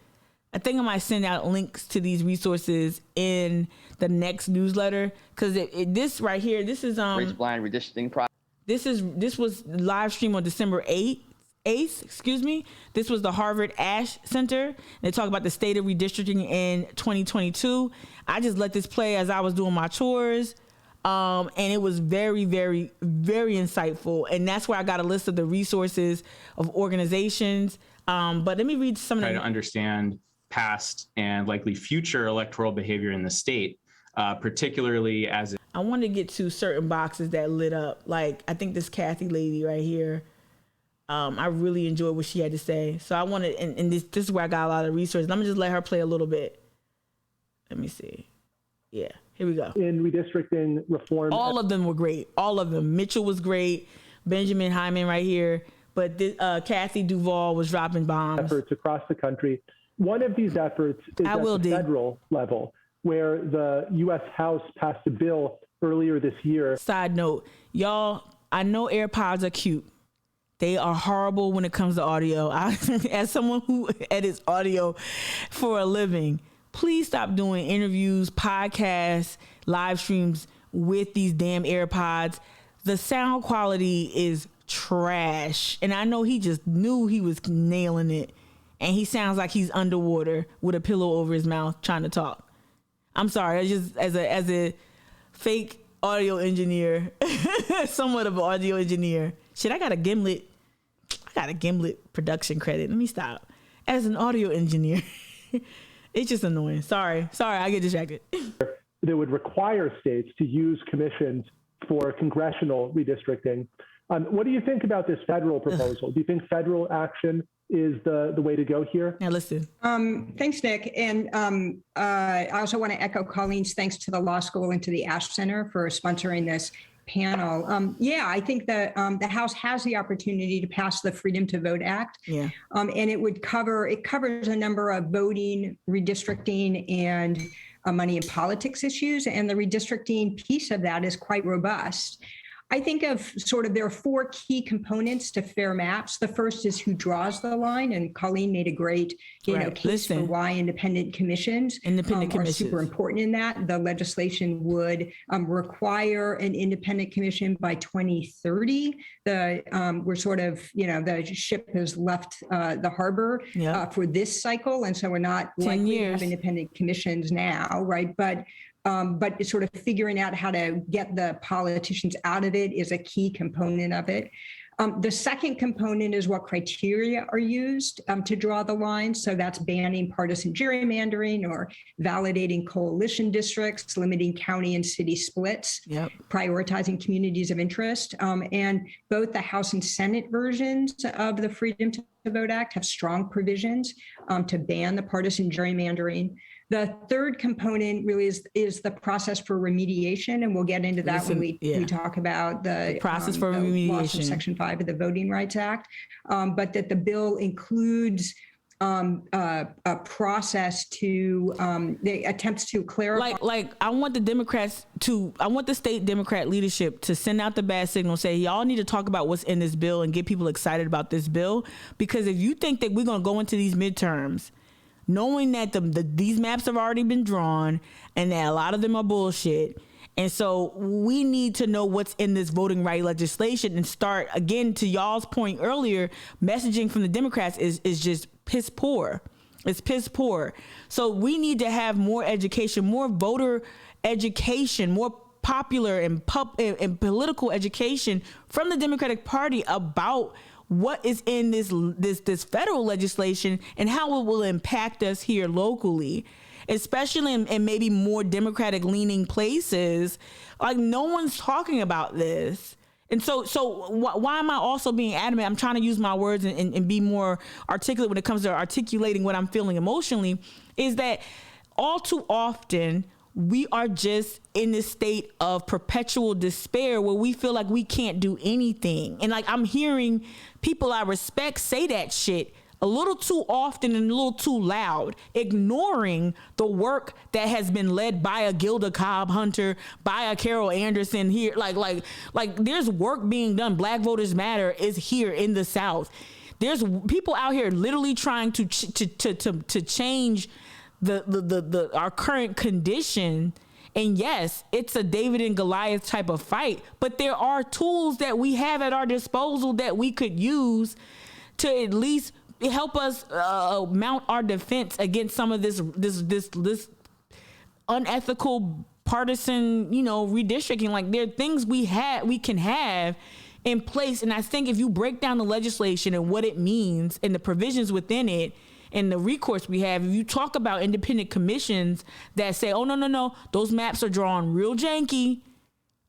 I think I might send out links to these resources in the next newsletter, because this right here, this is race-blind redistricting process. This was live stream on December 8th. This was the Harvard Ash Center. They talk about the state of redistricting in 2022. I just let this play as I was doing my chores. And it was very, very, very insightful. And that's where I got a list of the resources of organizations. But let me read some of them. Try to understand past and likely future electoral behavior in the state, particularly as I want to get to certain boxes that lit up. Like, I think this Kathy lady right here, I really enjoyed what she had to say. So I want to, and this is where I got a lot of resources. Let me just let her play a little bit. Let me see. Yeah, here we go. In redistricting reform. All of them were great. All of them. Mitchell was great. Benjamin Hyman right here. But this, Kathy Duvall was dropping bombs. Efforts across the country. One of these efforts is at the federal level, where the U.S. House passed a bill earlier this year. Side note, y'all, I know AirPods are cute. They are horrible when it comes to audio. As someone who edits audio for a living, please stop doing interviews, podcasts, live streams with these damn AirPods. The sound quality is trash. And I know he just knew he was nailing it. And he sounds like he's underwater with a pillow over his mouth trying to talk. I'm sorry. I just, as a fake audio engineer, somewhat of an audio engineer. Shit, I got a Gimlet production credit. Let me stop. As an audio engineer, it's just annoying. Sorry, I get distracted. That would require states to use commissions for congressional redistricting. What do you think about this federal proposal? Do you think federal action is the way to go here? Now listen. Thanks, Nick. And I also want to echo Colleen's thanks to the law school and to the Ash Center for sponsoring this panel. I think that the House has the opportunity to pass the Freedom to Vote Act. Yeah. And it covers a number of voting, redistricting, and money and politics issues. And the redistricting piece of that is quite robust. I think of there are four key components to fair maps. The first is who draws the line, and Colleen made a great, case for why independent commissions are super important in that. The legislation would require an independent commission by 2030. We're the ship has left the harbor for this cycle, and so we're not likely to have independent commissions now, right? But figuring out how to get the politicians out of it is a key component of it. The second component is what criteria are used to draw the line. So that's banning partisan gerrymandering or validating coalition districts, limiting county and city splits, prioritizing communities of interest. And both the House and Senate versions of the Freedom to Vote Act have strong provisions to ban the partisan gerrymandering. The third component really is the process for remediation, and we'll get into that when we talk about the process for remediation. Loss of Section 5 of the Voting Rights Act, but that the bill includes a process to the attempts to clarify. Like I want the state Democrat leadership to send out the bad signal, say y'all need to talk about what's in this bill and get people excited about this bill, because if you think that we're going to go into these midterms knowing that these maps have already been drawn and that a lot of them are bullshit. And so we need to know what's in this voting right legislation and start, again, to y'all's point earlier, messaging from the Democrats is just piss poor. It's piss poor. So we need to have more education, more voter education, more popular and political education from the Democratic Party about what is in this federal legislation and how it will impact us here locally, especially in maybe more Democratic leaning places. Like, no one's talking about this. And so why am I also being adamant? I'm trying to use my words and be more articulate when it comes to articulating what I'm feeling emotionally, is that all too often we are just in this state of perpetual despair where we feel like we can't do anything. And like, I'm hearing people I respect say that shit a little too often and a little too loud, ignoring the work that has been led by a Gilda Cobb Hunter, by a Carol Anderson here. Like there's work being done. Black Voters Matter is here in the South. There's people out here literally trying to change our current condition. And yes, it's a David and Goliath type of fight, but there are tools that we have at our disposal that we could use to at least help us mount our defense against some of this unethical partisan, redistricting. Like, there are things we can have in place. And I think if you break down the legislation and what it means and the provisions within it, and the recourse we have, if you talk about independent commissions that say, oh, no, those maps are drawn real janky.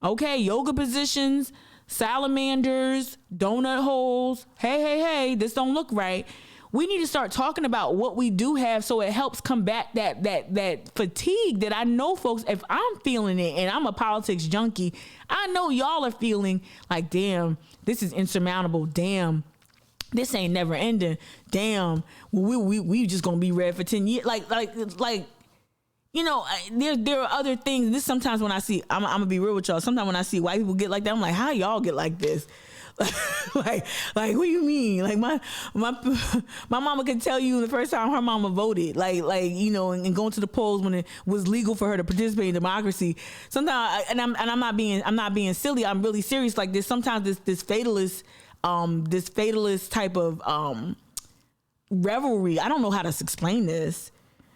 Okay, yoga positions, salamanders, donut holes. Hey, this don't look right. We need to start talking about what we do have so it helps combat that fatigue that I know, folks, if I'm feeling it, and I'm a politics junkie, I know y'all are feeling like, damn, this is insurmountable. Damn, this ain't never ending. Damn, we just gonna be red for 10 years. Like, there are other things. This sometimes when I see, I'm gonna be real with y'all. Sometimes when I see white people get like that, I'm like, how y'all get like this? like, what do you mean? Like, my mama could tell you the first time her mama voted, and going to the polls when it was legal for her to participate in democracy. Sometimes, I'm not being silly. I'm really serious. Like, there's sometimes this fatalist type of revelry. I don't know how to explain this,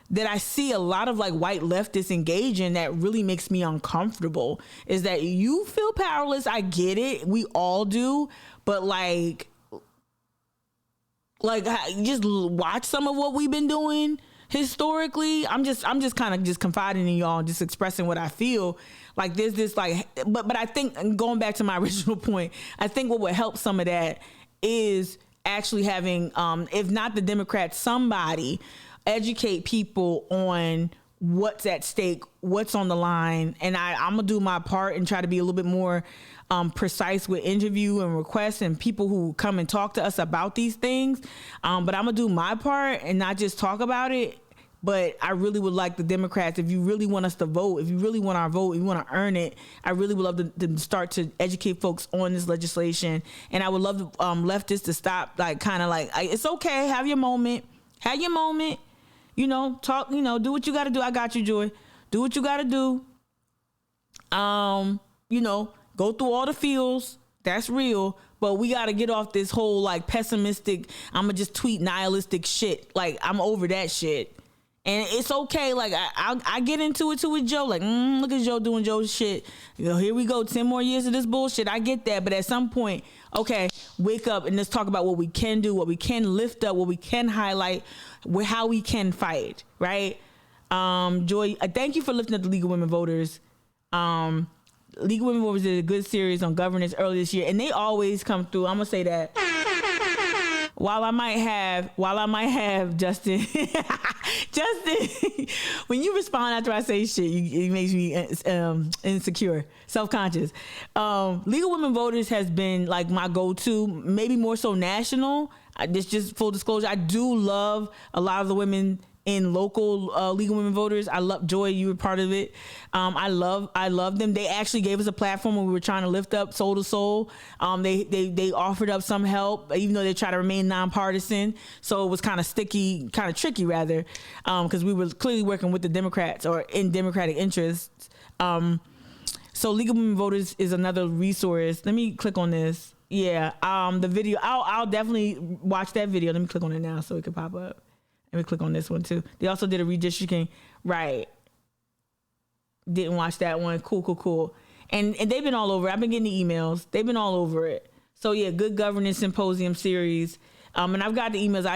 that I see a lot of like white leftists engage in that really makes me uncomfortable. Is that you feel powerless. I get it. We all do. But like just watch some of what we've been doing historically. I'm just kind of just confiding in y'all and just expressing what I feel. Like, there's this like, but I think, going back to my original point, I think what would help some of that is actually having, if not the Democrats, somebody educate people on what's at stake, what's on the line. And I'm gonna do my part and try to be a little bit more precise with interview and requests and people who come and talk to us about these things. But I'm gonna do my part and not just talk about it. But I really would like the Democrats, if you really want us to vote, if you really want our vote, if you want to earn it, I really would love to start to educate folks on this legislation. And I would love leftists to stop, like, kind of like, it's okay, have your moment, talk, do what you got to do. I got you, Joy. Do what you got to do. Go through all the feels. That's real. But we got to get off this whole like pessimistic, I'm going to just tweet nihilistic shit. Like, I'm over that shit. And it's okay. Like, I get into it too with Joe. Like, look at Joe doing Joe's shit. You know, here we go, 10 more years of this bullshit. I get that. But at some point, okay, wake up and let's talk about what we can do, what we can lift up, what we can highlight, how we can fight, right? Joy, thank you for lifting up the League of Women Voters. League of Women Voters did a good series on governance earlier this year, and they always come through. I'm gonna say that. While I might have Justin, when you respond after I say shit, it makes me insecure, self-conscious. League of Women Voters has been like my go-to, maybe more so national. This just full disclosure. I do love a lot of the women in local League of Women Voters. I love Joy. You were part of it. I love them. They actually gave us a platform when we were trying to lift up Soul to Soul. They offered up some help, even though they try to remain nonpartisan. So it was kind of sticky, kind of tricky rather, because we were clearly working with the Democrats or in Democratic interests. So League of Women Voters is another resource. Let me click on this. Yeah, the video. I'll definitely watch that video. Let me click on it now so it can pop up. Let me click on this one too. They also did a redistricting. Right. Didn't watch that one. Cool. And they've been all over. I've been getting the emails. They've been all over it. So yeah, Good Governance Symposium series. And I've got the emails.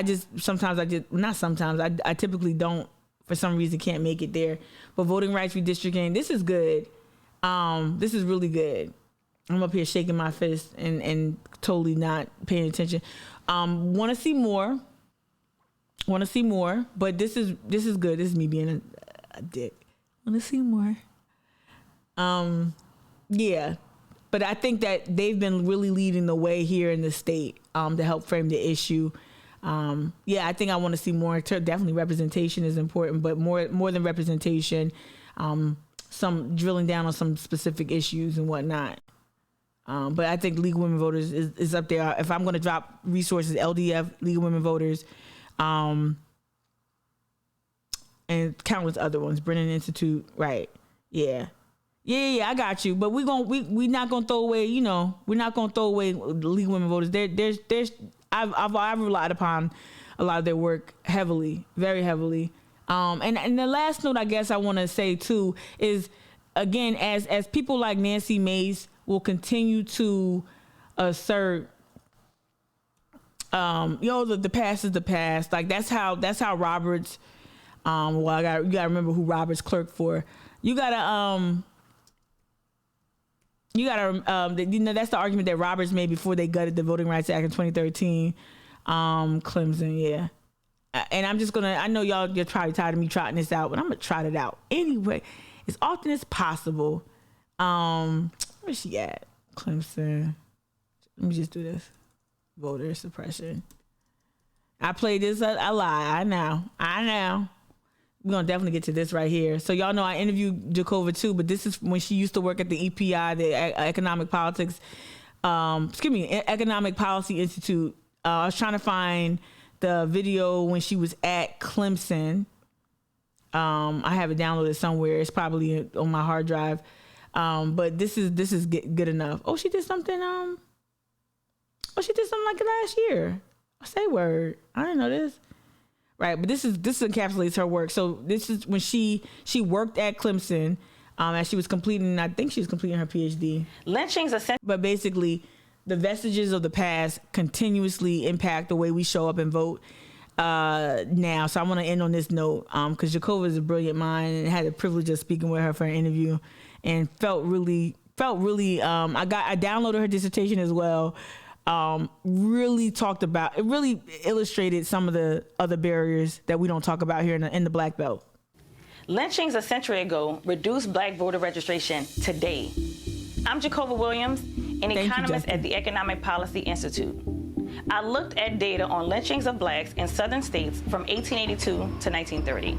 I typically don't, for some reason, can't make it there. But voting rights redistricting, this is good. This is really good. I'm up here shaking my fist and totally not paying attention. Want to see more. But this is good. This is me being a dick. Want to see more. Yeah. But I think that they've been really leading the way here in the state to help frame the issue. Yeah, I think I want to see more. Definitely representation is important, but more than representation, some drilling down on some specific issues and whatnot. But I think League of Women Voters is up there. If I'm going to drop resources, LDF, League of Women Voters, and countless other ones, Brennan Institute, right? Yeah, I got you. But we not gonna throw away. You know, we're not gonna throw away the League of Women Voters. I've relied upon a lot of their work heavily, very heavily. And the last note I guess I want to say too is, again, as people like Nancy Mace will continue to assert, the past is the past. Like that's how Roberts. You gotta remember who Roberts clerked for. That's the argument that Roberts made before they gutted the Voting Rights Act in 2013. Clemson, yeah. And I'm just I know you're probably tired of me trotting this out, but I'm gonna trot it out anyway, as often as possible. Where's she at? Clemson. Let me just do this. Voter suppression. I played this a lie. I know. We're going to definitely get to this right here. So y'all know I interviewed Jacova too, but this is when she used to work at the EPI, the Economic Policy Institute. I was trying to find the video when she was at Clemson. I have it downloaded somewhere. It's probably on my hard drive. But this is good enough. Oh, she did something like it last year. Say word. I didn't know this. Right, but this encapsulates her work. So this is when she worked at Clemson, as she was completing her PhD. Lynchings are but basically, the vestiges of the past continuously impact the way we show up and vote now. So I want to end on this note because Jacova is a brilliant mind and had the privilege of speaking with her for an interview, and felt really. I downloaded her dissertation as well. Really illustrated some of the other barriers that we don't talk about here in the Black Belt. Lynchings a century ago reduced Black voter registration today. I'm Jacova Williams, an economist at the Economic Policy Institute. I looked at data on lynchings of Blacks in southern states from 1882 to 1930.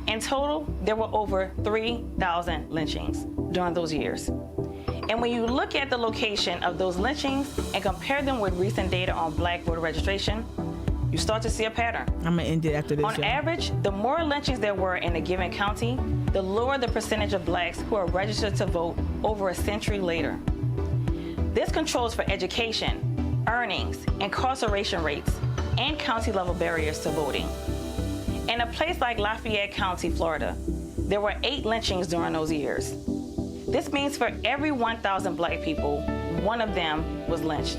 In total, there were over 3,000 lynchings during those years. And when you look at the location of those lynchings and compare them with recent data on Black voter registration, you start to see a pattern. I'm gonna end it after this. On average, the more lynchings there were in a given county, the lower the percentage of Blacks who are registered to vote over a century later. This controls for education, earnings, incarceration rates, and county-level barriers to voting. In a place like Lafayette County, Florida, there were 8 lynchings during those years. This means for every 1,000 black people, one of them was lynched.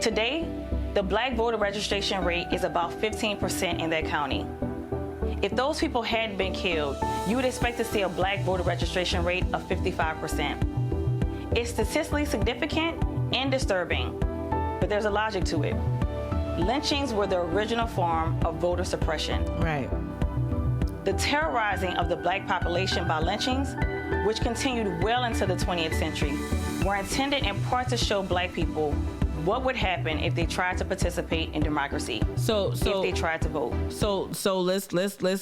Today, the black voter registration rate is about 15% in that county. If those people hadn't been killed, you would expect to see a black voter registration rate of 55%. It's statistically significant and disturbing, but there's a logic to it. Lynchings were the original form of voter suppression. Right. The terrorizing of the black population by lynchings, which continued well into the 20th century, were intended in part to show black people what would happen if they tried to participate in democracy. If they tried to vote. So let's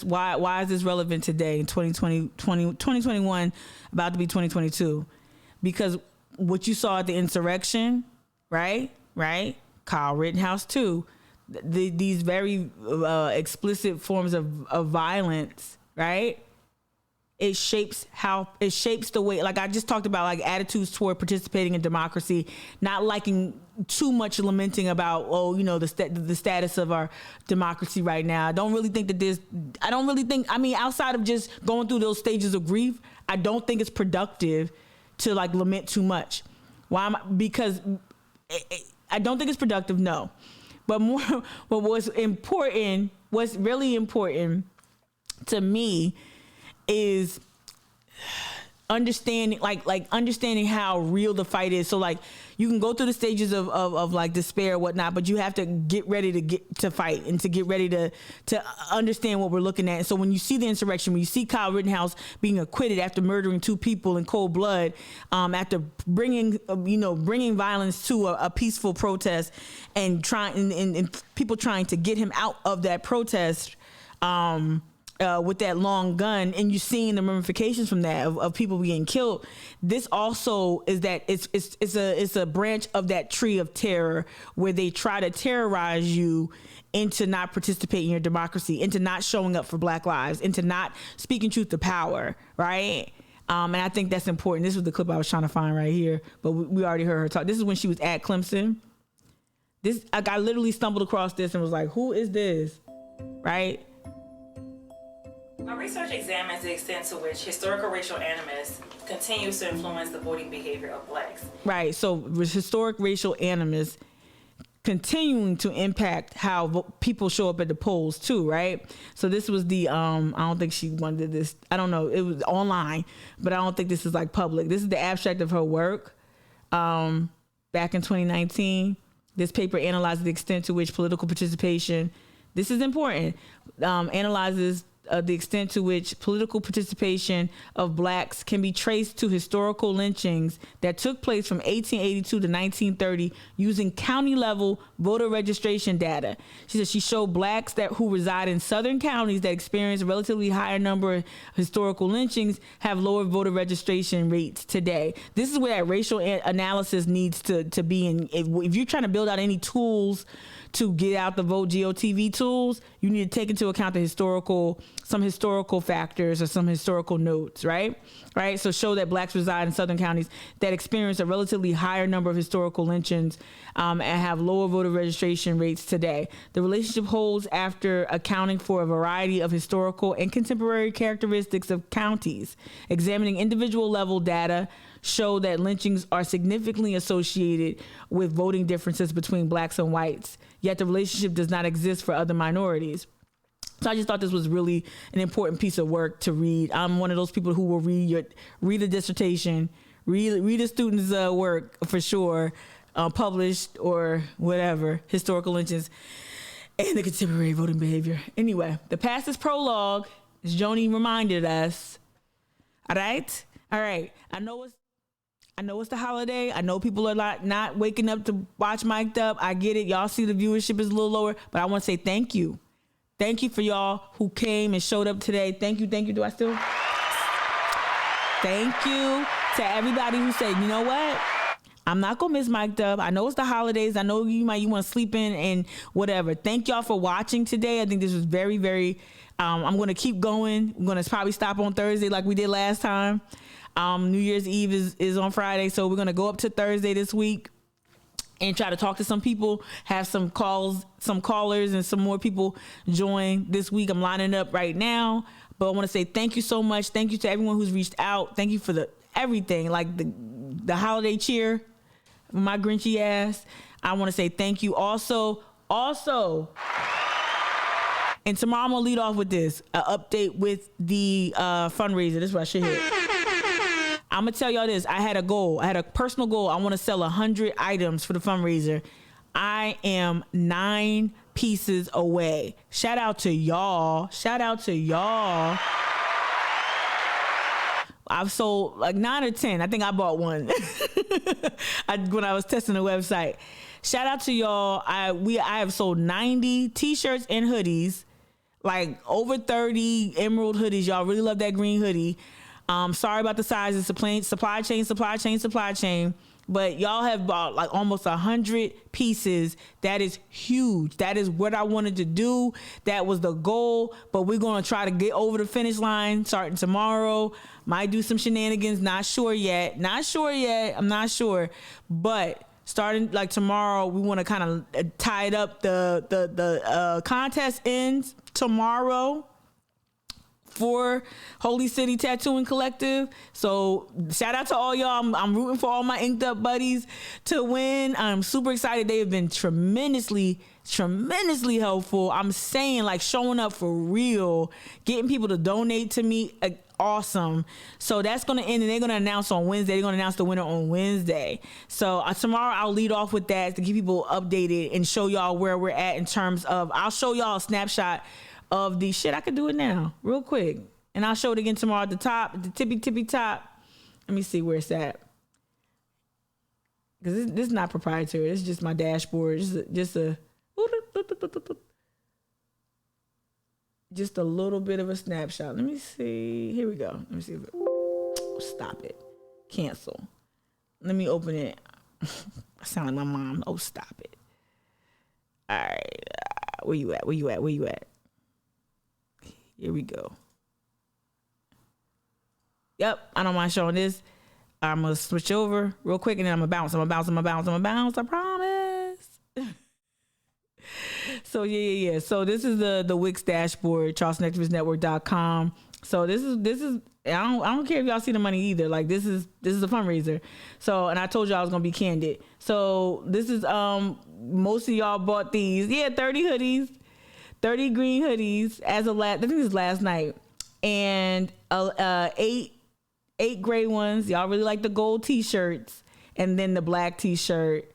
why is this relevant today in 2021, about to be 2022? Because what you saw at the insurrection, right? Kyle Rittenhouse too. These very explicit forms of violence, right? It shapes the way, like I just talked about, like attitudes toward participating in democracy, not liking too much lamenting about, the status of our democracy right now. I mean, outside of just going through those stages of grief, I don't think it's productive to like lament too much. Because I don't think it's productive, no. But what's really important to me is understanding understanding how real the fight is. So like you can go through the stages of like despair or whatnot, but you have to get ready to fight and to get ready to understand what we're looking at. And so when you see the insurrection, when you see Kyle Rittenhouse being acquitted after murdering 2 people in cold blood, after bringing violence to a peaceful protest and people trying to get him out of that protest, with that long gun, and you're seeing the ramifications from that of people being killed. This also is that it's a branch of that tree of terror where they try to terrorize you into not participating in your democracy, into not showing up for Black lives, into not speaking truth to power, right? And I think that's important. This was the clip I was trying to find right here, but we already heard her talk. This is when she was at Clemson. I literally stumbled across this and was like, who is this, right? My research examines the extent to which historical racial animus continues to influence the voting behavior of blacks. Right. So historic racial animus continuing to impact how people show up at the polls too, right? So this was the I don't think she wanted this. I don't know. It was online, but I don't think this is like public. This is the abstract of her work back in 2019. This paper analyzes the extent to which political participation, this is important, analyzes the extent to which political participation of blacks can be traced to historical lynchings that took place from 1882 to 1930 using county level voter registration data. She said she showed blacks who reside in southern counties that experience a relatively higher number of historical lynchings have lower voter registration rates today. This is where that racial analysis needs to be in. If you're trying to build out any tools to get out the vote GOTV tools, you need to take into account some historical factors or some historical notes, right? Right. So show that blacks reside in southern counties that experience a relatively higher number of historical lynchings and have lower voter registration rates today. The relationship holds after accounting for a variety of historical and contemporary characteristics of counties. Examining individual level data show that lynchings are significantly associated with voting differences between blacks and whites, yet the relationship does not exist for other minorities. So I just thought this was really an important piece of work to read. I'm one of those people who will read the dissertation, read a student's work for sure, published or whatever, historical lynchings and the contemporary voting behavior. Anyway, the past is prologue, as Joni reminded us. All right. I know it's the holiday. I know people are not waking up to watch Mic'd Up. I get it. Y'all see the viewership is a little lower, but I want to say thank you. Thank you for y'all who came and showed up today. Thank you. Do I still? Thank you to everybody who said, you know what? I'm not going to miss Mic'd Up. I know it's the holidays. I know you want to sleep in and whatever. Thank y'all for watching today. I think this was very, very, I'm going to keep going. I'm going to probably stop on Thursday like we did last time. New Year's Eve is on Friday, so we're going to go up to Thursday this week. and try to talk to some people, have some callers and some more people join this week. I'm lining up right now, but I want to say thank you so much. Thank you to everyone who's reached out. Thank you for everything, like the holiday cheer, my Grinchy ass. I want to say thank you. Also, and tomorrow I'm gonna lead off with this, an update with the fundraiser. This is what I should hit. I'm gonna tell y'all this. I had a personal goal. I want to sell 100 items for the fundraiser. I am 9 pieces away. Shout out to y'all. I've sold like 9 or 10. I think I bought one when I was testing the website. Shout out to y'all. I have sold 90 t-shirts and hoodies, like over 30 emerald hoodies. Y'all really love that green hoodie. Sorry about the size. It's a supply chain. But y'all have bought like almost 100 pieces. That is huge. That is what I wanted to do. That was the goal. But we're going to try to get over the finish line starting tomorrow. Might do some shenanigans. Not sure yet. I'm not sure. But starting like tomorrow, we want to kind of tie it up. The contest ends tomorrow for Holy City Tattooing Collective. So shout out to all y'all. I'm rooting for all my inked up buddies to win. I'm super excited. They have been tremendously helpful. I'm saying, like, showing up for real, getting people to donate to me. Awesome. So that's going to end, and they're going to announce on Wednesday. They're going to announce the winner on Wednesday. So tomorrow I'll lead off with that to keep people updated and show y'all where we're at in terms of, I'll show y'all a snapshot of the shit. I could do it now real quick, and I'll show it again tomorrow at the top, at the tippy top. Let me see where it's at, because this is not proprietary. It's just my dashboard. Just a little bit of a snapshot. Let me see. Here we go. Let me see. Stop it. Cancel. Let me open it. I sound like my mom. Oh, stop it. All right. Where you at? Here we go. Yep, I don't mind showing this. I'm gonna switch over real quick, and then I'm gonna bounce. I promise. So yeah. So this is the Wix dashboard, charlestonactivistnetwork.com. So this is I don't care if y'all see the money either. Like this is a fundraiser. So, and I told y'all I was gonna be candid. So this is most of y'all bought these. Yeah, 30 hoodies. 30 green hoodies as of I think this is last night, and 8 gray ones. Y'all really like the gold t-shirts, and then the black t-shirt,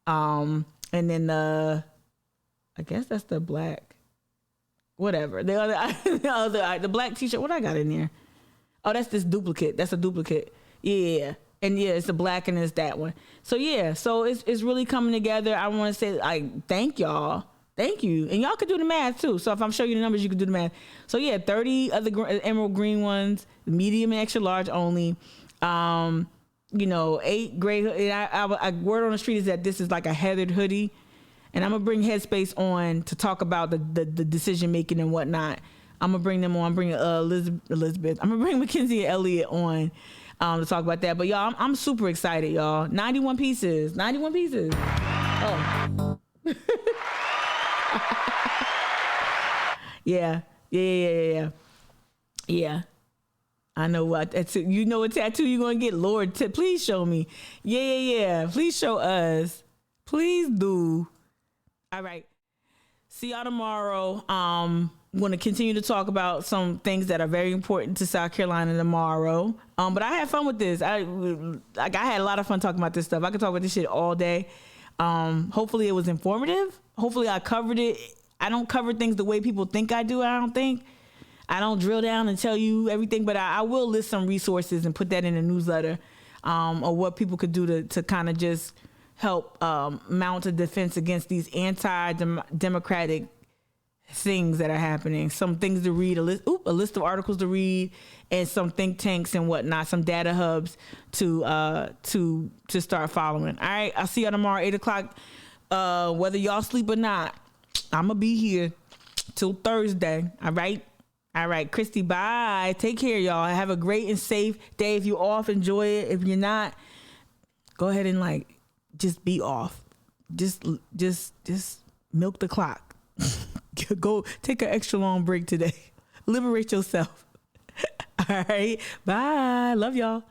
and then the black, whatever. The black t-shirt. What I got in there? Oh, that's this duplicate. That's a duplicate. Yeah. And yeah, it's the black and it's that one. So yeah, so it's really coming together. I want to say, thank y'all. Thank you. And y'all could do the math too. So if I'm showing you the numbers, you can do the math. So yeah, 30 of the emerald green ones, medium and extra large only. 8 gray. I word on the street is that this is like a heathered hoodie. And I'm going to bring Headspace on to talk about the decision making and whatnot. I'm going to bring them on. I'm bringing Elizabeth. I'm going to bring Mackenzie and Elliott on to talk about that. But y'all, I'm super excited, y'all. 91 pieces. Oh. Yeah. I know what tattoo. You know what tattoo you're gonna get, Lord. Please show me. Yeah. Please show us. Please do. All right. See y'all tomorrow. I'm going to continue to talk about some things that are very important to South Carolina tomorrow. But I had fun with this. I had a lot of fun talking about this stuff. I could talk about this shit all day. Hopefully it was informative. Hopefully I covered it. I don't cover things the way people think I do. I don't drill down and tell you everything, but I will list some resources and put that in a newsletter, or what people could do to kind of just help mount a defense against these anti-democratic things that are happening. Some things to read, a list of articles to read, and some think tanks and whatnot, some data hubs to start following. All right, I'll see y'all tomorrow, 8:00. Whether y'all sleep or not, I'm gonna be here till Thursday. All right, Christy, bye. Take care, y'all. Have a great and safe day. If you're off, enjoy it. If you're not, go ahead and just be off. just milk the clock. Go take an extra long break today. Liberate yourself. All right. Bye. Love y'all.